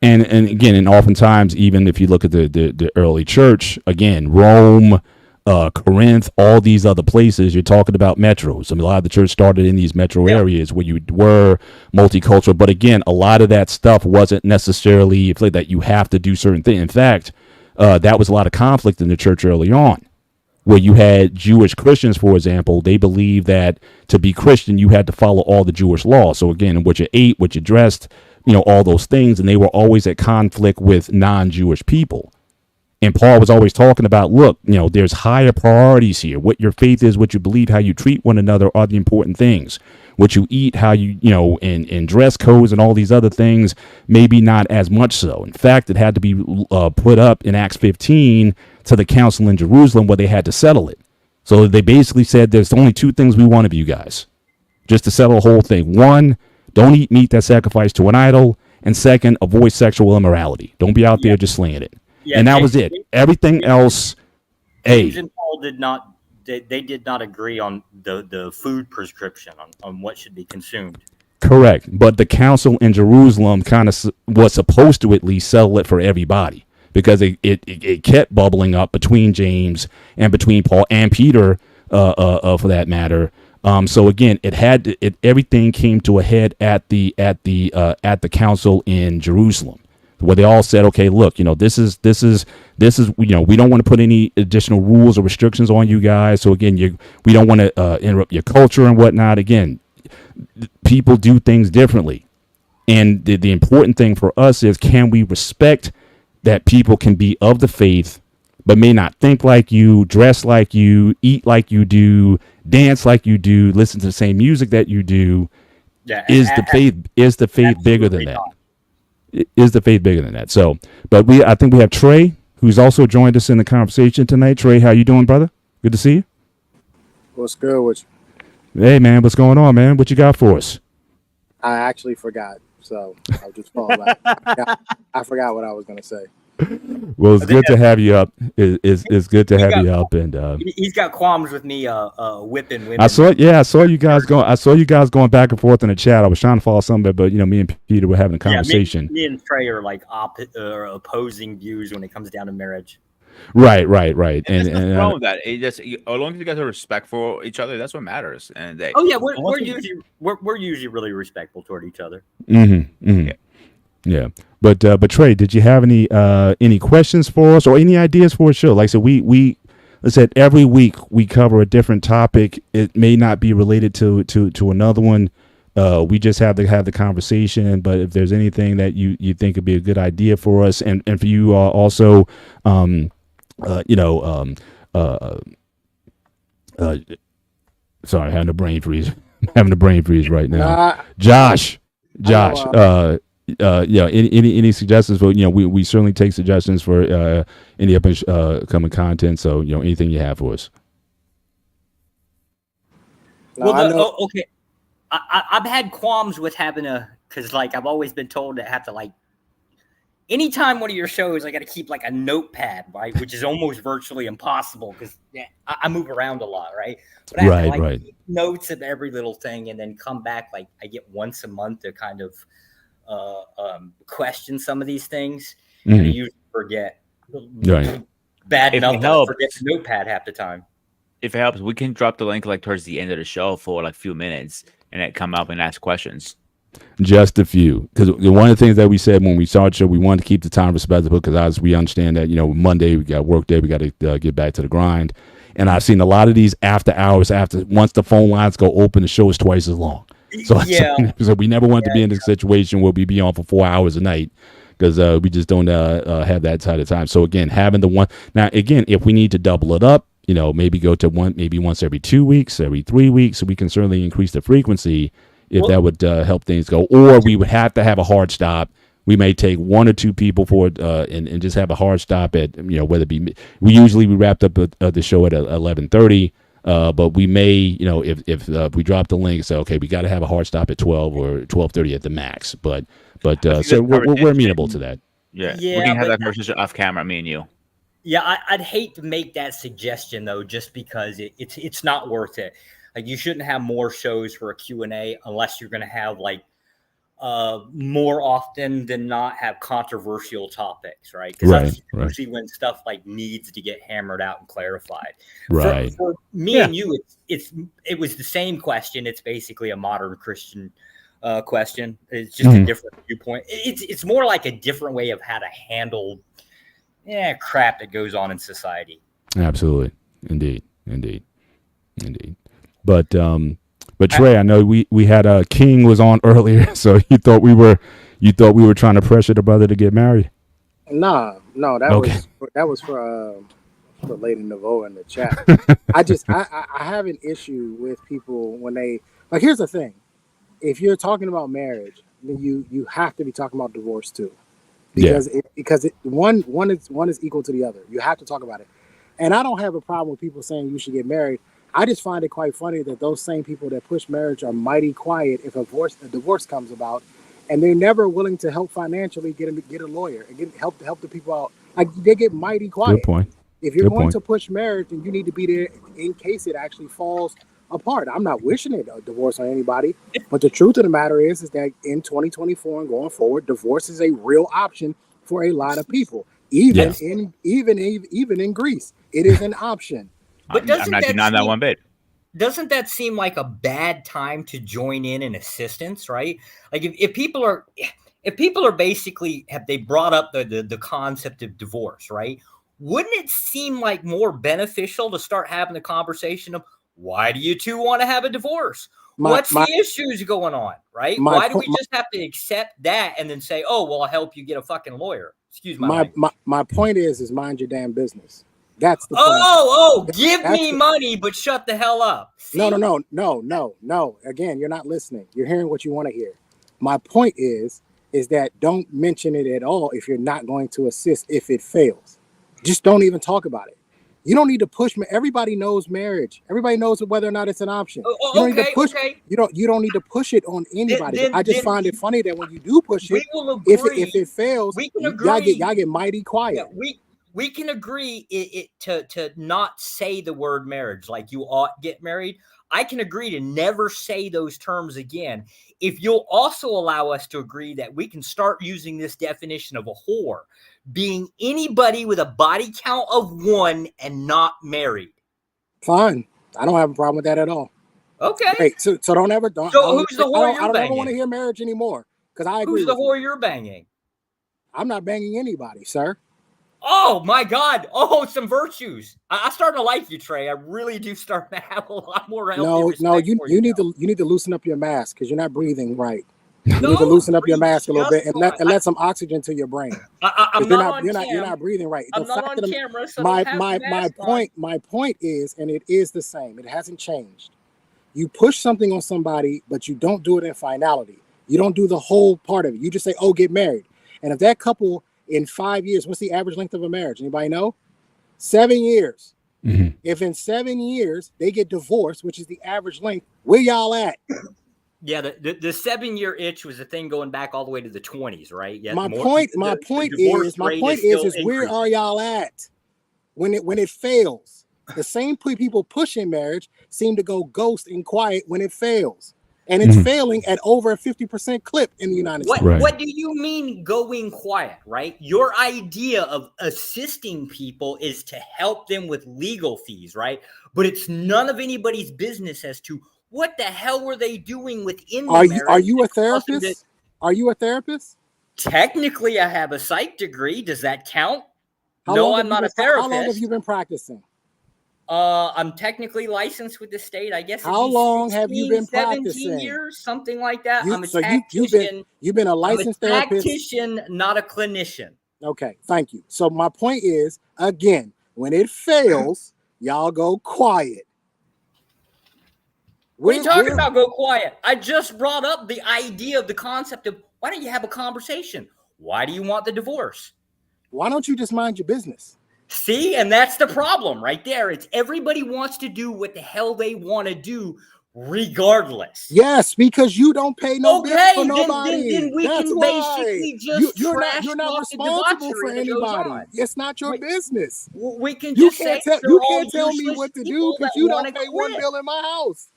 And again, and oftentimes, even if you look at the early church, again, Rome, Corinth, all these other places, you're talking about metros. I mean, a lot of the church started in these metro areas where you were multicultural. But again, a lot of that stuff wasn't necessarily that you have to do certain things. In fact, that was a lot of conflict in the church early on, where you had Jewish Christians, for example. They believed that to be Christian, you had to follow all the Jewish laws. So again, what you ate, what you dressed, all those things. And they were always at conflict with non-Jewish people. And Paul was always talking about, look, there's higher priorities here. What your faith is, what you believe, how you treat one another are the important things. What you eat, how you, and dress codes and all these other things, maybe not as much so. In fact, it had to be put up in Acts 15 to the council in Jerusalem where they had to settle it. So they basically said there's only two things we want of you guys, just to settle the whole thing. One, don't eat meat that's sacrificed to an idol. And second, avoid sexual immorality. Don't be out there just slinging it. Yeah, and that was it. Everything else, James and Paul did not. They did not agree on the food prescription on what should be consumed. Correct, but the council in Jerusalem kind of was supposed to at least settle it for everybody, because it kept bubbling up between James and between Paul and Peter, for that matter. So again, everything came to a head at the council in Jerusalem, where they all said, okay, look, this is, we don't want to put any additional rules or restrictions on you guys. So again, we don't want to interrupt your culture and whatnot. Again, people do things differently. And the important thing for us is, can we respect that people can be of the faith, but may not think like you, dress like you, eat like you do, dance like you do, listen to the same music that you do? Yeah, is the faith bigger than that? Is the faith bigger than that? So, but I think we have Trey, who's also joined us in the conversation tonight. Trey, how you doing, brother? Good to see you. What's good with you? Hey, man, what's going on, man? What you got for us? I actually forgot, so I'll just fall back. I forgot what I was going to say. Well, it's good to have you up. It's good to have you up, and he's got qualms with me whipping women. I saw you guys going back and forth in the chat. I was trying to follow somebody, but me and Peter were having a conversation. Me and Trey are like opposing views when it comes down to marriage. Right. And nothing wrong with that. As long as you guys are respectful for each other, that's what matters. And we're usually really respectful toward each other. Mm-hmm. Yeah. But Trey, did you have any questions for us or any ideas for a show? Like I said, we said every week we cover a different topic. It may not be related to another one. We just have to have the conversation. But if there's anything that you think would be a good idea for us, and for you also, sorry, I'm having a brain freeze. Right now. Josh. Any suggestions for, we certainly take suggestions for any upcoming content. So, anything you have for us. Okay. I've had qualms with having because I've always been told to have to anytime one of your shows, I got to keep a notepad, right? Which is almost virtually impossible because I move around a lot, right? But I have to keep notes of every little thing and then come back. I get once a month to kind of question some of these things. Mm-hmm. And I usually forget. Right. Bad enough that I forget the notepad half the time. If it helps, we can drop the link towards the end of the show for a few minutes and then come up and ask questions. Just a few, because one of the things that we said when we started the show, we wanted to keep the time respectable, because as we understand that Monday we got work day, we got to get back to the grind, And I've seen a lot of these after hours, once the phone lines go open, the show is twice as long. So, so we never want to be in this situation where we be on for 4 hours a night, because we just don't have that side of time. So again, having the one now, again, if we need to double it up, maybe go to maybe once every 2 weeks, every 3 weeks, so we can certainly increase the frequency if that would help things go. Or we would have to have a hard stop. We may take 1 or 2 people for it and just have a hard stop at, whether it be, we wrapped up the show at 11:30. But we may, if we drop the link, say, okay, we got to have a hard stop at 12 or 12:30 at the max. But so we're amenable to that. Yeah, we can have that conversation off camera, me and you. Yeah, I'd hate to make that suggestion though, just because it's not worth it. Like, you shouldn't have more shows for a Q&A unless you're going to have more often than not have controversial topics, right? Because that's usually when stuff needs to get hammered out and clarified. Right. For me and you, it was the same question. It's basically a modern Christian question. It's just a different viewpoint. It's more like a different way of how to handle crap that goes on in society. Absolutely, indeed. But Trey, I know we had King was on earlier, so you thought we were trying to pressure the brother to get married? No, that was for Lady Naveau in the chat. I have an issue with people when they here's the thing. If you're talking about marriage, then you have to be talking about divorce too. Because one is equal to the other. You have to talk about it. And I don't have a problem with people saying you should get married. I just find it quite funny that those same people that push marriage are mighty quiet if a divorce comes about, and they're never willing to help financially get a lawyer and help the people out. They get mighty quiet. Good point. If you're going to push marriage, then you need to be there in case it actually falls apart. I'm not wishing it a divorce on anybody, but the truth of the matter is that in 2024 and going forward, divorce is a real option for a lot of people. Even in Greece, it is an option. But I'm not denying that one bit. Doesn't that seem like a bad time to join in assistance, right? Like if people are basically they brought up the concept of divorce, right? Wouldn't it seem like more beneficial to start having the conversation of why do you two want to have a divorce? What's the issues going on, right? Why do we just have to accept that and then say, oh, well, I'll help you get a fucking lawyer? Excuse my my point is mind your damn business. That's the point. Give me money, but shut the hell up. See? No. Again, you're not listening. You're hearing what you want to hear. My point is that don't mention it at all if you're not going to assist if it fails. Just don't even talk about it. You don't need to push me. Everybody knows marriage. Everybody knows whether or not it's an option. You don't need to push. You don't need to push it on anybody. I just find it funny that when you do push it, if it fails, y'all get mighty quiet. Yeah, we can agree to not say the word marriage, like you ought get married. I can agree to never say those terms again. If you'll also allow us to agree that we can start using this definition of a whore being anybody with a body count of 1 and not married. Fine. I don't have a problem with that at all. Okay. Great. So don't ever. So who's the whore you're banging? I don't want to hear marriage anymore because I agree. Who's the whore you're banging? I'm not banging anybody, sir. Oh my God! Oh, some virtues. I'm starting to like you, Trey. I really do start to have a lot more. No. You need to loosen up your mask because you're not breathing right. You need to loosen up your mask a little bit and let some oxygen to your brain. You're not breathing right. I'm not on camera. So my point is, and it is the same. It hasn't changed. You push something on somebody, but you don't do it in finality. You don't do the whole part of it. You just say, "Oh, get married." And if that couple in 5 years, what's the average length of a marriage? Anybody know? 7 years. Mm-hmm. If in 7 years they get divorced, which is the average length, where y'all at? Yeah, the 7-year itch was a thing going back all the way to the 20s, right? Yeah. My point is where are y'all at when it fails? The same people pushing marriage seem to go ghost and quiet when it fails. And it's failing at over a 50% clip in the United States. Right. What do you mean going quiet, right? Your idea of assisting people is to help them with legal fees, right? But it's none of anybody's business as to what the hell were they doing within the marriage. Are you a therapist? Are you a therapist? Technically, I have a psych degree. Does that count? No, I'm not a therapist. How long have you been practicing? I'm technically licensed with the state. I guess. How long have you been 17 practicing? years, something like that. You- I'm a so tactician. you've been a licensed I'm a therapist. tactician, not a clinician. Okay, thank you. So my point is, again, when it fails, y'all go quiet. What are you talking about? Go quiet. I just brought up the idea of the concept of why don't you have a conversation? Why do you want the divorce? Why don't you just mind your business? See, and that's the problem right there. It's everybody wants to do what the hell they want to do, regardless. Yes, because you don't pay no bills Okay, for nobody. then we That's can why. basically just You're trash not talk the responsible for debauchery that goes anybody. on. It's not your business. We can You just can't say tell they're you all can't tell me useless what to do people because that you wanna don't pay one quit. bill in my house.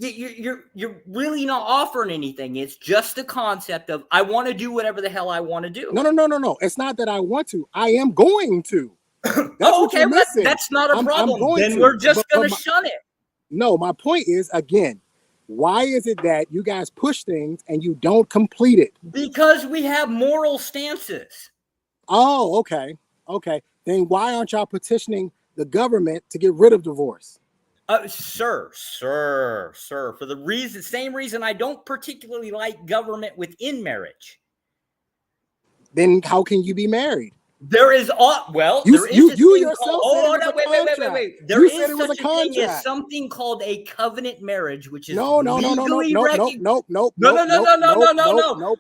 You're really not offering anything. It's just the concept of I want to do whatever the hell I want to do. No. It's not that I want to. I am going to. That's Oh, what okay, you're well, missing. that's not a I'm problem. going Then to, we're just but going to my- shun it. No, my point is, again, why is it that you guys push things and you don't complete it? Because we have moral stances. Oh, okay. Okay. Then why aren't y'all petitioning the government to get rid of divorce? Sir, for the same reason I don't particularly like government within marriage. Then how can you be married? There is there You is this thing yourself called, said it was a wait. There You is said it was such a a thing as contract. something called a covenant marriage, which is No. legally No.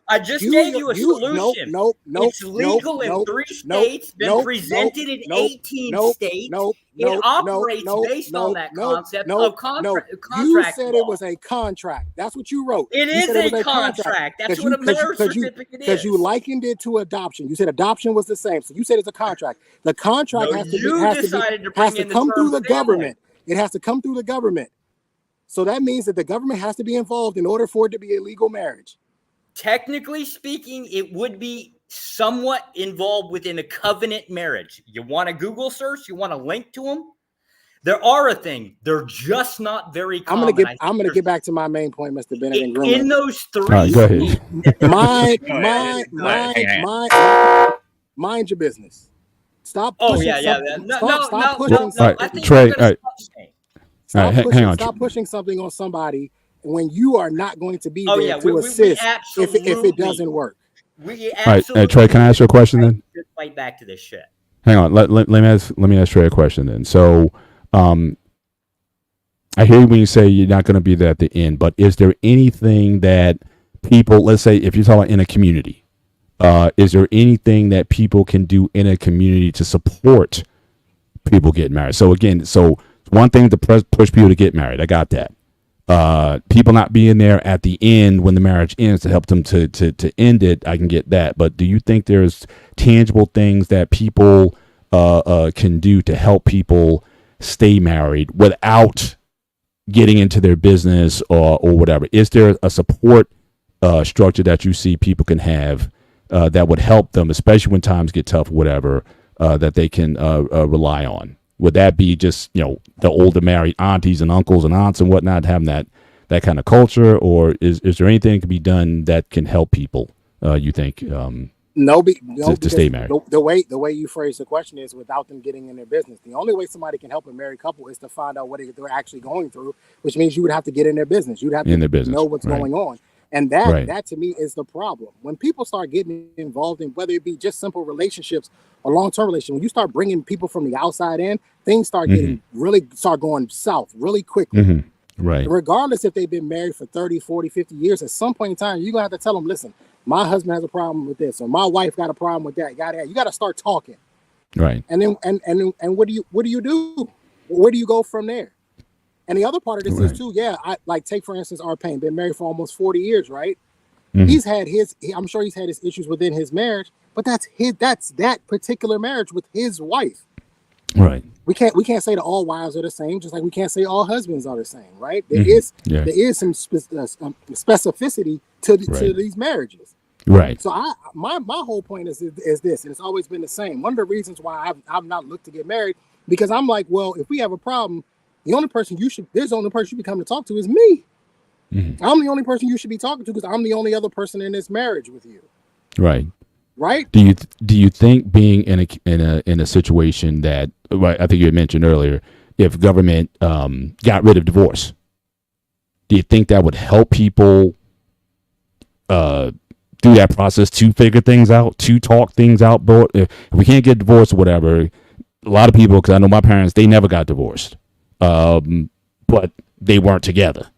I just gave you a solution. No. It's legal in 3 states, been presented in 18 states. It operates based on that concept of contract. You said it law. was a contract. That's what you wrote. It You is said it was a contract. That's 'Cause what a you- 'cause you- marriage 'cause you- certificate is. Because you likened it to adoption. You said adoption was the same. So you said it's a contract. The contract No, has to you decided to bring in the come through term the family. government. It has to come through the government. So that means that the government has to be involved in order for it to be a legal marriage. Technically speaking, it would be somewhat involved within a covenant marriage. You want a Google search? You want a link to them? There are a thing. They're just not very common. I'm gonna get back to my main point, Mr. Bennett and in Gremlin. those 3 All right, go ahead. Mind your business. Stop. Oh pushing yeah. something- No, Stop no. pushing All right, I think Trey, you're gonna all right. stop saying. All right, hang on. Stop pushing something on somebody when you are not going to be Oh, there yeah, to we assist if it absolutely- doesn't work. We All right, absolutely Trey, can I ask you a question then? just fight back to this shit. Hang on. Let me ask Trey a question then. So, I hear you when you say you're not going to be there at the end, but is there anything that people, let's say, if you're talking in a community, is there anything that people can do in a community to support people getting married? So again, one thing to push people to get married. I got that. People not being there at the end when the marriage ends to help them to end it, I can get that. But do you think there's tangible things that people can do to help people stay married without getting into their business or whatever? Is there a support structure that you see people can have that would help them, especially when times get tough, whatever, that they can rely on? Would that be just, the older married aunties and uncles and aunts and whatnot having that kind of culture, or is there anything that can be done that can help people? You think? To stay married. The way you phrase the question is without them getting in their business. The only way somebody can help a married couple is to find out what they're actually going through, which means you would have to get in their business. You'd have to know what's going on. And that to me is the problem. When people start getting involved in whether it be just simple relationships or long-term relationships, when you start bringing people from the outside in, things start start going south really quickly. Mm-hmm. Right. Regardless if they've been married for 30, 40, 50 years, at some point in time, you're going to have to tell them, listen, my husband has a problem with this, or my wife got a problem with that. You got to start talking. Right. And then, and what do you do? Where do you go from there? And the other part of this is too, take for instance, our Payne, been married for almost 40 years, right? Mm-hmm. I'm sure he's had his issues within his marriage, but that's that particular marriage with his wife. Right. We can't say that all wives are the same, just like we can't say all husbands are the same, right? There is some specificity to these marriages. Right. So my whole point is this, and it's always been the same. One of the reasons why I've not looked to get married, because I'm like, well, if we have a problem, the only person you should be coming to talk to is me. Mm-hmm. I'm the only person you should be talking to because I'm the only other person in this marriage with you. Right. Right. Do you think being in a situation that right, I think you had mentioned earlier, if government got rid of divorce, do you think that would help people through that process to figure things out, to talk things out? But if we can't get divorced or whatever, a lot of people, because I know my parents, they never got divorced, but they weren't together.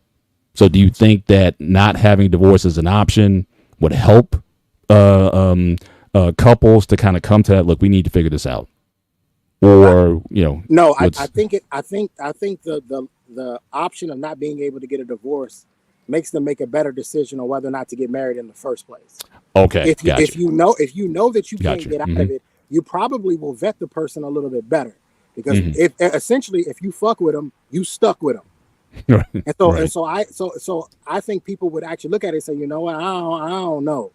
So do you think that not having divorce as an option would help couples to kind of come to that, look, we need to figure this out? Or, no, I think the option of not being able to get a divorce makes them make a better decision on whether or not to get married in the first place. Okay. If you know that you can't get out Mm-hmm. of it, you probably will vet the person a little bit better, because if you fuck with them, you stuck with them. Right. And so I think people would actually look at it and say, you know what, I don't know.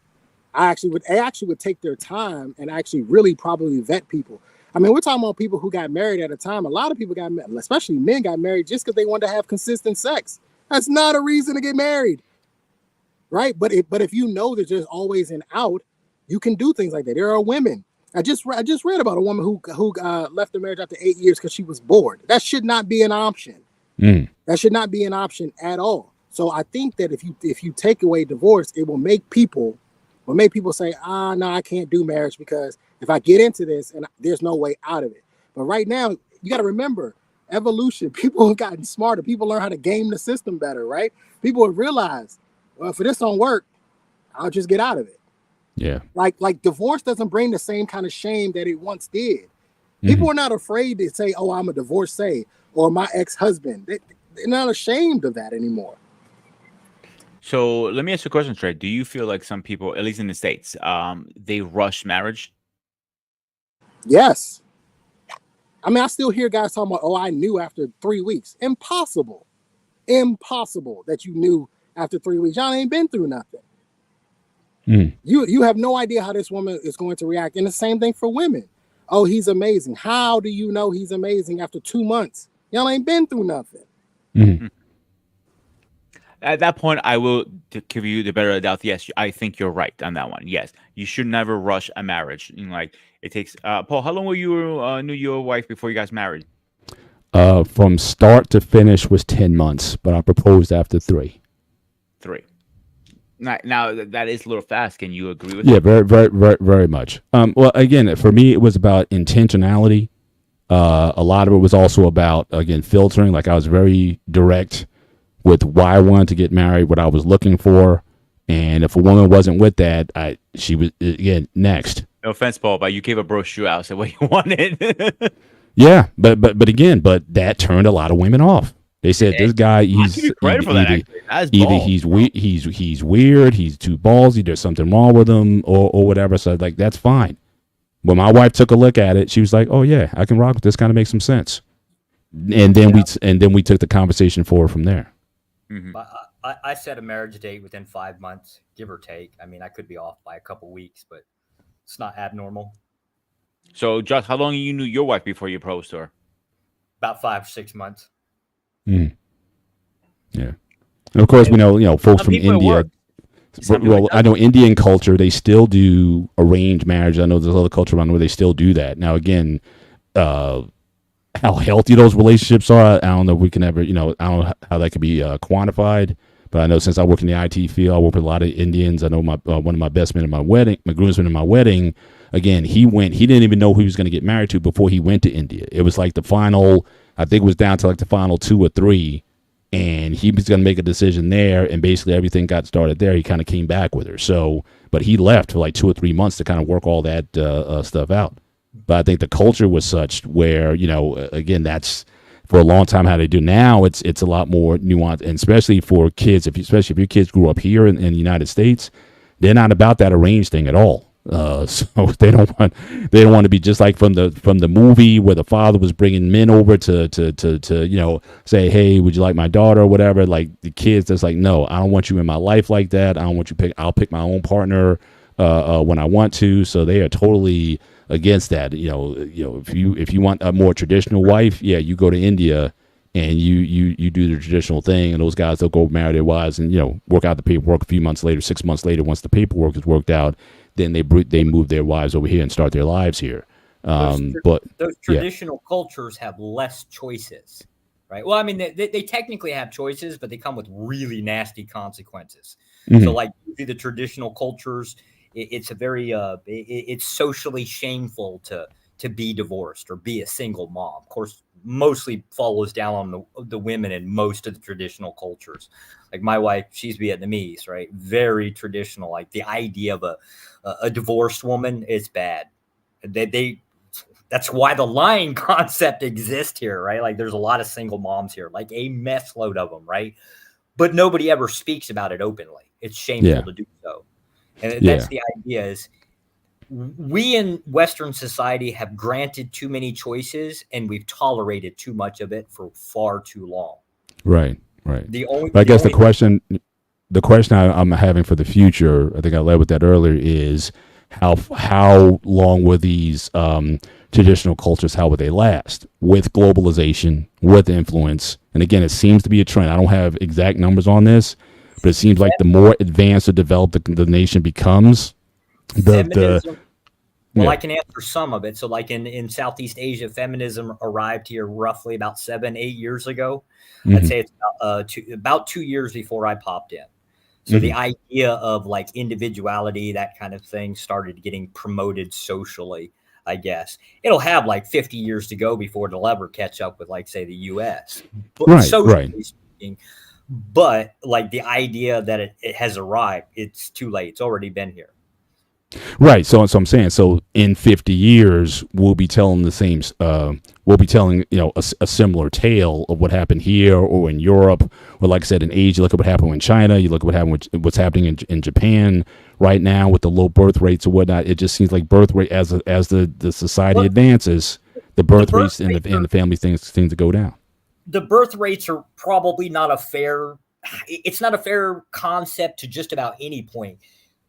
They actually would take their time and actually really probably vet people. I mean, we're talking about people who got married at a time. A lot of people especially men, got married just because they wanted to have consistent sex. That's not a reason to get married, right? But if you know that there's always an out, you can do things like that. There are women. I just read about a woman who left the marriage after 8 years because she was bored. That should not be an option. That should not be an option at all. So I think that if you take away divorce, it will make people say, no, I can't do marriage because if I get into this and there's no way out of it. But right now, you got to remember, evolution. People have gotten smarter. People learn how to game the system better, right? People have realized, well, if this don't work, I'll just get out of it. Yeah. Like divorce doesn't bring the same kind of shame that it once did. People are not afraid to say, oh, I'm a divorcee or my ex-husband. They're not ashamed of that anymore. So let me ask you a question, Trey. Do you feel like some people, at least in the States, they rush marriage? Yes. I mean, I still hear guys talking about, oh, I knew after 3 weeks. Impossible that you knew after 3 weeks. Y'all ain't been through nothing. You have no idea how this woman is going to react. And the same thing for women. Oh, he's amazing. How do you know he's amazing after 2 months? Y'all ain't been through nothing. At that point, I will give you the better of the doubt. Yes, I think you're right on that one. Yes, you should never rush a marriage. Like it takes. Paul, how long were you knew your wife before you guys married? From start to finish was 10 months, but I proposed after 3. 3. Now that is a little fast. Can you agree with that? Yeah, that? very, very, very, very much. Well, again, for me, it was about intentionality. A lot of it was also about, again, filtering. Like I was very direct with why I wanted to get married, what I was looking for, and if a woman wasn't with that, she was, again, next. No offense, Paul, but you gave a brochure out, said what you wanted. Yeah, but that turned a lot of women off. They said this guy, he's he's weird, he's too ballsy, there's something wrong with him, or whatever. So like that's fine. When my wife took a look at it, she was like, "Oh yeah, I can rock with this. Kind of makes some sense." And then we took the conversation forward from there. Mm-hmm. I set a marriage date within 5 months, give or take. I mean, I could be off by a couple weeks, but it's not abnormal. So, Josh, how long you knew your wife before you proposed to her? About 5 or 6 months. Yeah, and of course we know folks from India. Well, I know Indian culture, they still do arranged marriage. I know there's other culture around where they still do that. Now, again, how healthy those relationships are, I don't know if we can ever, I don't know how that could be quantified. But I know since I work in the IT field, I work with a lot of Indians. I know my one of my best men at my wedding, my groomsman at my wedding, again, he didn't even know who he was going to get married to before he went to India. It was like the final, I think it was down to like the final 2 or 3. And he was going to make a decision there, and basically everything got started there. He kind of came back with her. So, but he left for like 2 or 3 months to kind of work all that stuff out. But I think the culture was such where, again, that's for a long time how they do. Now it's a lot more nuanced, and especially for kids, especially if your kids grew up here in the United States, they're not about that arranged thing at all. So they don't want to be just like from the movie where the father was bringing men over to say, hey, would you like my daughter or whatever. Like the kids, that's like, no, I don't want you in my life like that. I don't want you I'll pick my own partner when I want to. So they are totally against that. If you want a more traditional wife, yeah, you go to India and you do the traditional thing, and those guys, they'll go marry their wives and work out the paperwork a few months later, 6 months later, once the paperwork is worked out. Then they move their wives over here and start their lives here. But those yeah. traditional cultures have less choices, right? Well, I mean, they technically have choices, but they come with really nasty consequences. Mhm. So, like the traditional cultures, it's a very it's socially shameful to be divorced or be a single mom. Of course, mostly follows down on the women in most of the traditional cultures. Like my wife, she's Vietnamese, right? Very traditional. Like the idea of a divorced woman is bad. They that's why the lying concept exists here, right? Like there's a lot of single moms here, like a mess load of them, right? But nobody ever speaks about it openly. It's shameful Yeah. to do so. And Yeah. that's the idea is we in Western society have granted too many choices and we've tolerated too much of it for far too long. Right. Right. The only, But I guess only the question I'm having for the future, I think I led with that earlier, is how long will these traditional cultures, how would they last with globalization, with influence? And again, it seems to be a trend. I don't have exact numbers on this, but it seems like the more advanced or developed the nation becomes, feminism. Well, yeah. I can answer some of it. So like in Southeast Asia, feminism arrived here roughly about 7-8 years ago. Mhm. I'd say it's about 2 years before I popped in. So the idea of like individuality, that kind of thing, started getting promoted socially, I guess. It'll have like 50 years to go before it'll ever catch up with, like, say, the U.S. But Right, socially right. speaking. But like the idea that it has arrived, it's too late. It's already been here. Right. So I'm saying, so in 50 years, we'll be telling the same, we'll be telling, a similar tale of what happened here or in Europe, or like I said, in Asia. Look at what happened in China. You look at what happened with what's happening in Japan right now with the low birth rates or whatnot. It just seems like birth rate, as the society advances, the birth rates and the family things seem to go down. The birth rates are probably not it's not a fair concept to just about any point.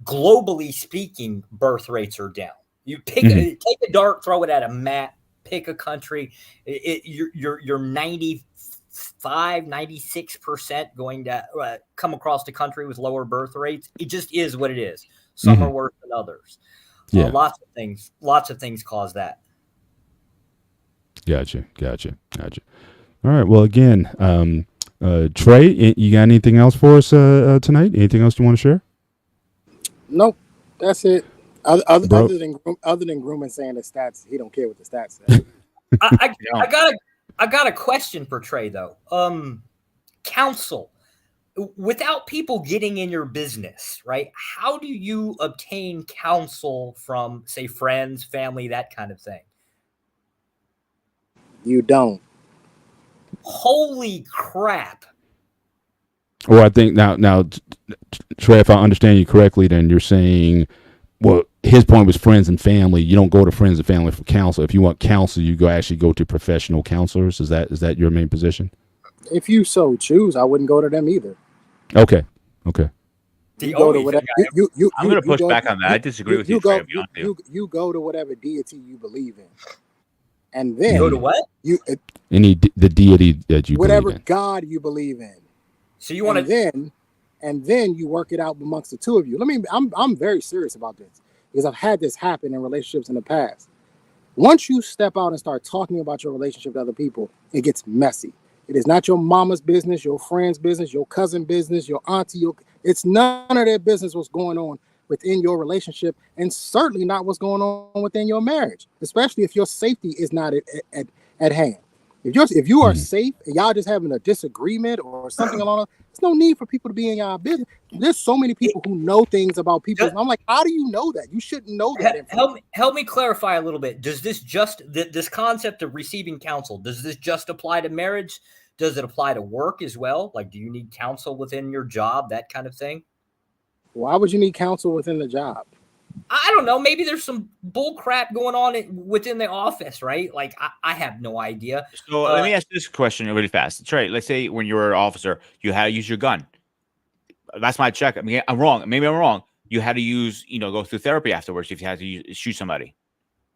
Globally speaking, birth rates are down. You take a dart, throw it at a map, pick a country. You're 95, 96% going to come across the country with lower birth rates. It just is what it is. Some are worse than others. Yeah. Lots of things cause that. Gotcha. All right. Well, again, Trey, you got anything else for us tonight? Anything else you want to share? Nope, that's it. Other than Grumman saying the stats, he don't care what the stats say. I got a question for Trey though. Counsel, without people getting in your business, right? How do you obtain counsel from, say, friends, family, that kind of thing? You don't. Holy crap. Well, I think now, Trey, if I understand you correctly, then you're saying, well, his point was friends and family. You don't go to friends and family for counsel. If you want counsel, you actually go to professional counselors. Is that your main position? If you so choose, I wouldn't go to them either. Okay. I'm going to push back on that. I disagree with you. You go to whatever deity you believe in. And then you go to what? The deity that you whatever believe in. God you believe in. So you want to then you work it out amongst the two of you. I'm very serious about this because I've had this happen in relationships in the past. Once you step out and start talking about your relationship to other people, it gets messy. It is not your mama's business, your friend's business, your cousin business, your auntie. It's none of their business what's going on within your relationship, and certainly not what's going on within your marriage, especially if your safety is not at hand. If you are safe and y'all just having a disagreement or something along those, there's no need for people to be in y'all business. There's so many people who know things about people. I'm like, how do you know that? You shouldn't know that. Help me clarify a little bit. Does this this concept of receiving counsel, does this just apply to marriage? Does it apply to work as well? Like, do you need counsel within your job, that kind of thing? Why would you need counsel within the job? I don't know. Maybe there's some bull crap going on within the office, right? Like, I have no idea. So let me ask this question really fast. Trey, let's say when you're an officer, you had to use your gun. That's my check. I mean, I'm wrong. Maybe I'm wrong. You had to use, go through therapy afterwards if you had to shoot somebody.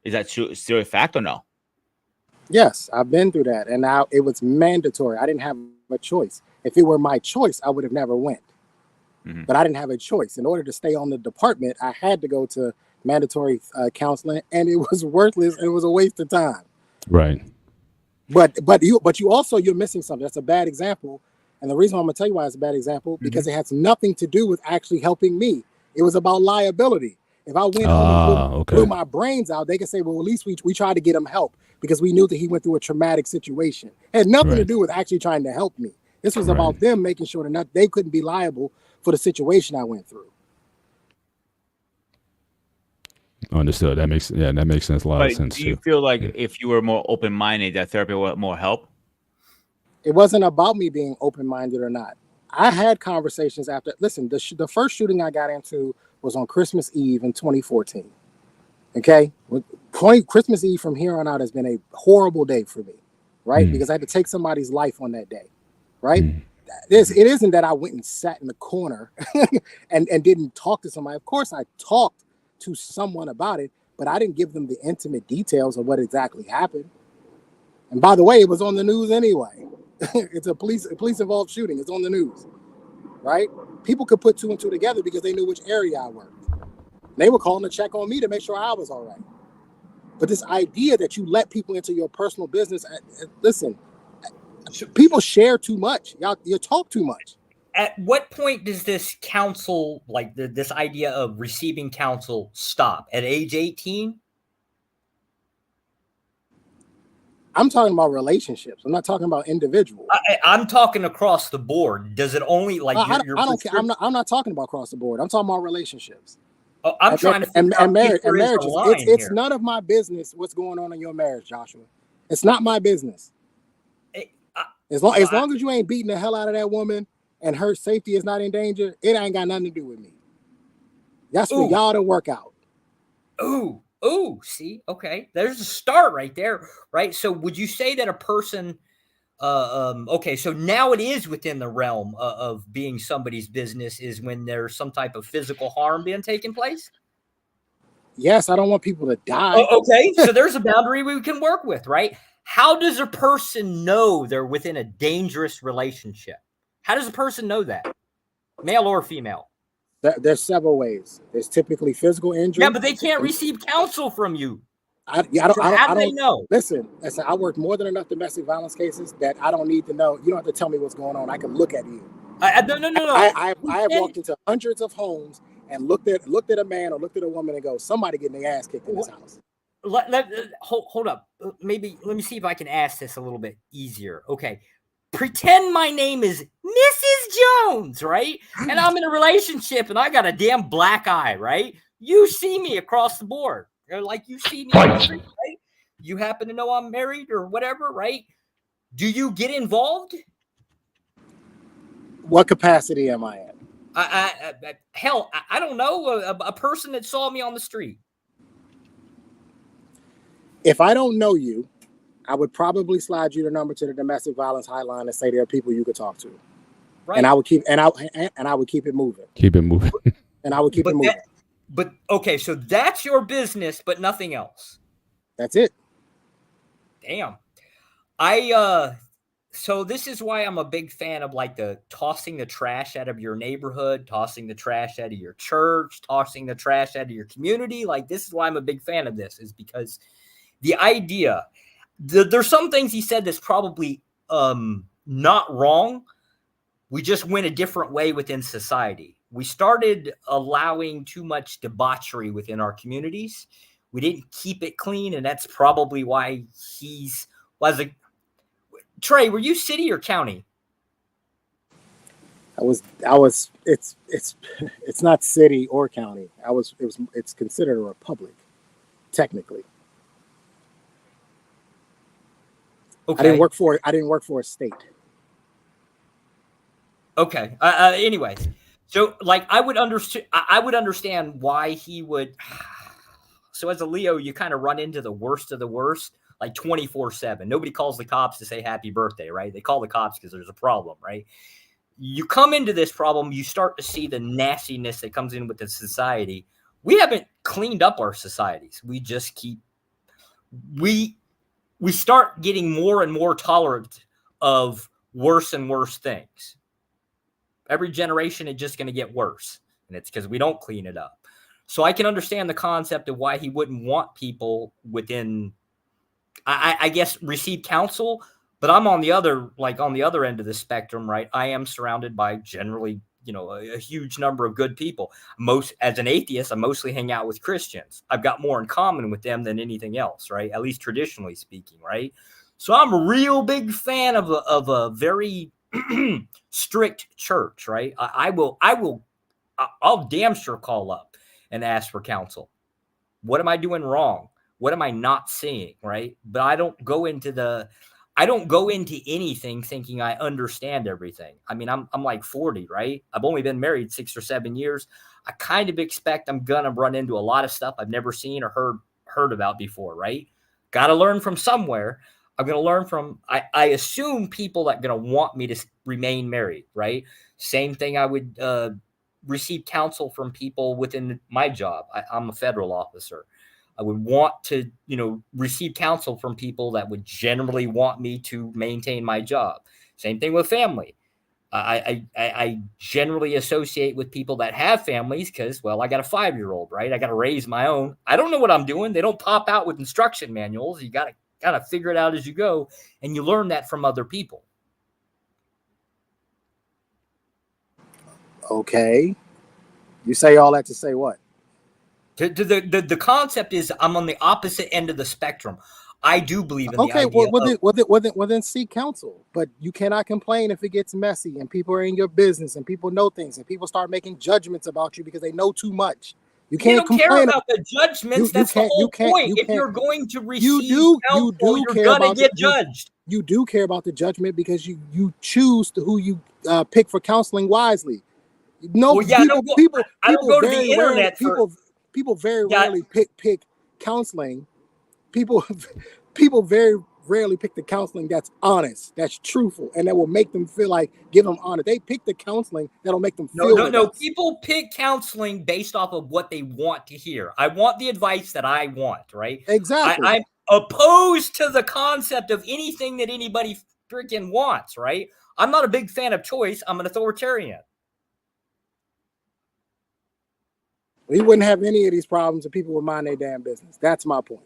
Is that still a fact or no? Yes, I've been through that. And now it was mandatory. I didn't have a choice. If it were my choice, I would have never went. But I didn't have a choice. In order to stay on the department, I had to go to mandatory counseling, and it was worthless. It was a waste of time. Right. But you're missing something. That's a bad example. And the reason why I'm gonna tell you why it's a bad example, because it has nothing to do with actually helping me. It was about liability. If I went home and blew my brains out, they could say, well, at least we tried to get him help because we knew that he went through a traumatic situation. It had nothing to do with actually trying to help me. This was about them making sure that they couldn't be liable for the situation I went through. Understood. That makes sense. A lot of sense. Do you feel like if you were more open-minded, that therapy would more help? It wasn't about me being open-minded or not. I had conversations after. Listen, the first shooting I got into was on Christmas Eve in 2014. Okay, Christmas Eve from here on out has been a horrible day for me, right? Because I had to take somebody's life on that day, right? It isn't that I went and sat in the corner and didn't talk to somebody. Of course, I talked to someone about it, but I didn't give them the intimate details of what exactly happened. And by the way, it was on the news anyway. It's a police involved shooting. It's on the news, right? People could put two and two together because they knew which area I worked. They were calling to check on me to make sure I was all right. But this idea that you let people into your personal business, listen, people share too much. You talk too much. At what point does this counsel, like this idea of receiving counsel, stop? At age 18? I'm talking about relationships. I'm not talking about individuals. I'm talking across the board. Does it only like? I don't care. I'm not talking about across the board. I'm talking about relationships. Oh, I'm trying to figure out marriages. It's here. none of my business what's going on in your marriage, Joshua. It's not my business. As long as you ain't beating the hell out of that woman and her safety is not in danger, it ain't got nothing to do with me. That's for y'all to work out. Ooh, see, okay, there's a start right there, right? So would you say that a person, okay, so now it is within the realm of being somebody's business is when there's some type of physical harm being taken place? Yes, I don't want people to die. Oh, okay, so there's a boundary we can work with, right? How does a person know they're within a dangerous relationship? How does a person know that? Male or female? There's several ways. There's typically physical injury. Yeah, but they can't receive counsel from you. I don't know. Listen, I work more than enough domestic violence cases that I don't need to know. You don't have to tell me what's going on. I can look at you. No. I have walked into hundreds of homes and looked at a man or looked at a woman and go, somebody getting their ass kicked in this house. Hold up. Maybe let me see if I can ask this a little bit easier. Okay. Pretend my name is Mrs. Jones, right? And I'm in a relationship and I got a damn black eye, right? You see me across the board. Like you see me on the street, right? You happen to know I'm married or whatever, right? Do you get involved? What capacity am I in? I don't know. A person that saw me on the street. If I don't know you, I would probably slide you the number to the domestic violence hotline and say there are people you could talk to. Right. And I would keep it moving. Keep it moving. And I would keep it moving. But okay, so that's your business, but nothing else. That's it. Damn. So this is why I'm a big fan of like the tossing the trash out of your neighborhood, tossing the trash out of your church, tossing the trash out of your community. Like this is why I'm a big fan of this, is because the idea, there's some things he said that's probably not wrong. We just went a different way within society. We started allowing too much debauchery within our communities. We didn't keep it clean, and that's probably why Trey, were you city or county? It's not city or county. It's considered a republic, technically. Okay. I didn't work for a state. Okay. Anyways, so like I would understand why he would. So as a Leo, you kind of run into the worst of the worst, like 24/7. Nobody calls the cops to say happy birthday, right? They call the cops because there's a problem, right? You come into this problem, you start to see the nastiness that comes in with the society. We haven't cleaned up our societies. We just we start getting more and more tolerant of worse and worse things. Every generation is just going to get worse, and it's because we don't clean it up. So I can understand the concept of why he wouldn't want people within, I guess, receive counsel. But I'm on the other end of the spectrum, right? I am surrounded by generally, a huge number of good people. As an atheist, I mostly hang out with Christians. I've got more in common with them than anything else, right? At least traditionally speaking, right? So I'm a real big fan of a very strict church, right? I'll damn sure call up and ask for counsel. What am I doing wrong? What am I not seeing? Right. But I don't go into anything thinking I understand everything. I mean, I'm like 40, right? I've only been married 6 or 7 years. I kind of expect I'm going to run into a lot of stuff I've never seen or heard about before. Right. Got to learn from somewhere. I'm going to learn from, I assume, people that are going to want me to remain married. Right. Same thing. I would, receive counsel from people within my job. I'm a federal officer. I would want to, receive counsel from people that would generally want me to maintain my job. Same thing with family. I generally associate with people that have families because, well, I got a 5-year-old, right? I got to raise my own. I don't know what I'm doing. They don't pop out with instruction manuals. You got to figure it out as you go, and you learn that from other people. Okay. You say all that to say what? The concept is I'm on the opposite end of the spectrum. I do believe in the idea. Well, then seek counsel. But you cannot complain if it gets messy and people are in your business and people know things and people start making judgments about you because they know too much. You can't care about the judgments. That's the whole point. If you're going to receive counsel, you're going to get judged. You do care about the judgment because you choose who you pick for counseling wisely. People very rarely pick counseling. People very rarely pick the counseling that's honest, that's truthful, and that will make them feel like give them honor. They pick the counseling that'll make them feel. No. People pick counseling based off of what they want to hear. I want the advice that I want, right? Exactly. I'm opposed to the concept of anything that anybody freaking wants, right? I'm not a big fan of choice. I'm an authoritarian. We wouldn't have any of these problems if people would mind their damn business. That's my point.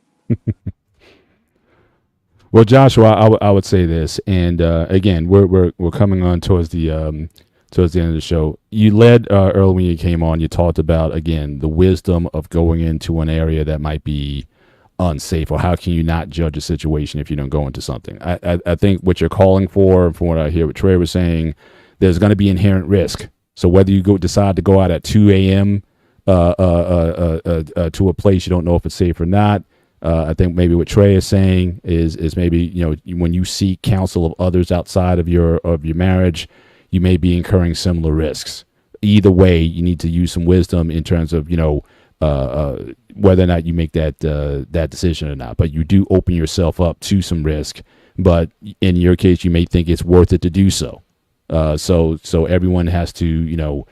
Well, Joshua, I would say this, and again, we're coming on towards the end of the show. You led early when you came on. You talked about, again, the wisdom of going into an area that might be unsafe, or how can you not judge a situation if you don't go into something. I think what you're calling for, from what I hear what Trey was saying, there's going to be inherent risk. So whether you decide to go out at 2 a.m. To a place you don't know if it's safe or not. I think maybe what Trey is saying is maybe, when you seek counsel of others outside of your marriage, you may be incurring similar risks. Either way, you need to use some wisdom in terms of whether or not you make that decision or not. But you do open yourself up to some risk. But in your case, you may think it's worth it to do so. So everyone has to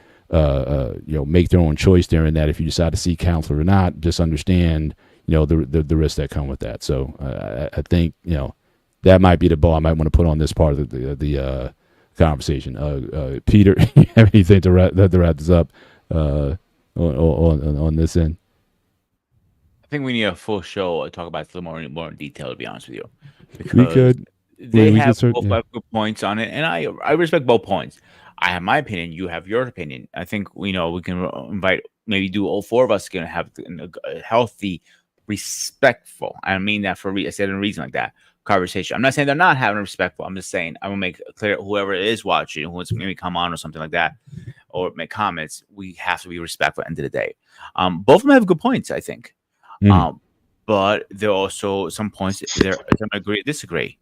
make their own choice there, in that if you decide to seek counsel or not, just understand, the risks that come with that. So I think, that might be the ball I might want to put on this part of the conversation. Peter, you have anything to wrap this up on this end? I think we need a full show to talk about it a little more in detail, to be honest with you. We could. They have both good points on it, and I respect both points. I have my opinion. You have your opinion. I think we can invite, maybe do all four of us going to have a healthy, respectful. I mean that for I said a reason like that conversation. I'm not saying they're not having respectful. I'm just saying I'm gonna make clear, whoever is watching, who's maybe come on or something like that, or make comments, we have to be respectful at the end of the day. Both of them have good points, I think. But there are also some points there some agree disagree.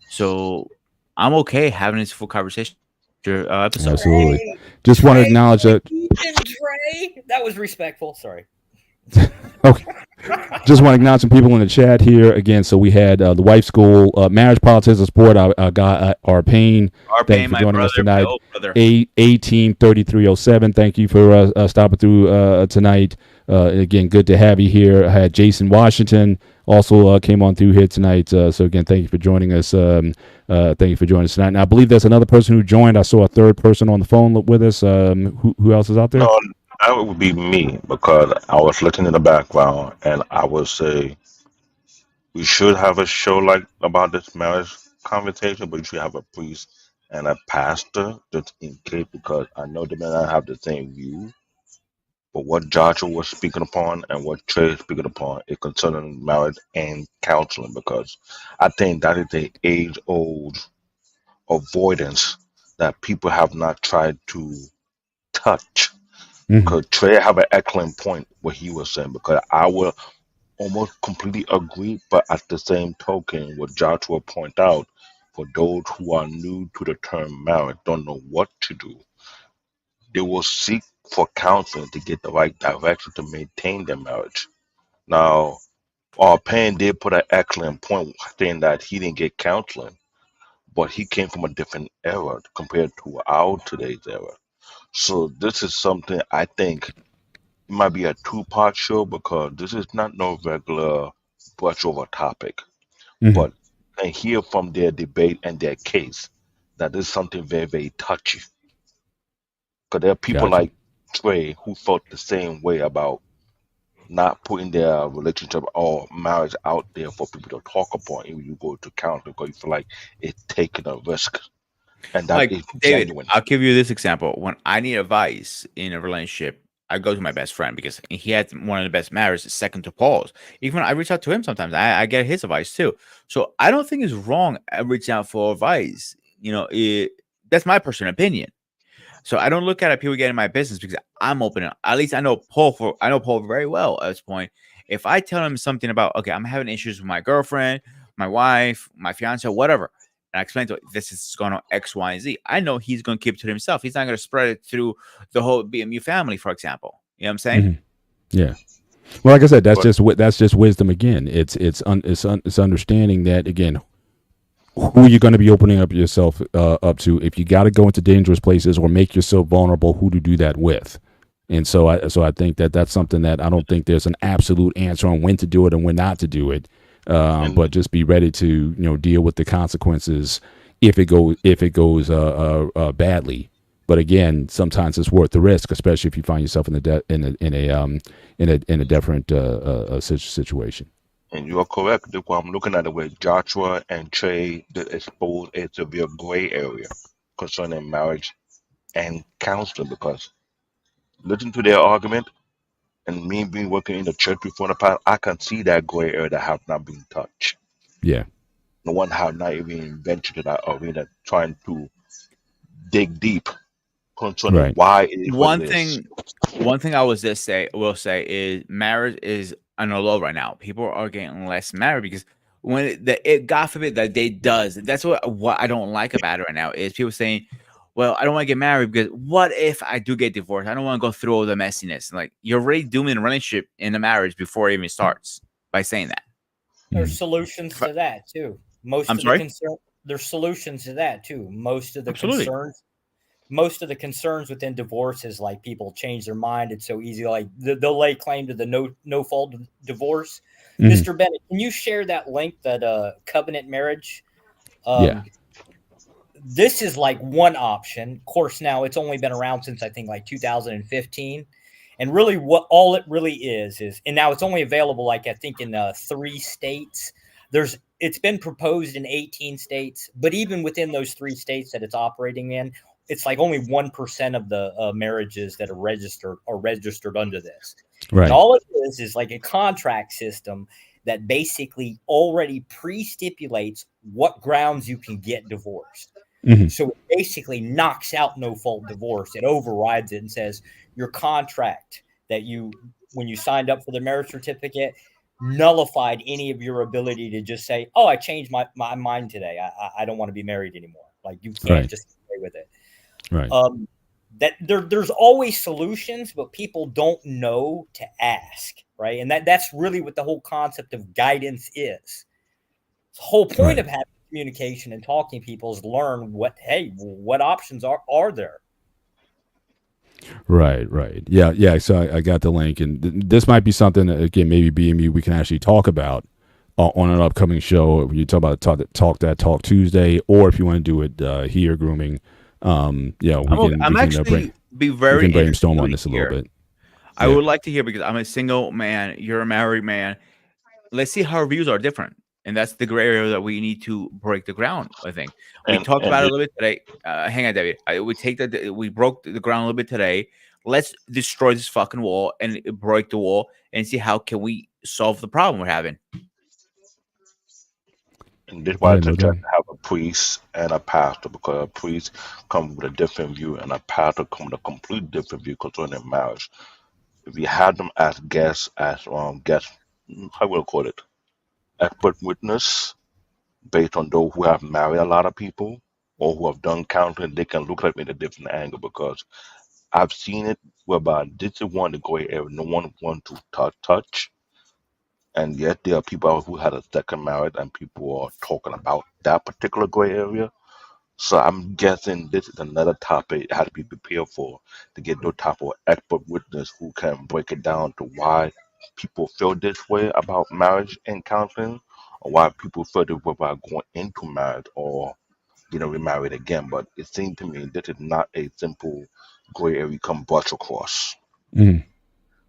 So I'm okay having this full conversation. Episode. Absolutely. Just want to acknowledge that. Trey, that was respectful. Sorry. Okay. Just want to acknowledge some people in the chat here again. So we had the Wife School, Marriage, Politics, and Sport. Our guy Arpain. Thank you for joining us tonight. A-Team 3307. Thank you for stopping through tonight. Again, good to have you here. I had Jason Washington also came on through here tonight. So again, thank you for joining us. Thank you for joining us tonight. And I believe there's another person who joined. I saw a third person on the phone with us. Who else is out there? that would be me because I was listening in the background, and I would say we should have a show like about this marriage conversation, but you should have a priest and a pastor just in case because I know they may not have the same view. But what Joshua was speaking upon and what Trey is speaking upon is concerning marriage and counseling because I think that is a age old avoidance that people have not tried to touch. Mhm. Because Trey have an excellent point what he was saying because I will almost completely agree, but at the same token, what Joshua point out, for those who are new to the term marriage, don't know what to do, they will seek for counseling to get the right direction to maintain their marriage. Now, our Payne did put an excellent point saying that he didn't get counseling, but he came from a different era compared to our today's era. So this is something I think it might be a two-part show because this is not no regular brush over topic, Mhm. but and hear from their debate and their case that this is something very, very touchy. Because there are people Gotcha. like Trey who felt the same way about not putting their relationship or marriage out there for people to talk about when you go to counseling because you feel like it's taking a risk. And that Like is David, genuine. I'll give you this example. When I need advice in a relationship, I go to my best friend because he had one of the best marriages, second to Paul's. Even when I reach out to him sometimes, I get his advice too. So I don't think it's wrong reaching out for advice. That's my personal opinion. So I don't look at people getting my business because I'm open. At least I know Paul very well at this point. If I tell him something about, okay, I'm having issues with my girlfriend, my wife, my fiance, whatever, and I explain to him, this is going on X, Y, and Z, I know he's going to keep it to himself. He's not going to spread it through the whole BMU family, for example. You know what I'm saying? Mhm. Yeah. Well, like I said, that's But just wisdom again. It's understanding that again, who you're going to be opening up yourself up to. If you got to go into dangerous places or make yourself vulnerable, who to do that with. And so I think that's something that I don't think there's an absolute answer on when to do it and when not to do it. and But just be ready to deal with the consequences if it goes badly. But again, sometimes it's worth the risk, especially if you find yourself in a different situation. and you are correct. Look, I'm looking at the way Joshua and Trey did expose a severe gray area concerning marriage and counseling because listen to their argument and me being working in the church before the past, I can see that gray area that have not been touched. Yeah. No one have not even ventured to that arena trying to dig deep concerning Right. why it is what One it is. thing I will say is marriage is on a low right now. People are getting less married because when God forbid that they does. That's what I don't like about it right now is people saying, well, I don't want to get married because what if I do get divorced? I don't want to go through all the messiness. Like you're already doing a relationship in the marriage before it even starts by saying that. There's solutions to that too. There's solutions to that too. Most of the concerns within divorce is like people change their mind. It's so easy. Like they'll lay claim to the no fault divorce. Mhm. Mr. Bennett, can you share that link, that covenant marriage? Yeah. This is like one option. Of course, now it's only been around since I think like 2015. And really what all it really is, and now it's only available, like I think in 3 states. It's been proposed in 18 states, but even within those 3 states that it's operating in, it's like only 1% of the marriages that are registered under this. Right. And all it is like a contract system that basically already pre-stipulates what grounds you can get divorced. Mhm. So it basically knocks out no fault divorce. It overrides it and says your contract that when you signed up for the marriage certificate nullified any of your ability to just say, oh, I changed my mind today. I don't want to be married anymore. Like you can't Right. just stay with it. Right. That there's always solutions, but people don't know to ask, right? And that's really what the whole concept of guidance is. The whole point Right. of having communication and talking to people is learn what options are there. Right. Yeah. So I got the link, and this might be something that, again, maybe BMU we can actually talk about on an upcoming show. You talk about Talk Tuesday, or if you want to do it here, grooming. Yeah, we can actually be very brainstorm on interested this a little to bit. I Yeah. would like to hear, because I'm a single man, you're a married man. Let's see how our views are different. And that's the gray area that we need to break the ground, I think. We talked and about it a little bit today. Hang on, David. We broke the ground a little bit today. Let's destroy this fucking wall and break the wall and see how can we solve the problem we're having. And this is why Yeah, it's no doubt. important to have a priest and a pastor, because a priest comes with a different view and a pastor comes with a complete different view concerning marriage. If you had them as guests, how will I call it, expert witness, based on those who have married a lot of people or who have done counseling, they can look at it in a different angle, because I've seen it whereby this is one of the gray area no one wants to touch. And yet there are people out who had a second marriage and people are talking about that particular gray area. So I'm guessing this is another topic you have to be prepared for, to get those type of expert witness who can break it down to why people feel this way about marriage and counseling, or why people feel this way about going into marriage or getting remarried again. But it seems to me this is not a simple gray area you can brush across. Mhm.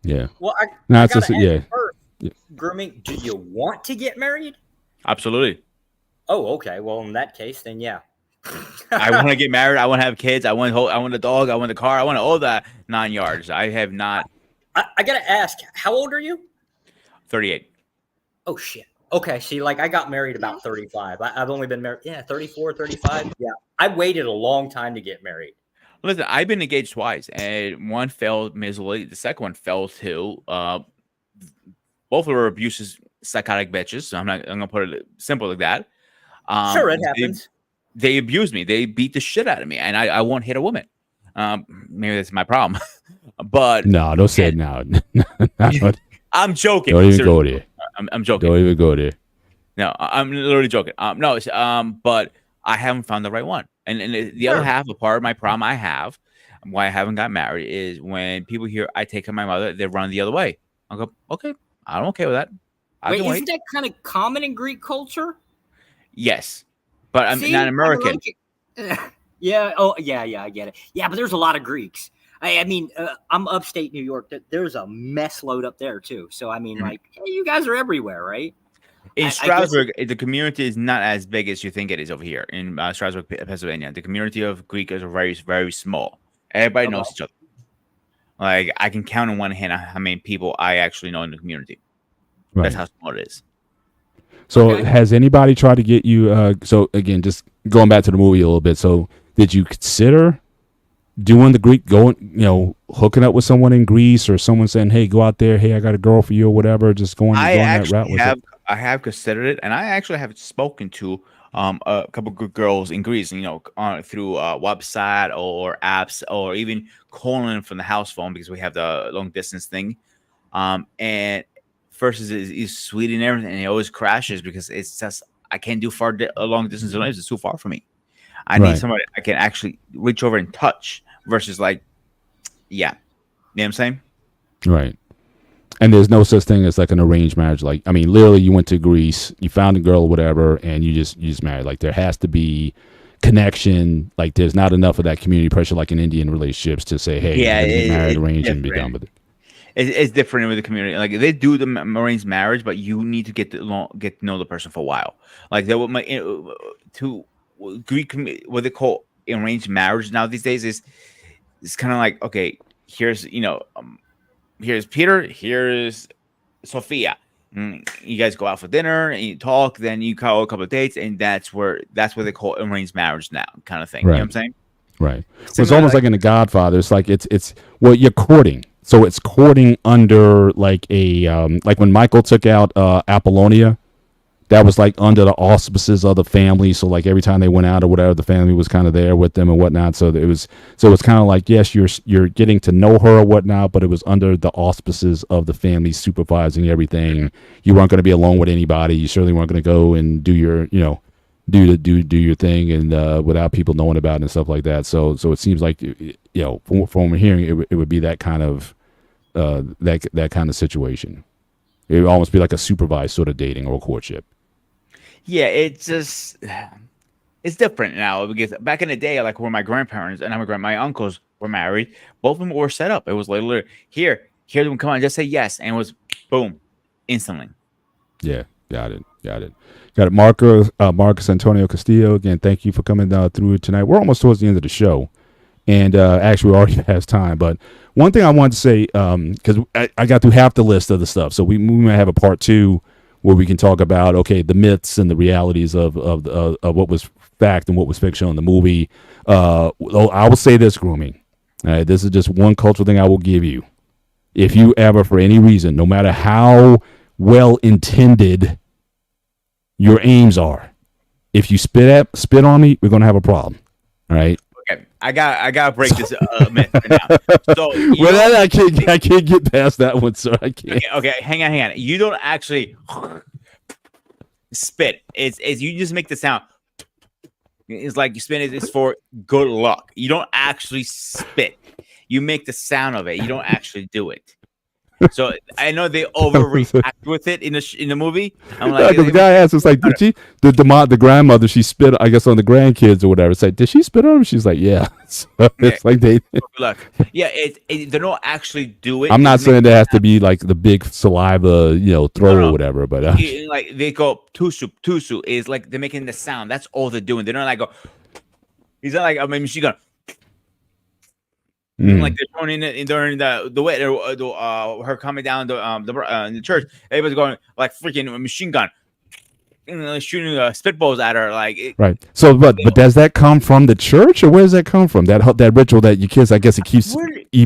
Yeah. Well, No, I it's gotta just ask yeah. you first, Yeah. Grooming, do you want to get married? Absolutely. Oh, okay. Well, in that case, then yeah. I want to get married. I want to have kids. I want a dog. I want a car. I want all that 9 yards. I have not. I gotta ask, how old are you? 38. Oh shit. Okay, see, like I got married about 35. I've only been married, 34, 35. Yeah, I waited a long time to get married. Listen, I've been engaged twice, and one failed miserably. The second one fell too. Both were abuses, psychotic bitches. So I'm gonna put it simple like that. Sure, it happens. They abused me. They beat the shit out of me, and I won't hit a woman. Maybe that's my problem, but No, don't say it now. Don't I'm joking. even Seriously. go there. I'm joking. Don't even go there. No, I'm literally joking. But I haven't found the right one. And the other Sure. half, a part of my problem I have, why I haven't got married, is when people hear I take care of my mother, they run the other way. I'll go, okay, I'm okay with that. I Wait, can isn't wait. that kind of common in Greek culture? Yes, but I'm See, not I American. like it. Yeah. Oh, yeah. I get it. Yeah, but there's a lot of Greeks. I mean, I'm upstate New York. There's a mess load up there too. So I mean, Mhm. like, hey, you guys are everywhere, right? In I guess- Strasbourg, the community is not as big as you think it is over here in Strasbourg, Pennsylvania. The community of Greek is very, very small. Everybody knows Okay. each other. Like, I can count on one hand how many people I actually know in the community. Right. That's how small it is. So Okay. has anybody tried to get you so again, just going back to the movie a little bit, so did you consider doing the Greek, hooking up with someone in Greece, or someone saying, hey, go out there, hey, I got a girl for you or whatever, just going that route with it? I have considered it, and I actually have spoken to a couple good girls in Greece, through website or apps, or even calling from the house phone, because we have the long distance thing. And first is sweet and everything, and it always crashes because it's just I can't do long distance relations. It's too far for me. I need Right. somebody I can actually reach over and touch, versus like, yeah, you know what I'm saying? Right. And there's no such thing as like an arranged marriage. Like, I mean, literally you went to Greece, you found a girl or whatever, and you just married. Like, there has to be connection. Like, there's not enough of that community pressure like in Indian relationships to say, hey, Yeah, you're gonna get married, it's arranged, and be different. done with it. It's different with the community. Like, they do the arranged marriage, but you need to get to know the person for a while. Like, that would to Greek, what they call arranged marriage now these days is it's kind of like, okay, here's here's Peter, here's Sophia. You guys go out for dinner and you talk, then you call a couple of dates, and that's what they call arranged marriage now, kind of thing. You know what I'm saying? Right. It's Similar, almost like in The Godfather. It's like it's well, you're courting. So it's courting under like a like when Michael took out Apollonia, that was like under the auspices of the family. So like every time they went out or whatever, the family was kind of there with them and whatnot. So it was kind of like, yes, you're getting to know her or whatnot, but it was under the auspices of the family supervising everything. You weren't going to be alone with anybody. You certainly weren't going to go and do your do your thing and without people knowing about it and stuff like that. So it seems like from what we're hearing, it would be that kind of that kind of situation. It would almost be like a supervised sort of dating or courtship. Yeah, it's just it's different now, because back in the day, like where my grandparents and my uncles were married, both of them were set up. It was literally, hear them come on, just say yes, and it was boom, instantly. Yeah, got it. Marcus Antonio Castillo, again, thank you for coming through tonight. We're almost towards the end of the show, and actually, we're already past time. But one thing I wanted to say, because I got through half the list of the stuff, so we might have a part 2 where we can talk about, okay, the myths and the realities of what was fact and what was fiction in the movie. I will say this, Grooming. This is just one cultural thing I will give you. If you ever, for any reason, no matter how well intended your aims are, if you spit on me, we're gonna have a problem. All right. Okay, I gotta break this myth right now. So I can't get past that one, sir. I can't. Okay, hang on. You don't actually spit. It's you just make the sound. It's like you spit. It's for good luck. You don't actually spit. You make the sound of it. You don't actually do it. So I know they overreact with it in the movie. I'm like, the guy asked, it's like, did she the grandmother, she spit, I guess, on the grandkids or whatever. It's like, did she spit on him? She's like, yeah. So it's like they look, yeah, they don't actually do it. I'm not saying there has to be like the big saliva, throw or whatever, but like they go tusu is like they're making the sound. That's all they're doing. They're not like go. He's not like, I mean, she's gonna. Like they're throwing in during the way her coming down the church, everybody's going like freaking machine gun, shooting spitballs at her, like right. So, but does that come from the church, or where does that come from? That ritual that you kiss, I guess it keeps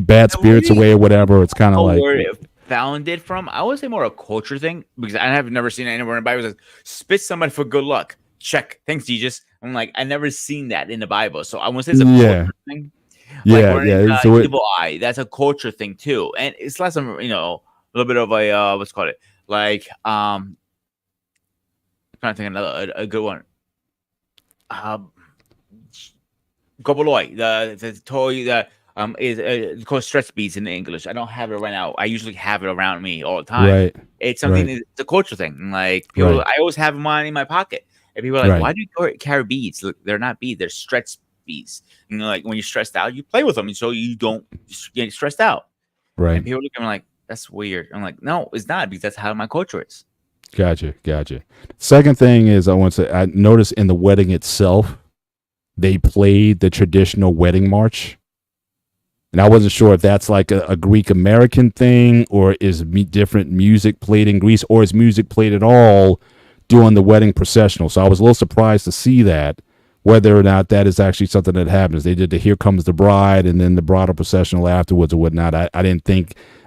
bad spirits away or whatever. It's kind of like where it found it from. I would say more a culture thing because I have never seen it anywhere in the Bible. It says spit somebody for good luck. Check. Thanks, Jesus. I'm like, I never seen that in the Bible, so I want to say it's a culture thing. Yeah. So evil eye, that's a culture thing too, and it's less of a little bit of a what's called it, like I'm trying to think another a good one. Goboloy, the toy that is called stretch beads in English. I don't have it right now. I usually have it around me all the time. Right. It's something. It's a culture thing. Like people, I always have mine in my pocket, and people are like, "Why do you carry beads? Look, they're not beads. They're stretch beads. Like when you're stressed out, you play with them, so you don't get stressed out." Right. And people look at me like, "That's weird." I'm like, "No, it's not, because that's how my culture is." Gotcha. Second thing is, I noticed in the wedding itself, they played the traditional wedding march, and I wasn't sure if that's like a Greek American thing, or is different music played in Greece, or is music played at all during the wedding processional. So I was a little surprised to see that. Whether or not that is actually something that happens. They did the Here Comes the Bride and then the bridal processional afterwards or whatnot. I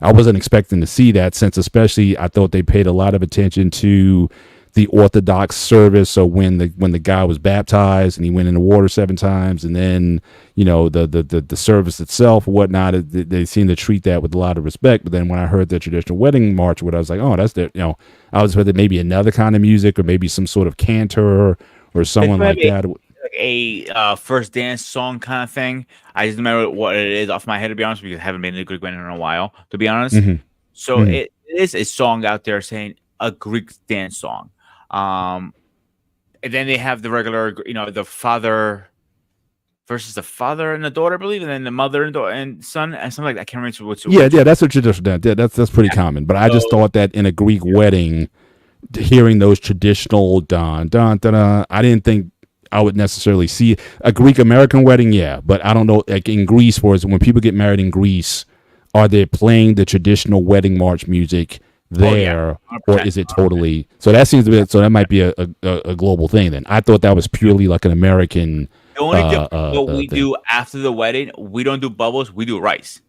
wasn't expecting to see that, since especially I thought they paid a lot of attention to the Orthodox service. So when the guy was baptized and he went in the water 7 times, and then, the service itself or whatnot, they seem to treat that with a lot of respect. But then when I heard the traditional wedding march, I was like, oh, that's I was with maybe another kind of music, or maybe some sort of cantor or someone like that. A first dance song kind of thing. I just remember what it is off my head, to be honest, because I haven't been to a Greek wedding in a while, to be honest. So it is a song out there saying a Greek dance song. And then they have the regular, the father versus the father and the daughter, I believe, and then the mother and son, and something like that. I can't remember what's. Yeah, that's a traditional. Yeah, that's pretty common. But I just thought that in a Greek wedding, hearing those traditional dun dun dun dun, I didn't think I would necessarily see a Greek American wedding. Yeah, but I don't know. Like in Greece, when people get married in Greece, are they playing the traditional wedding march music there, or is it totally? So that seems to be. So that might be a global thing. Then I thought that was purely like an American. The only what we do after the wedding, we don't do bubbles. We do rice.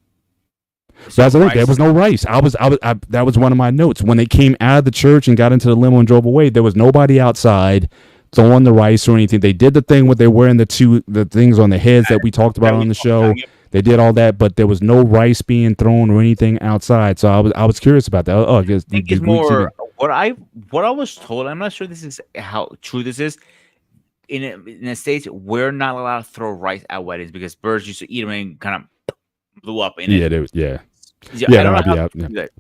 So that's the thing. There was no rice. That was one of my notes. When they came out of the church and got into the limo and drove away, there was nobody outside throwing the rice or anything. They did the thing where they're wearing the things on the heads that we talked about on the show. They did all that, but there was no rice being thrown or anything outside. So I was curious about that. I guess I think it's more what I was told. I'm not sure this is how true this is. In the States, we're not allowed to throw rice at weddings because birds used to eat them and kind of blew up in it.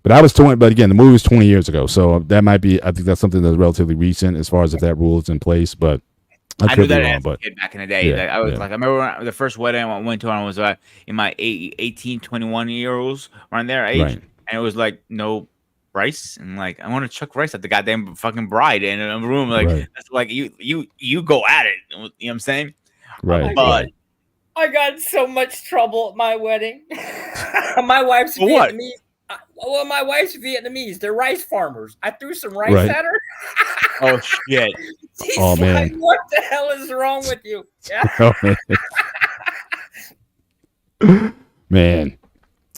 But I was 20. But again, the movie was 20 years ago, so that might be. I think that's something that's relatively recent as far as if that rule is in place. But I knew that as a kid back in the day. Yeah, I remember the first wedding I went to. I was in my 18, 21 years around there age. Right. and it was like no rice, and like I want to chuck rice at the goddamn fucking bride in a room. Like Right. that's like you go at it. You know what I'm saying? Right. But right. I got in so much trouble at my wedding. My wife's For what? Vietnamese. Well, my wife's Vietnamese. They're rice farmers. I threw some rice Right. at her. Oh shit! She's Oh, like, man. what the hell is wrong with you? Yeah. Oh, man.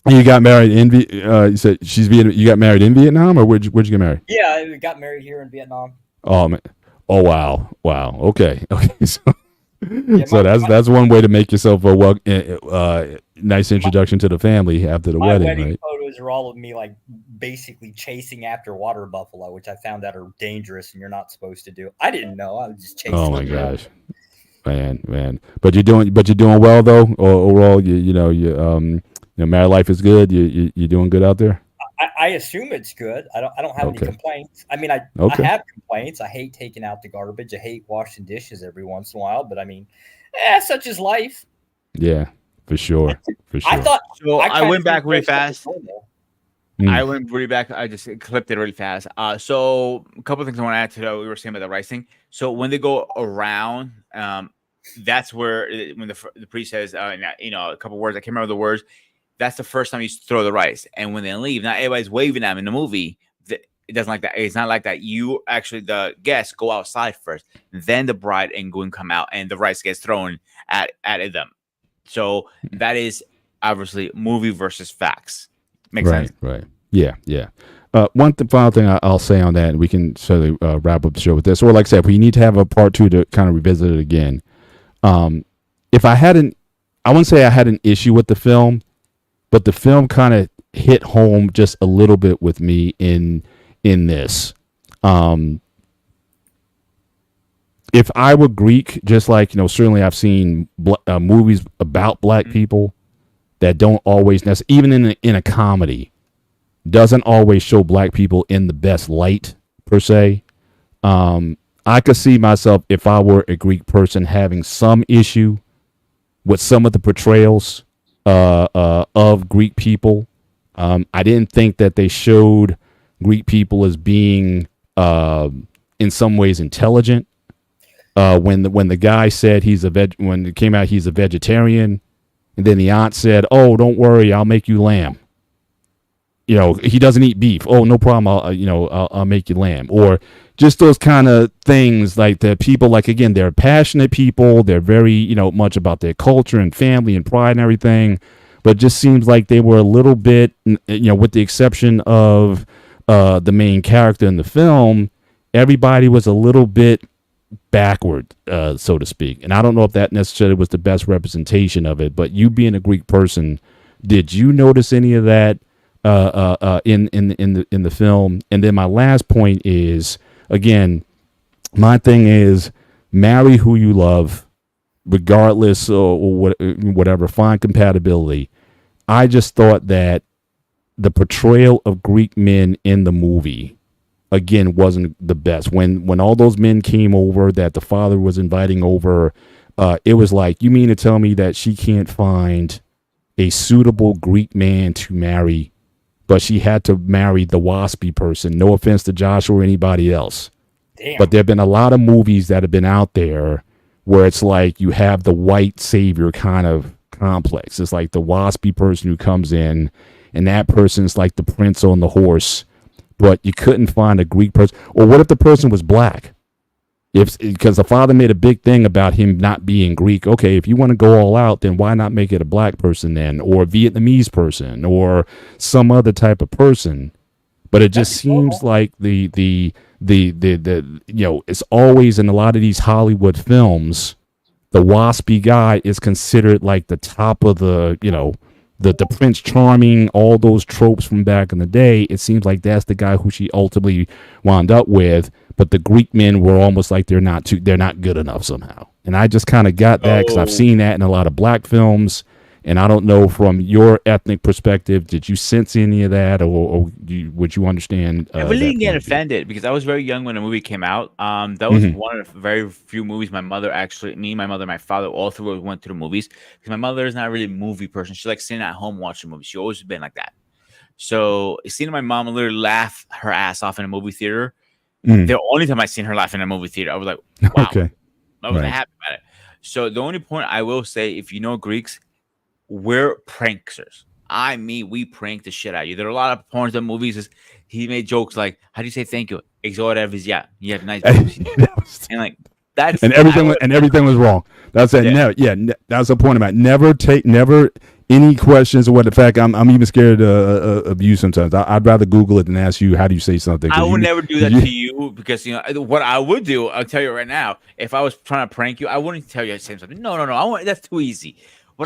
You got married in you said you got married in Vietnam, or where'd you get married? Yeah, I got married here in Vietnam. Oh man. Oh wow. Okay. So, my- that's one way to make yourself a nice introduction to the family after the My wedding, wedding right? photos are all of me like basically chasing after water buffalo, which I found out are dangerous and you're not supposed to do. I didn't know. I was just chasing. Oh my them around. gosh. Man. But you're doing well though. Overall, married life is good. You're doing good out there. I assume it's good. I don't have Okay. any complaints. I mean, I have complaints. I hate taking out the garbage. I hate washing dishes every once in a while. But I mean, such is life. Yeah, for sure. I thought. So I kinda went back think really that's fast. normal. I went really back. I just clipped it really fast. So a couple of things I want to add to what we were saying about the rice thing. So when they go around, that's where when the priest says, a couple words. I can't remember the words. That's the first time you throw the rice. And when they leave, not everybody's waving at them in the movie. It doesn't like that. It's not like that. You actually, the guests go outside first, then the bride and groom come out, and the rice gets thrown at them. So that is obviously movie versus facts. Makes sense. Right. Yeah. One final thing I'll say on that, and we can certainly wrap up the show with this. Or like I said, if we need to have a part 2 to kind of revisit it again. If I wouldn't say I had an issue with the film, but the film kind of hit home just a little bit with me in this. If I were Greek, just like, certainly I've seen movies about black people that don't always necessarily, even in a comedy, doesn't always show black people in the best light per se. I could see myself, if I were a Greek person, having some issue with some of the portrayals of Greek people. I didn't think that they showed Greek people as being in some ways intelligent. When the guy said when it came out he's a vegetarian, and then the aunt said, "Oh, don't worry, I'll make you lamb." He doesn't eat beef. Oh, no problem. I'll make you lamb. Or just those kind of things, like the people, like, again, they're passionate people. They're very, much about their culture and family and pride and everything. But it just seems like they were a little bit, with the exception of the main character in the film, everybody was a little bit backward, so to speak. And I don't know if that necessarily was the best representation of it. But you being a Greek person, did you notice any of that in the film? And then my last point is, again, my thing is, marry who you love, regardless or whatever, find compatibility. I just thought that the portrayal of Greek men in the movie, again, wasn't the best. When all those men came over that the father was inviting over, it was like, you mean to tell me that she can't find a suitable Greek man to marry, but she had to marry the waspy person? No offense to Joshua or anybody else. Damn. But there have been a lot of movies that have been out there where it's like you have the white savior kind of complex. It's like the waspy person who comes in, and that person's like the prince on the horse, but you couldn't find a Greek person. Or what if the person was black? Because the father made a big thing about him not being Greek. Okay, if you want to go all out, then why not make it a black person then, or a Vietnamese person, or some other type of person? But it just seems like the it's always in a lot of these Hollywood films, the waspy guy is considered like the top of the Prince Charming, all those tropes from back in the day. It seems like that's the guy who she ultimately wound up with. But the Greek men were almost like they're not good enough somehow. And I just kind of got that because I've seen that in a lot of black films. And I don't know, from your ethnic perspective, did you sense any of that, or would you understand? I really didn't get offended because I was very young when the movie came out. That was one of the very few movies my mother my mother, my father, all three went to the movies, because my mother is not really a movie person. She likes sitting at home watching movies. She always been like that. So seeing my mom literally laugh her ass off in a movie theater, Mm. the only time I seen her laugh in a movie theater, I was like, wow, Okay. I was Right. happy about it. So the only point I will say, if you know Greeks, we're pranksters. We prank the shit out of you. There are a lot of porns and movies. He made jokes like, "How do you say thank you?" Exoravizia. You have nice boobs. And like that's and everything was wrong. That's it. Yeah. Never, that's the point about it. Never any questions or what. The fact I'm even scared of you sometimes. I'd rather Google it than ask you how do you say something. I would never do that to you because what I would do. I'll tell you right now. If I was trying to prank you, I wouldn't tell you to say something. No. That's too easy.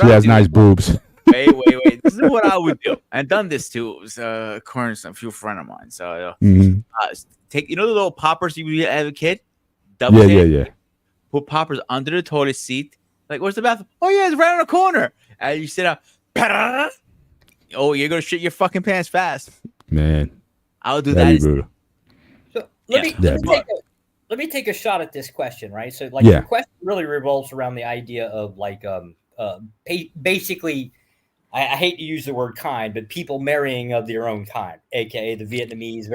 She has nice boobs. Wait. This is what I would do. I've done this too. According to a few friend of mine. So take the little poppers you have a kid. Yeah. Put poppers under the toilet seat. Like, where's the bathroom? Oh yeah, it's right on the corner. And you sit up. Oh, you're gonna shit your fucking pants fast. Man, I'll do that'd that. be brutal. So let me take a shot at this question, right? So like Yeah. the question really revolves around the idea of like basically I hate to use the word kind, but people marrying of their own kind, aka the Vietnamese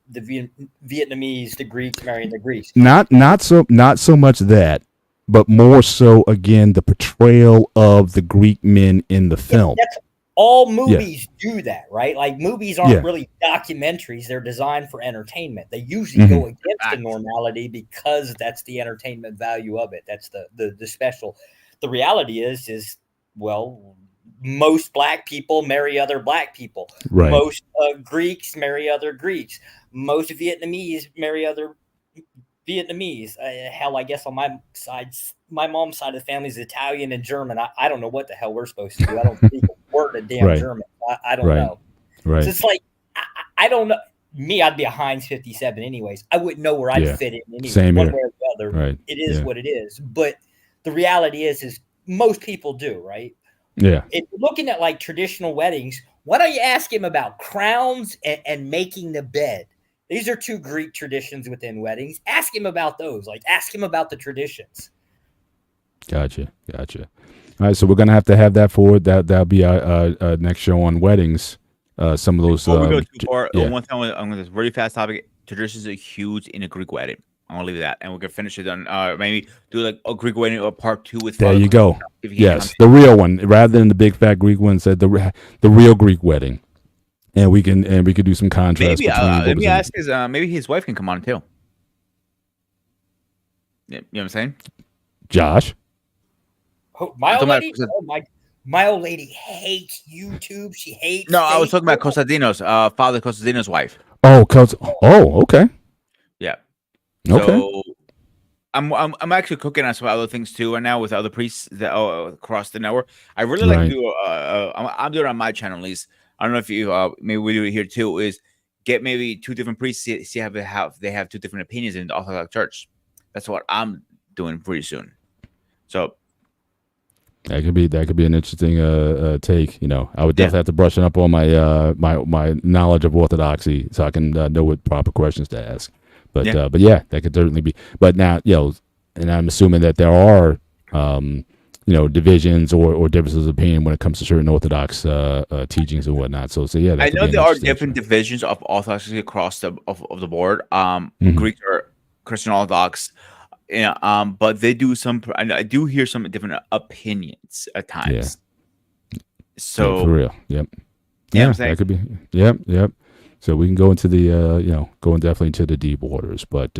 the Greeks marrying the Greeks. Not so much that, but more so again the portrayal of the Greek men in the film. That's all movies do that, right? Like movies aren't really documentaries; they're designed for entertainment. They usually go against the normality because that's the entertainment value of it. That's the special. The reality is well, most black people marry other black people. Right. Most Greeks marry other Greeks. Most Vietnamese marry other Vietnamese. Hell, I guess on my mom's side of the family is Italian and German. I don't know what the hell we're supposed to do. I don't speak a word of damn German. I don't know. Right. So it's like I don't know. Me, I'd be a Heinz 57 anyways. I wouldn't know where I'd fit in anyway. Same one here. way or the other. Right. It is what it is. But the reality is most people do, right? Yeah. If you're looking at like traditional weddings, why don't you ask him about crowns and making the bed? These are two Greek traditions within weddings. Ask him about those. Like, ask him about the traditions. Gotcha. All right, so we're gonna have to have that forward. That'll be our next show on weddings. Some of those. Before we go too far, one time I'm going to very fast topic. Traditions are huge in a Greek wedding. I'm gonna leave that, and we're gonna finish it on maybe do like a Greek wedding or part 2 with. There you go. Yes, the real one, rather than the big fat Greek one. Said the real Greek wedding, and we can do some contrast. Maybe let me ask maybe his wife can come on too. You know what I'm saying? Josh. Oh, my old lady hates YouTube. She hates. No, I was talking about Costadino's Father Costadino's wife. Oh, okay. Yeah. Okay. So I'm actually cooking on some other things too right now with other priests that across the network. I really like to do. I'm doing it on my channel at least. I don't know if you maybe we do it here too. Is get maybe 2 different priests, see how they have 2 different opinions in the Orthodox Church. That's what I'm doing pretty soon. So that could be an interesting take. You know, I would definitely have to brush up on my my knowledge of Orthodoxy so I can know what proper questions to ask. But yeah, that could certainly be. But now, and I'm assuming that there are, divisions or differences of opinion when it comes to certain Orthodox teachings and whatnot. So yeah, I know there are different divisions of Orthodoxy across the board. Greeks are Christian Orthodox, but they do some. I do hear some different opinions at times. Yeah. So for real, yep. Yeah, that could be. Yep. So we can go into the, going definitely into the deep waters. But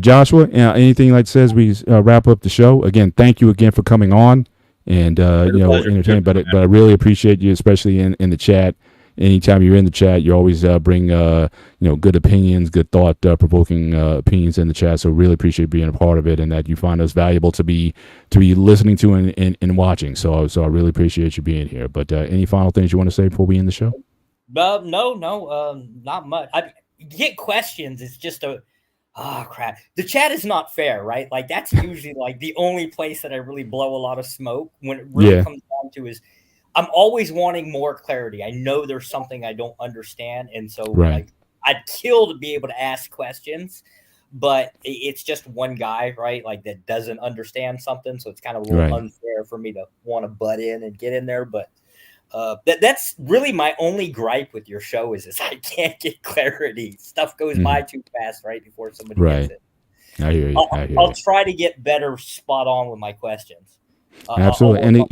Joshua, anything like says we wrap up the show. Again, thank you again for coming on and entertaining. But I really appreciate you, especially in the chat. Anytime you're in the chat, you always bring good opinions, good thought provoking opinions in the chat. So really appreciate being a part of it and that you find us valuable to be listening to and watching. So I really appreciate you being here. But any final things you want to say before we end the show? No, not much. I get questions. It's just crap. The chat is not fair, right? Like that's usually like the only place that I really blow a lot of smoke when it really comes down to is I'm always wanting more clarity. I know there's something I don't understand, and so like I'd kill to be able to ask questions, but it's just one guy, right? Like that doesn't understand something, so it's kind of a little unfair for me to want to butt in and get in there, but. That's really my only gripe with your show is I can't get clarity. Stuff goes by too fast right before somebody gets it. I hear you. I'll try to get better spot on with my questions. Absolutely.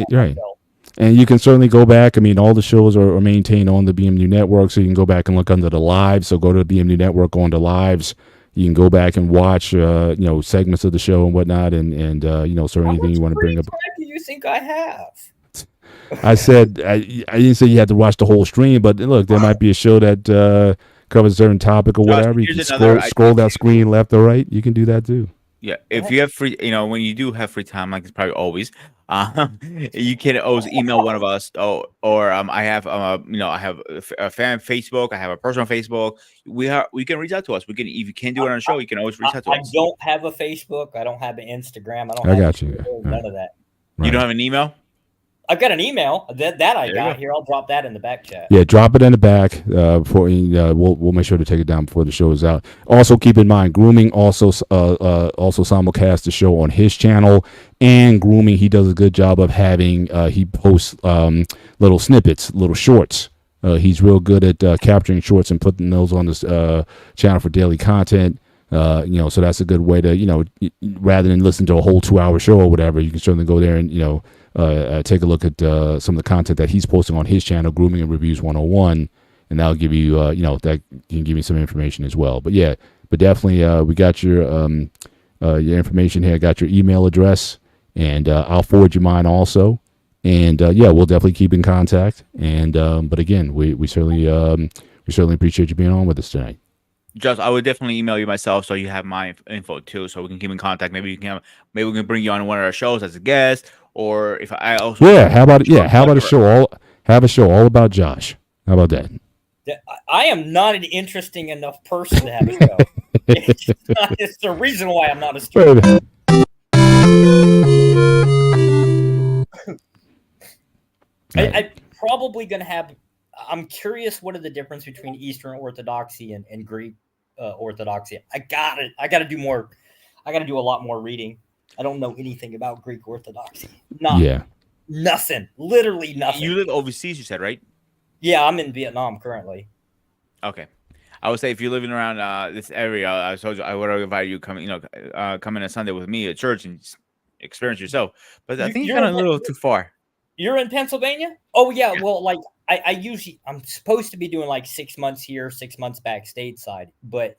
And you can certainly go back. I mean, all the shows are maintained on the BMU network, so you can go back and look under the live. So go to the BMU network, go into lives. You can go back and watch, segments of the show and whatnot, and certainly anything you want to bring up. How much do you think I have? I said I didn't say you had to watch the whole stream, but look, there might be a show that covers a certain topic or whatever. You can scroll that screen left or right. You can do that too. Yeah, if you have free, when you do have free time, like it's probably always, you can always email one of us. Or I have, I have a fan Facebook. I have a personal Facebook. We can reach out to us. We can, if you can't do it on a show, you can always reach out to us. I don't have a Facebook. I don't have an Instagram. I got you. None of that. Right. You don't have an email? I've got an email that I got here. I'll drop that in the back chat. Yeah, drop it in the back. We'll make sure to take it down before the show is out. Also, keep in mind, Grooming also simulcasts the show on his channel. And Grooming, he does a good job of having. He posts little snippets, little shorts. He's real good at capturing shorts and putting those on this channel for daily content. So that's a good way to rather than listen to a whole 2-hour show or whatever, you can certainly go there and take a look at some of the content that he's posting on his channel, Grooming and Reviews 101, and that'll give you, that can give you some information as well. But definitely, we got your information here. I got your email address, and I'll forward you mine also. And we'll definitely keep in contact. And but again, we certainly appreciate you being on with us tonight. Just, I would definitely email you myself so you have my info too, so we can keep in contact. Maybe we can bring you on one of our shows as a guest. Or if I also how about a show all about Josh? How about that? I am not an interesting enough person to have a show. It's the reason why I'm not a student. I'm probably gonna have. I'm curious what are the difference between Eastern Orthodoxy and Greek Orthodoxy. I gotta do more. I gotta do a lot more reading. I don't know anything about Greek Orthodoxy. Nothing. Literally nothing. You live overseas, you said, right? Yeah, I'm in Vietnam currently. Okay. I would say if you're living around this area, I told you I would invite you come in on Sunday with me at church and experience yourself. But I think you're kind of a little too far. You're in Pennsylvania? Oh yeah. Well, like I'm supposed to be doing like 6 months here, 6 months back stateside, but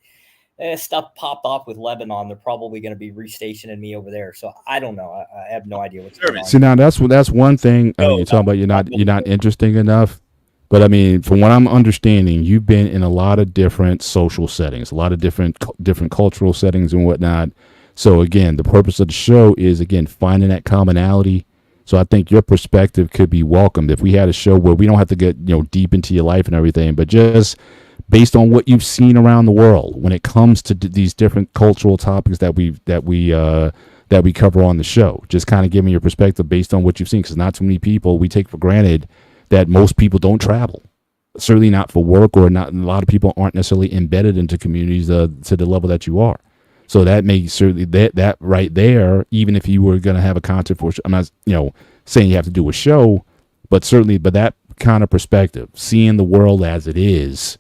stuff popped off with Lebanon. They're probably going to be restationing me over there. So I don't know. I have no idea what's going on. See, now that's one thing. I mean, you're talking about you're not interesting enough. But I mean, from what I'm understanding, you've been in a lot of different social settings, a lot of different cultural settings and whatnot. So again, the purpose of the show is again finding that commonality. So I think your perspective could be welcomed if we had a show where we don't have to get deep into your life and everything, but just based on what you've seen around the world when it comes to these different cultural topics that we cover on the show. Just kind of giving your perspective based on what you've seen, because not too many people, we take for granted that most people don't travel. Certainly not for work, or not. A lot of people aren't necessarily embedded into communities to the level that you are. So that makes certainly that right there, even if you were going to have a content for, I'm not saying you have to do a show, but that kind of perspective, seeing the world as it is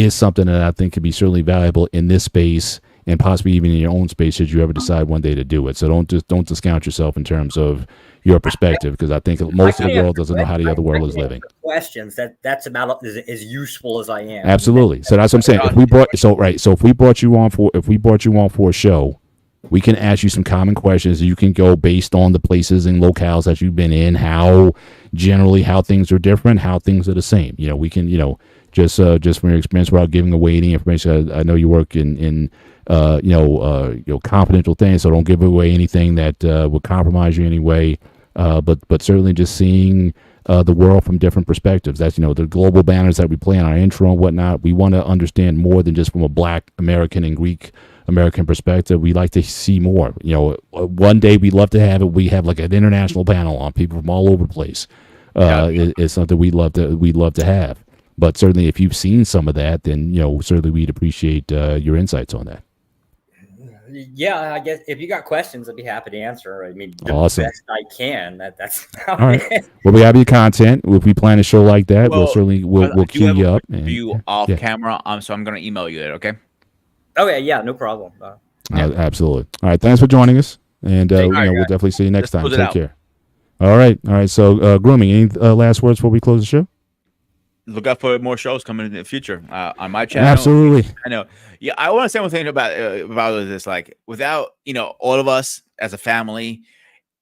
something that I think could be certainly valuable in this space, and possibly even in your own space should you ever decide one day to do it. So don't discount yourself in terms of your perspective, because I think most of the world doesn't know how the other world is living. Questions that's about as useful as I am. Absolutely. So that's what I'm saying. If we brought you on for a show, we can ask you some common questions. You can go based on the places and locales that you've been in, how things are different, how things are the same. We can, just from your experience, without giving away any information. I know you work in confidential things, so don't give away anything that would compromise you anyway. But certainly just seeing the world from different perspectives. That's the global banners that we play on our intro and whatnot. We want to understand more than just from a Black American and Greek American perspective. We like to see more. One day we'd love to have it. We have like an international panel on people from all over the place. It's something we'd love to have. But certainly, if you've seen some of that, then certainly we'd appreciate your insights on that. Yeah, I guess if you got questions, I'd be happy to answer. I mean, the Awesome. best I can. That's All right. Well, we have your content. If we plan a show like that, we'll Well, certainly I we'll do queue have you a up. quick And, review off yeah. camera. So I'm gonna email you that. Okay. Okay, yeah, no problem. Yeah, absolutely. All right. Thanks for joining us, and All right, we'll guys. definitely see you next Let's time. close it Take out. care. All right. So, grooming. Any last words before we close the show? Look out for more shows coming in the future on my channel. Absolutely. I know. Yeah, I want to say one thing about this. Like, without all of us as a family,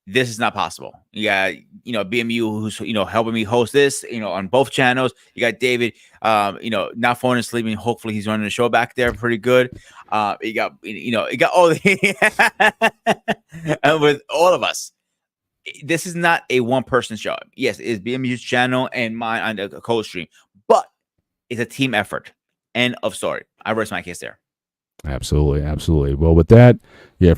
this is not possible. You got BMU who's helping me host this on both channels. You got David, not falling asleep. And hopefully he's running the show back there pretty good. You got all the and with all of us. This is not a one-person show. Yes, it's BMU's channel and mine on the code stream, but it's a team effort. End of story. I rest my case there. Absolutely. Well, with that,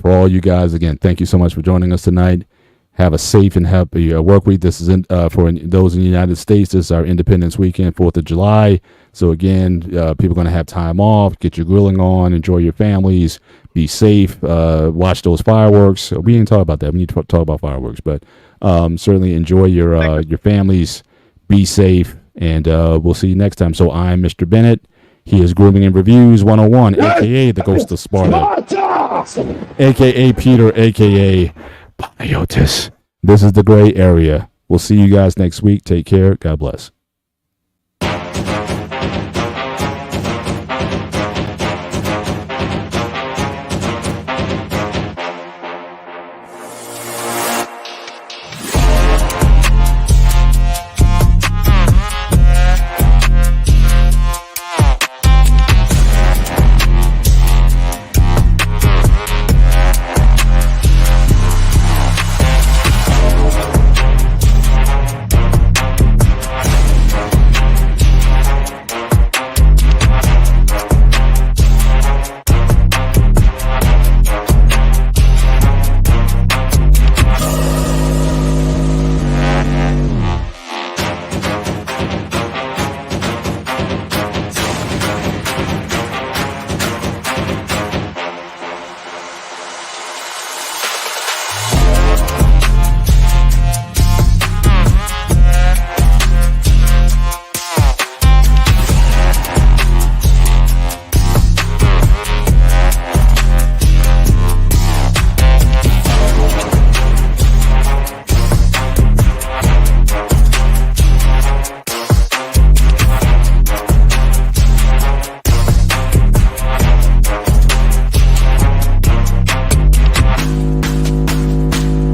for all you guys, again, thank you so much for joining us tonight. Have a safe and happy work week. This is for those in the United States. This is our Independence Weekend, 4th of July. So again, people are going to have time off. Get your grilling on. Enjoy your families. Be safe. Watch those fireworks. We didn't talk about that. We need to talk about fireworks, but certainly enjoy your families. Be safe, and we'll see you next time. So I'm Mr. Bennett. He is Grooming and Reviews 101, a.k.a. the Ghost of Sparta, a.k.a. Peter, a.k.a. Panayotis. This is the gray area. We'll see you guys next week. Take care. God bless.